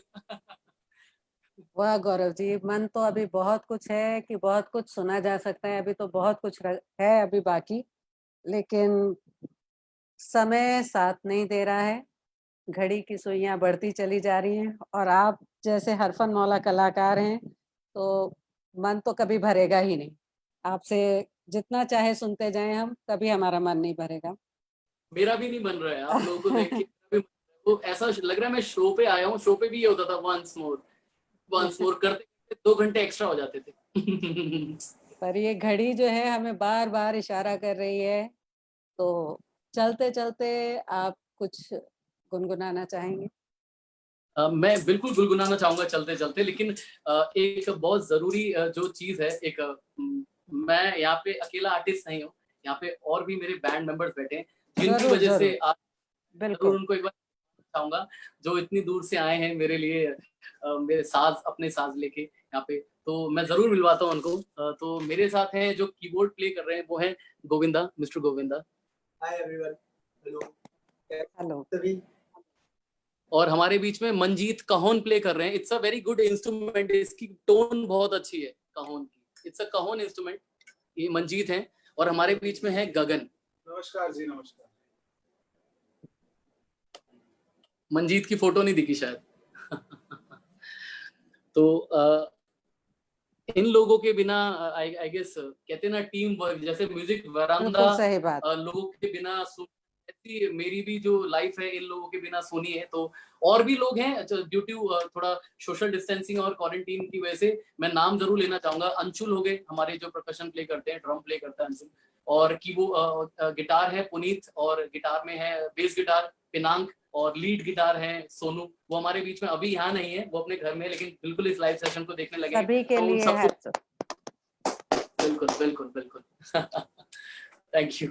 वाह गौरव जी, मन तो अभी बहुत कुछ है कि बहुत कुछ सुना जा सकता है, अभी तो बहुत कुछ है अभी बाकी, लेकिन समय साथ नहीं दे रहा है, घड़ी की सुइयां बढ़ती चली जा रही हैं और आप जैसे हरफन मौला कलाकार हैं तो मन तो कभी भरेगा ही नहीं। आपसे जितना चाहे सुनते जाएं हम, कभी हमारा मन नहीं भरेगा। मेरा भी नहीं बन रहा है, आप लोगों को देख के मेरा भी वो ऐसा लग रहा है मैं शो पे आया हूँ। शो पे भी ये होता था, वंस मोर करते करते 2 घंटे एक्स्ट्रा हो जाते थे। पर ये घड़ी जो है हमें बार बार इशारा कर रही है, तो चलते चलते आप कुछ गुनगुनाना चाहेंगे? मैं बिल्कुल गुनगुनाना चाहूंगा चलते चलते, लेकिन एक बहुत जरूरी जो चीज है, मैं यहाँ पे अकेला आर्टिस्ट नहीं हूँ, यहाँ पे और भी मेरे बैंड मेंबर्स बैठे हैं जिनकी जरूर वजह से जरूर, आज जरूर बिल्कुल। उनको एक बार चाहूंगा, जो इतनी दूर से आए हैं मेरे लिए, मेरे साज अपने साज लेके यहाँ पे, तो मैं जरूर मिलवाता हूँ उनको। तो मेरे साथ हैं जो कीबोर्ड प्ले कर रहे हैं, वो है Govinda, mister Govinda. Hi everyone, hello hello. सभी। और हमारे बीच में मंजीत कहोन प्ले कर रहे हैं। It's a very good instrument, इसकी टोन बहुत अच्छी है कहोन की। It's a cajon instrument. ये मंजीत हैं। और हमारे बीच में है गगन। नमस्कार जी, नमस्कार। मंजीत की फोटो नहीं दिखी शायद। तो इन लोगों के बिना आई गेस कहते हैं ना टीम वर्क, जैसे म्यूजिक वरांडा बिल्कुल सही बात। लोगों के बिना ऐसी मेरी भी जो लाइफ है इन लोगों के बिना सुनी है। तो और भी लोग हैं ड्यू टू थोड़ा सोशल डिस्टेंसिंग और क्वारंटीन की वजह से, मैं नाम जरूर लेना चाहूंगा। अंशुल हो गए हमारे जो परकशन प्ले करते हैं, ड्रम प्ले करता है अंशुल। और की वो गिटार है पुनीत, और गिटार में है बेस गिटार पिनांग, और लीड गिटार है सोनू। वो हमारे बीच में अभी यहाँ नहीं है, वो अपने घर में है, लेकिन बिल्कुल इस लाइव सेशन को देखने लगे। सभी के तो उन लिए सबको हैट्स ऑफ। बिल्कुल बिल्कुल बिल्कुल। Thank you.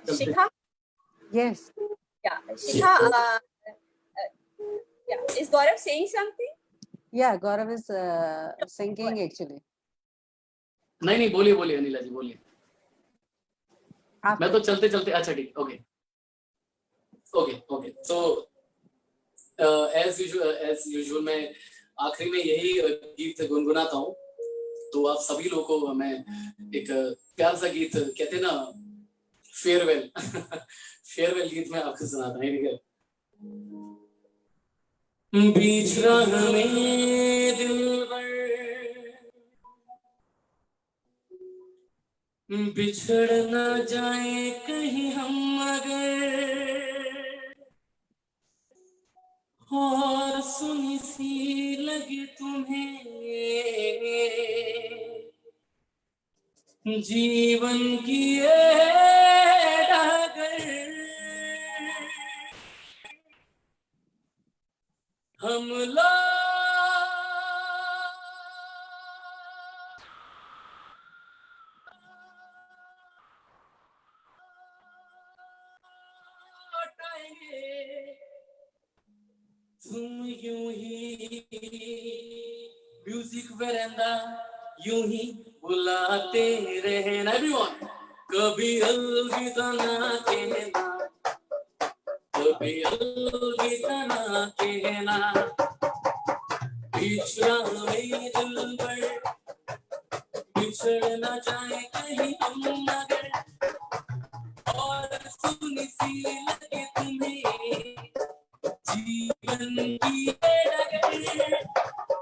Shikha, Yes, yeah, Shikha, yeah, is Gaurav saying something? yeah, Gaurav is singing actually. नहीं नहीं, बोलिए बोलिए अनिला जी, बोलिए। आप मैं तो चलते चलते, अच्छा ठीक, ओके ओके ओके। तो एज यूजुअल मैं आखिरी में यही गीत गुनगुनाता हूँ। तो आप सभी लोगों को मैं एक प्यार सा गीत, कहते हैं ना फेयरवेल, फेयरवेल गीत में आपको सुनाता हूँ। ठीक है। बीच राह में दिलबर बिछड़ न जाए कहीं हम अगर, और सुनी सी लगे तुम्हें जीवन की ये डगर, हम तुम यूं ही म्यूजिक वेरांडा यूं ही बुलाते रहना एवरीवन। कभी अलविदा ना कहना, कभी अलविदा ना कहना। बिछड़ा में दिलबर बिछड़ ना जाए कहीं हम मगर, और सुनी सी लगे तुम्हें जीवन की ये डगर,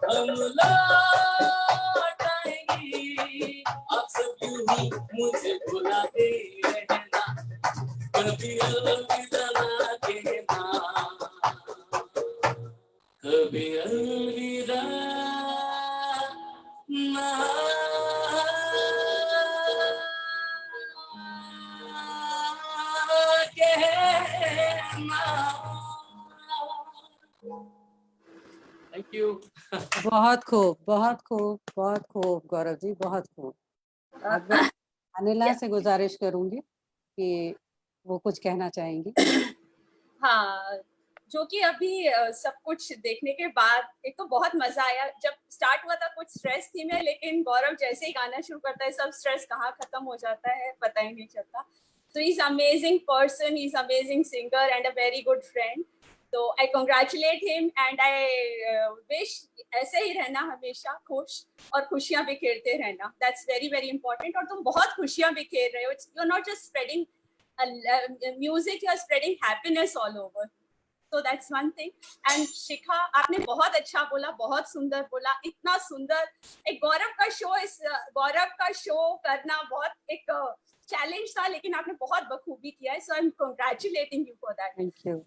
हम लौट आएंगे। आप सब यूं ही मुझे बुलाते रहना, कभी अलविदा ना कहना, कभी अलविदा ना कहना। Thank you. बहुत खूब, बहुत खूब, बहुत खूब गौरव जी, बहुत खूब। अब मैं अनिला से गुजारिश करूंगी कि वो कुछ कहना चाहेंगी। हाँ, जो कि अभी सब कुछ देखने के बाद एक तो बहुत मजा आया। जब स्टार्ट हुआ था कुछ स्ट्रेस थी मैं, लेकिन गौरव जैसे ही गाना शुरू करता है सब स्ट्रेस कहाँ खत्म हो जाता है पता ही नहीं चलता। So he's amazing person, he's amazing singer and a very good friend. So I congratulate him and I wish ऐसे ही रहना हमेशा खुश और खुशियां बिखेरते रहना. That's very very important. और तुम बहुत खुशियां बिखेर रहे हो. You're not just spreading music, you're spreading happiness all over. So that's one thing. And शिखा, आपने बहुत अच्छा बोला, बहुत सुंदर बोला, इतना सुंदर. एक गौरव का शो करना बहुत एक चैलेंज था, लेकिन आपने बहुत बखूबी किया है. So I am congratulating you for that. Thank you.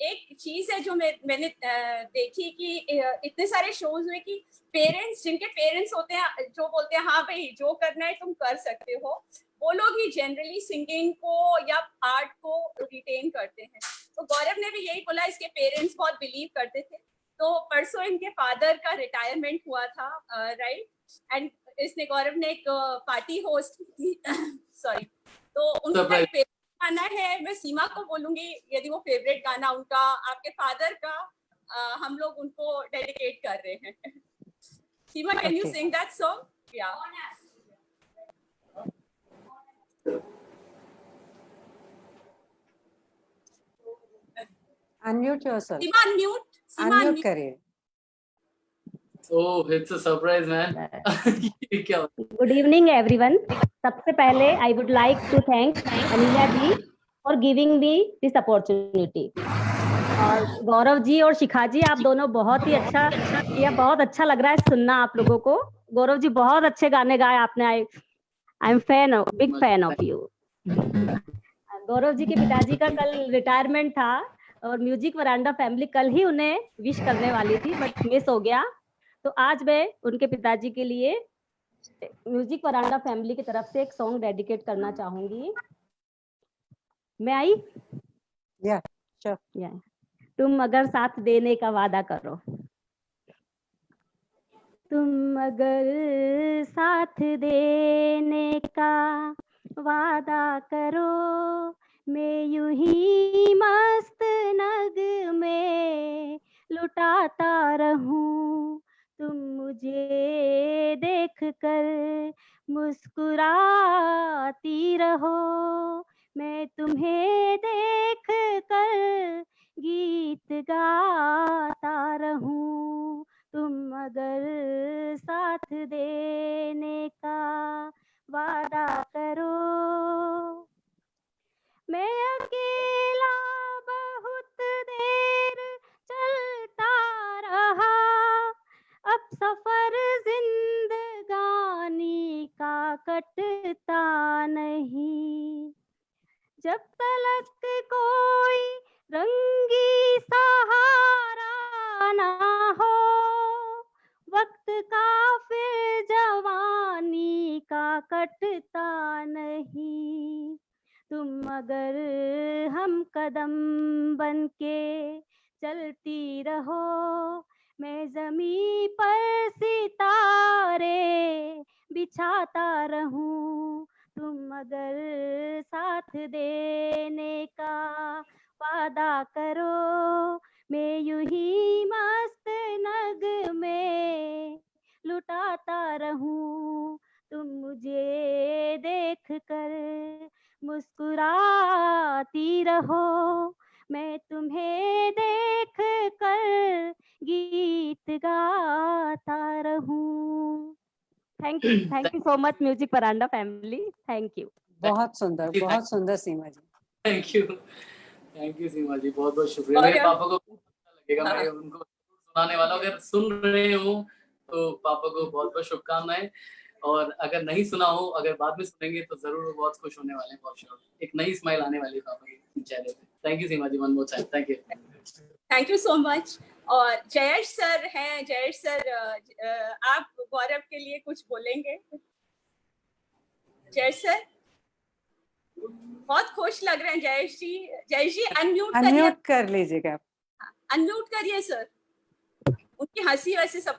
एक चीज है जो मैंने देखी कि इतने सारे शोज हुए कि पेरेंट्स, जिनके पेरेंट्स होते हैं जो बोलते हैं हाँ भाई जो करना है तुम कर सकते हो, वो लोग ही जनरली सिंगिंग को या आर्ट को रिटेन करते हैं. तो गौरव ने भी यही बोला, इसके पेरेंट्स बहुत बिलीव करते थे. तो परसों इनके फादर का रिटायरमेंट हुआ था, राइट, एंड इसने गौरव ने एक पार्टी होस्ट की थी. सॉरी. तो उनका फेवरेट गाना है, मैं सीमा को बोलूंगी यदि वो फेवरेट गाना उनका आपके फादर का हम लोग उनको डेडिकेट कर रहे हैं. Seema, can you sing that song? Yeah unmute yourself. Seema unmute करिए. Oh, it's a surprise, man. क्या Good evening, everyone. सबसे पहले I would like to thank Anila ji for giving me this opportunity. और गौरव जी और शिखा जी, आप दोनों बहुत ही अच्छा किया, बहुत अच्छा लग रहा है सुनना आप लोगों को. गौरव जी बहुत अच्छे गाने गाए आपने. I am big fan of you. Gaurav ji के पिताजी का कल रिटायरमेंट था और म्यूजिक वरांडा फैमिली कल ही उन्हें विश करने वाली थी, बट मिस हो गया. तो आज मैं उनके पिताजी के लिए म्यूजिक वरांडा फैमिली की तरफ से एक सॉन्ग डेडिकेट करना चाहूंगी. मैं आई या श्योर. तुम अगर साथ देने का वादा करो, तुम अगर साथ देने का वादा करो, मैं यूं ही मस्त नग में लुटाता रहूं. तुम मुझे देख कर मुस्कुराती रहो, मैं तुम्हें देख कर गीत गाता रहूं. तुम अगर साथ देने का वादा करो. मैं अकेला बहुत देर चलता रहा, अब सफर जिंदगानी का कटता नहीं. जब तलक कोई रंगी सहारा ना हो, वक्त का फिर जवानी का कटता नहीं. तुम अगर हम कदम बन के चलती रहो, मैं जमीन पर सितारे बिछाता रहूं. तुम अगर साथ देने का वादा करो, मैं यूं ही मस्त नग में लुटाता रहूं. तुम मुझे देख कर मुस्कुराती रहो, मैं तुम्हें देख कर गीत गाता रहूं. Thank you so much music veranda family. Thank you. बहुत सुंदर सीमा जी. थैंक यू सीमा जी, बहुत बहुत शुक्रिया. मेरे पापा को बहुत अच्छा लगेगा, मैं उनको सुनाने वाला हूँ. अगर सुन रहे हो तो पापा को बहुत बहुत शुभकामनाएं, और अगर नहीं सुना हो, अगर बाद में सुनेंगे तो जरूर बहुत खुश होने वाले हैं. बहुत श्योर एक नई स्माइल आने वाली है पापा के चेहरे पे. Thank you Seema ji, one more time. Thank you so much. और जयेश सर हैं. जयेश सर, आप गौरव के लिए कुछ बोलेंगे? जयेश सर बहुत खुश लग रहे हैं. जयेश जी अनम्यूट कर लीजिएगा. अनम्यूट करिए सर. उनकी हंसी वैसे सब.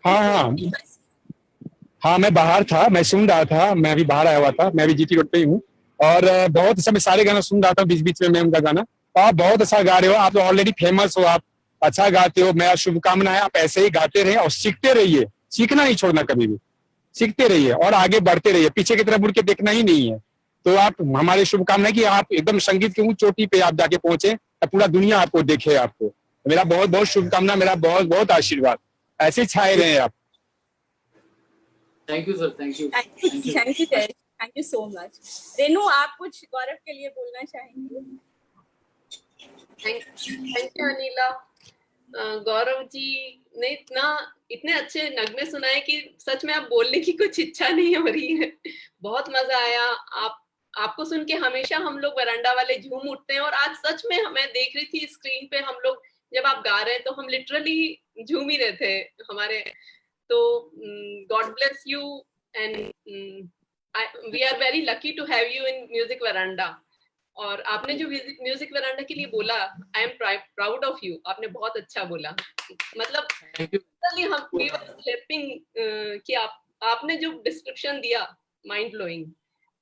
हाँ, मैं बाहर था, मैं सुन रहा था. मैं अभी बाहर आया हुआ था, मैं भी जीटी रोड पे ही हूँ. और बहुत अच्छा, मैं सारे गाना सुन रहा था बीच बीच में. मैं उनका गाना, आप बहुत अच्छा गा रहे हो. आप तो ऑलरेडी फेमस हो, आप अच्छा गाते हो. मेरा शुभकामनाएं, आप ऐसे ही गाते रहिए और सीखते रहिए. सीखना नहीं छोड़ना कभी भी, सीखते रहिए और आगे बढ़ते रहिए. पीछे की तरफ मुड़ के देखना ही नहीं है. तो आप, हमारी शुभकामनाएं कि आप एकदम संगीत की ऊंच चोटी पे आप जाके पहुंचे, पूरा दुनिया आपको देखे आपको. मेरा बहुत बहुत शुभकामना, मेरा बहुत बहुत आशीर्वाद, ऐसे ही छाए रहे आप। Thank you sir, thank you. Thank you so much. Renu, आप कुछ गौरव के लिए बोलना चाहेंगे? Thank you Anila. गौरव जी ने इतने अच्छे नगमे सुनाए कि सच में आप बोलने की कुछ इच्छा नहीं हो रही है। बहुत मजा आया। आपको सुन के हमेशा हम लोग वरांडा वाले झूम उठते हैं, और आज सच में मैं देख रही थी स्क्रीन पे, हम लोग जब आप गा रहे हैं तो हम लिटरली झूम ही रहे थे हमारे। तो god bless you and we are very lucky to have you in Music Veranda. और आपने जो म्यूजिक वरांडा के लिए बोला, I am proud of you. आपने बहुत अच्छा बोला, मतलब हम वी वर क्लैपिंग कि आपने जो डिस्क्रिप्शन दिया, mind blowing.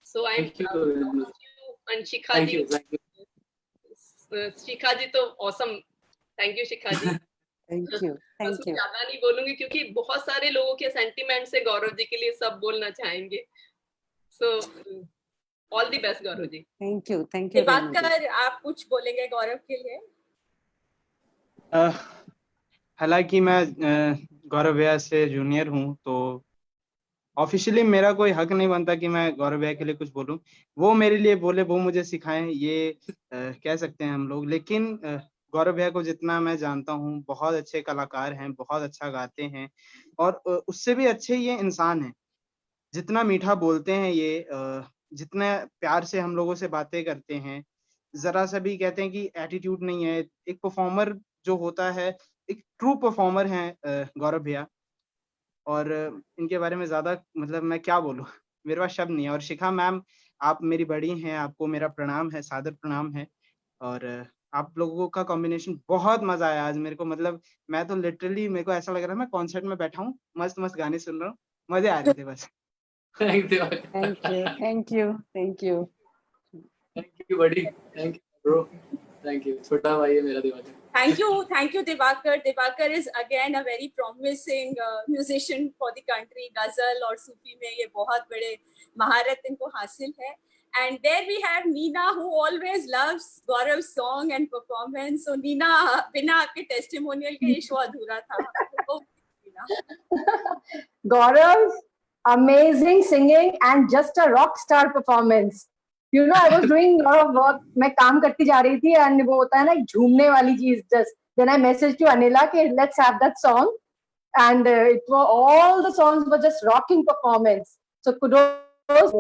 So I am proud of you. And Shikha ji, Shikha ji तो awesome. Thank you Shikha ji. Thank you, thank you. ज्यादा नहीं बोलूंगी क्योंकि बहुत सारे लोगों के सेंटिमेंट से गौरव जी के लिए सब बोलना चाहेंगे। So all the best Gaurav ji. Thank you, thank you. Diwakar, आप कुछ बोलेंगे गौरव के लिए? हालांकि मैं गौरव भैया से जूनियर हूँ, तो ऑफिशियली मेरा कोई हक नहीं बनता कि मैं गौरव भैया के लिए कुछ बोलूं। वो मेरे लिए बोले, वो मुझे सिखाएं, ये कह सकते हैं हम लोग। लेकिन गौरव भैया को जितना मैं जानता हूँ, बहुत अच्छे कलाकार हैं, बहुत अच्छा गाते हैं, और उससे भी अच्छे ये इंसान हैं। जितना मीठा बोलते हैं ये, जितने प्यार से हम लोगों से बातें करते हैं, जरा सा भी कहते हैं कि एटीट्यूड नहीं है। एक परफॉर्मर जो होता है, एक ट्रू परफॉर्मर है गौरव भैया। और इनके बारे में ज्यादा मतलब मैं क्या बोलूं, मेरे पास शब्द नहीं है। और शिखा मैम, आप मेरी बड़ी हैं, आपको मेरा प्रणाम है, सादर प्रणाम है। और आप लोगों का कॉम्बिनेशन बहुत मजा आया आज मेरे को। मतलब मैं तो लिटरली, मेरे को ऐसा लग रहा है मैं कॉन्सर्ट में बैठा हूँ, मस्त मस्त गाने सुन रहा हूँ, मजे आ रहे थे बस। Thank you, thank you, thank you, thank you. Thank you बड़ी, thank you bro, thank you. छोटा भाई है मेरा Diwakar. Thank you, Divakar. Divakar is again a very promising musician for the country. गजल और सूफी में ये बहुत बड़े महारत इनको हासिल है. And there we have Neena, who always loves Gaurav's song and performance. So Neena, बिना आपके testimonial के ये शो अधूरा था. Gaurav, amazing singing and just a rock star performance. You know, I was doing a lot of work. मैं काम करती जा रही थी, and वो होता है ना झूमने वाली चीज. Just then I messaged to Anila कि let's have that song, and it was all the songs were just rocking performance. So kudos,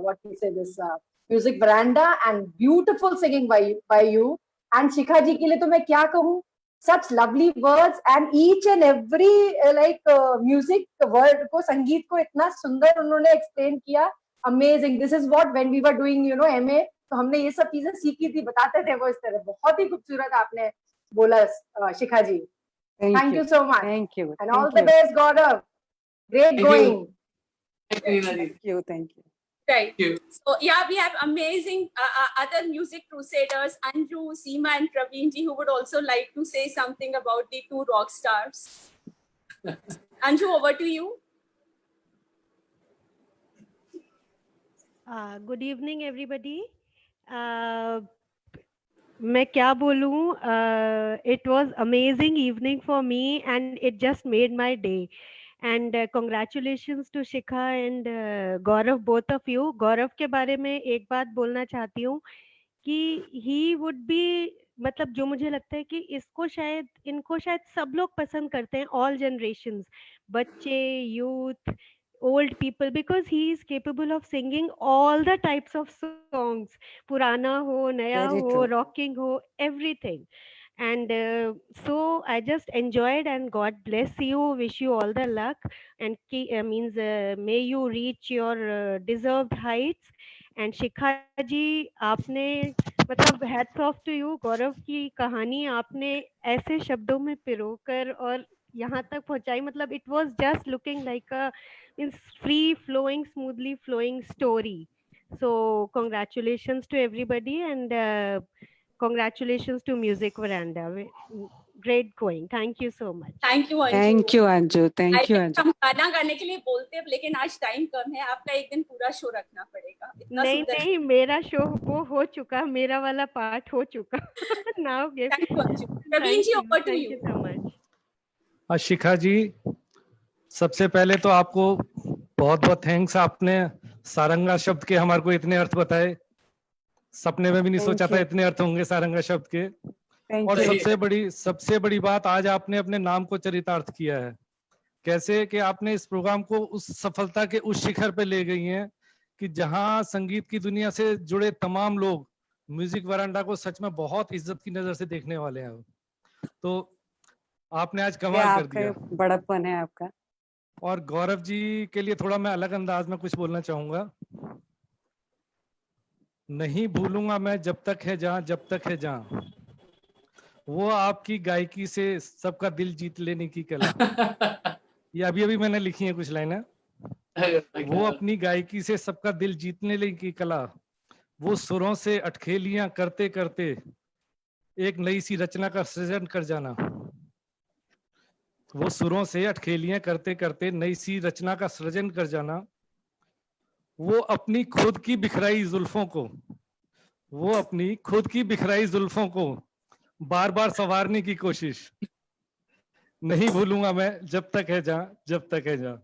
what we say, this music veranda, and beautiful singing by you. And शिखा जी के लिए तो मैं क्या कहूँ, such lovely words, and each and every music word को, संगीत को इतना सुंदर उन्होंने explain किया. Amazing. This is what when we were doing, you know, MA, तो हमने ये सब चीजें सीखी थी, बताते थे वो इस तरह. बहुत ही खूबसूरत आपने बोला शिखा जी. Thank you so much. Thank you. And all the best, Gaurav. Great going. Thank you, thank you. Right. So yeah, we have amazing other music crusaders, Anju, Seema, and Praveen ji, who would also like to say something about the two rock stars. Anju, over to you. Good evening, everybody. मैं क्या बोलूँ? It was amazing evening for me, and it just made my day. And congratulations to Shikha and Gaurav, both of you. Gaurav के बारे में एक बात बोलना चाहती हूँ कि he would be, मतलब जो मुझे लगता है कि इनको शायद सब लोग पसंद करते हैं, all generations, बच्चे, youth, old people, because he is capable of singing all the types of songs, पुराना हो, नया Very हो, true. rocking हो, everything. And so I just enjoyed, and God bless you, wish you all the luck, and may you reach your deserved heights. And शिखा जी, आपने मतलब hats off to you. गौरव की कहानी आपने ऐसे शब्दों में पिरोकर और यहाँ तक पहुँचाई, मतलब it was just looking like a free flowing, smoothly flowing story. So congratulations to everybody, and congratulations to Music Veranda. great going. Thank you so much. Thank you Anju. Thank you, Anju. Thank you, Anju. हम गाना गाने के लिए बोलते हैं लेकिन आज time कम है, आपका एक दिन पूरा शो रखना पड़ेगा। इतना नहीं सुंदर नहीं, मेरा शो वो हो चुका, मेरा वाला पार्ट हो चुका। Now give. Thank you Anju. Praveen ji, over to Thank you. you so much. शिखा जी, सबसे पहले तो आपको बहुत बहुत थैंक्स, आपने सारंगा शब्द के हमारे को इतने अर्थ बताए, सपने में भी नहीं Thank सोचा था you. इतने अर्थ होंगे सारंगा शब्द के। Thank और you. सबसे बड़ी बात, आज आपने अपने नाम को चरितार्थ किया है। कैसे कि आपने इस प्रोग्राम को उस सफलता के उस शिखर पे ले गई हैं कि जहां संगीत की दुनिया से जुड़े तमाम लोग म्यूजिक वरांडा को सच में बहुत इज्जत की नजर से देखने वाले हैं। तो आपने आज ये कमाल कर दिया। आपका बड़प्पन है आपका। और गौरव जी के लिए थोड़ा मैं अलग अंदाज में कुछ बोलना चाहूंगा। नहीं भूलूंगा मैं जब तक है जहां, जब तक है जहां, वो आपकी गायकी से सबका दिल जीत लेने की कला। ये अभी अभी मैंने लिखी है कुछ लाइनें। वो अपनी गायकी से सबका दिल जीतने की कला, वो सुरों से अटखेलियां करते करते एक नई सी रचना का सृजन कर जाना। वो सुरों से अटखेलियां करते करते नई सी रचना का सृजन कर जाना। वो अपनी खुद की बिखराई जुल्फों को, वो अपनी खुद की बिखराई जुल्फों को बार बार संवारने की कोशिश। नहीं भूलूंगा मैं जब तक है जहां, जब तक है जहां।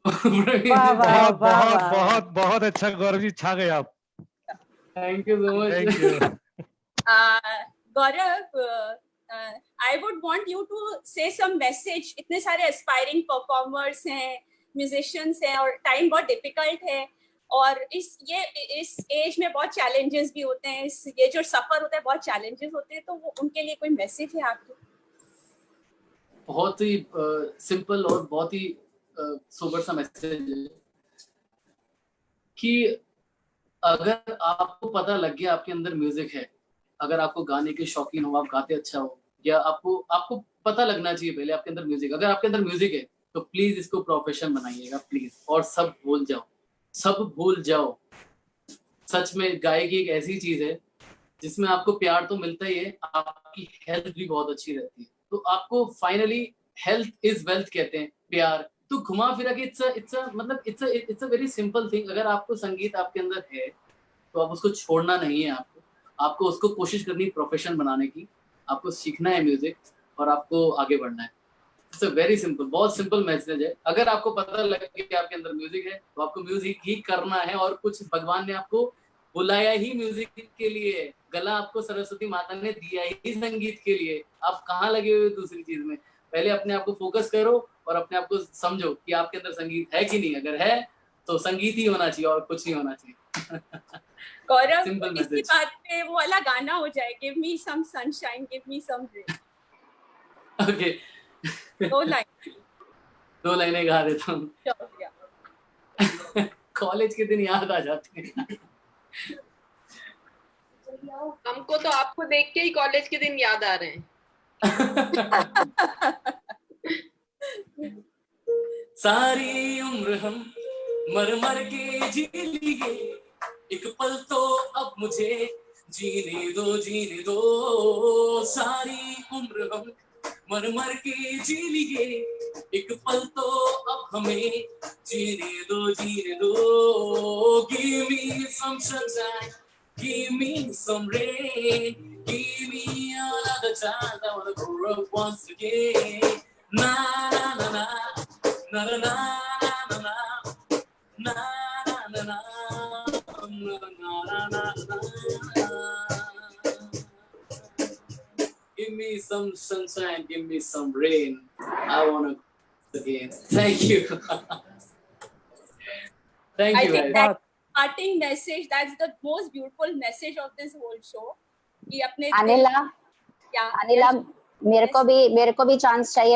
बहुत बहुत बहुत बहुत अच्छा गौरव जी, छा गए आप। Thank you so much. Thank you. Gaurav, I would want you to say some message। इतने सारे aspiring performers हैं, musicians हैं, और टाइम बहुत difficult है, और इस एज में बहुत challenges भी होते हैं, ये जो सफर होता है बहुत challenges होते हैं, तो वो उनके लिए कोई मैसेज है आपके? बहुत ही सिंपल और बहुत ही सोबर सा मैसेज है कि अगर आपको पता लग गया आपके अंदर म्यूजिक है, अगर आपको गाने के शौकीन हो, आप गाते अच्छा हो, या आपको पता लगना चाहिए पहले आपके अंदर म्यूजिक, अगर आपके अंदर म्यूजिक है तो प्लीज इसको प्रोफेशन बनाइएगा प्लीज, और सब भूल जाओ, सब भूल जाओ। सच में गायकी एक ऐसी चीज है जिसमें आपको प्यार तो मिलता ही है, आपकी हेल्थ भी बहुत अच्छी रहती है। तो आपको फाइनली हेल्थ इज वेल्थ कहते हैं, प्यार। तो घुमा फिरा के it's a very simple thing. अगर आपको संगीत आपके अंदर है तो आप उसको छोड़ना नहीं है, आपको उसको कोशिश करनी प्रोफेशन बनाने की, आपको सीखना है म्यूजिक और आपको आगे बढ़ना है। इट्स अ वेरी सिंपल, बहुत सिंपल मैसेज है। अगर आपको पता लगे कि आपके अंदर म्यूजिक है तो आपको म्यूजिक ही करना है, और कुछ भगवान ने आपको बुलाया ही म्यूजिक के लिए, गला आपको सरस्वती माता ने दिया ही संगीत के लिए। आप कहाँ लगे हुए दूसरी चीज में? पहले अपने आप को फोकस करो और अपने आप को समझो कि आपके अंदर संगीत है कि नहीं। अगर है तो संगीत ही होना चाहिए और कुछ नहीं होना चाहिए। गौरव, इसी बात पे वो वाला गाना हो जाए, give me some sunshine, give me some rain. Okay, दो लाइनें गा देता हूँ। कॉलेज के दिन याद आ जाते हैं। हमको तो आपको देख के ही कॉलेज के दिन याद आ रहे हैं। सारी उम्र हम मर मर के जी लिए, एक पल तो अब मुझे जीने दो, जीने दो। सारी उम्र हम मर मर के जी लिए, एक पल तो अब हमें जीने दो, जीने दो। Give me some sunshine, give me some rain, give me another chance, I wanna grow up once again. Na na na na, na na na na na, na na na na, na na na na. Give me some sunshine, give me some rain, I wanna grow again. Thank you. Thank you, guys. That parting message, that's the most beautiful message of this whole show. कि अपने अनिला, मेरे को भी chance चाहिए।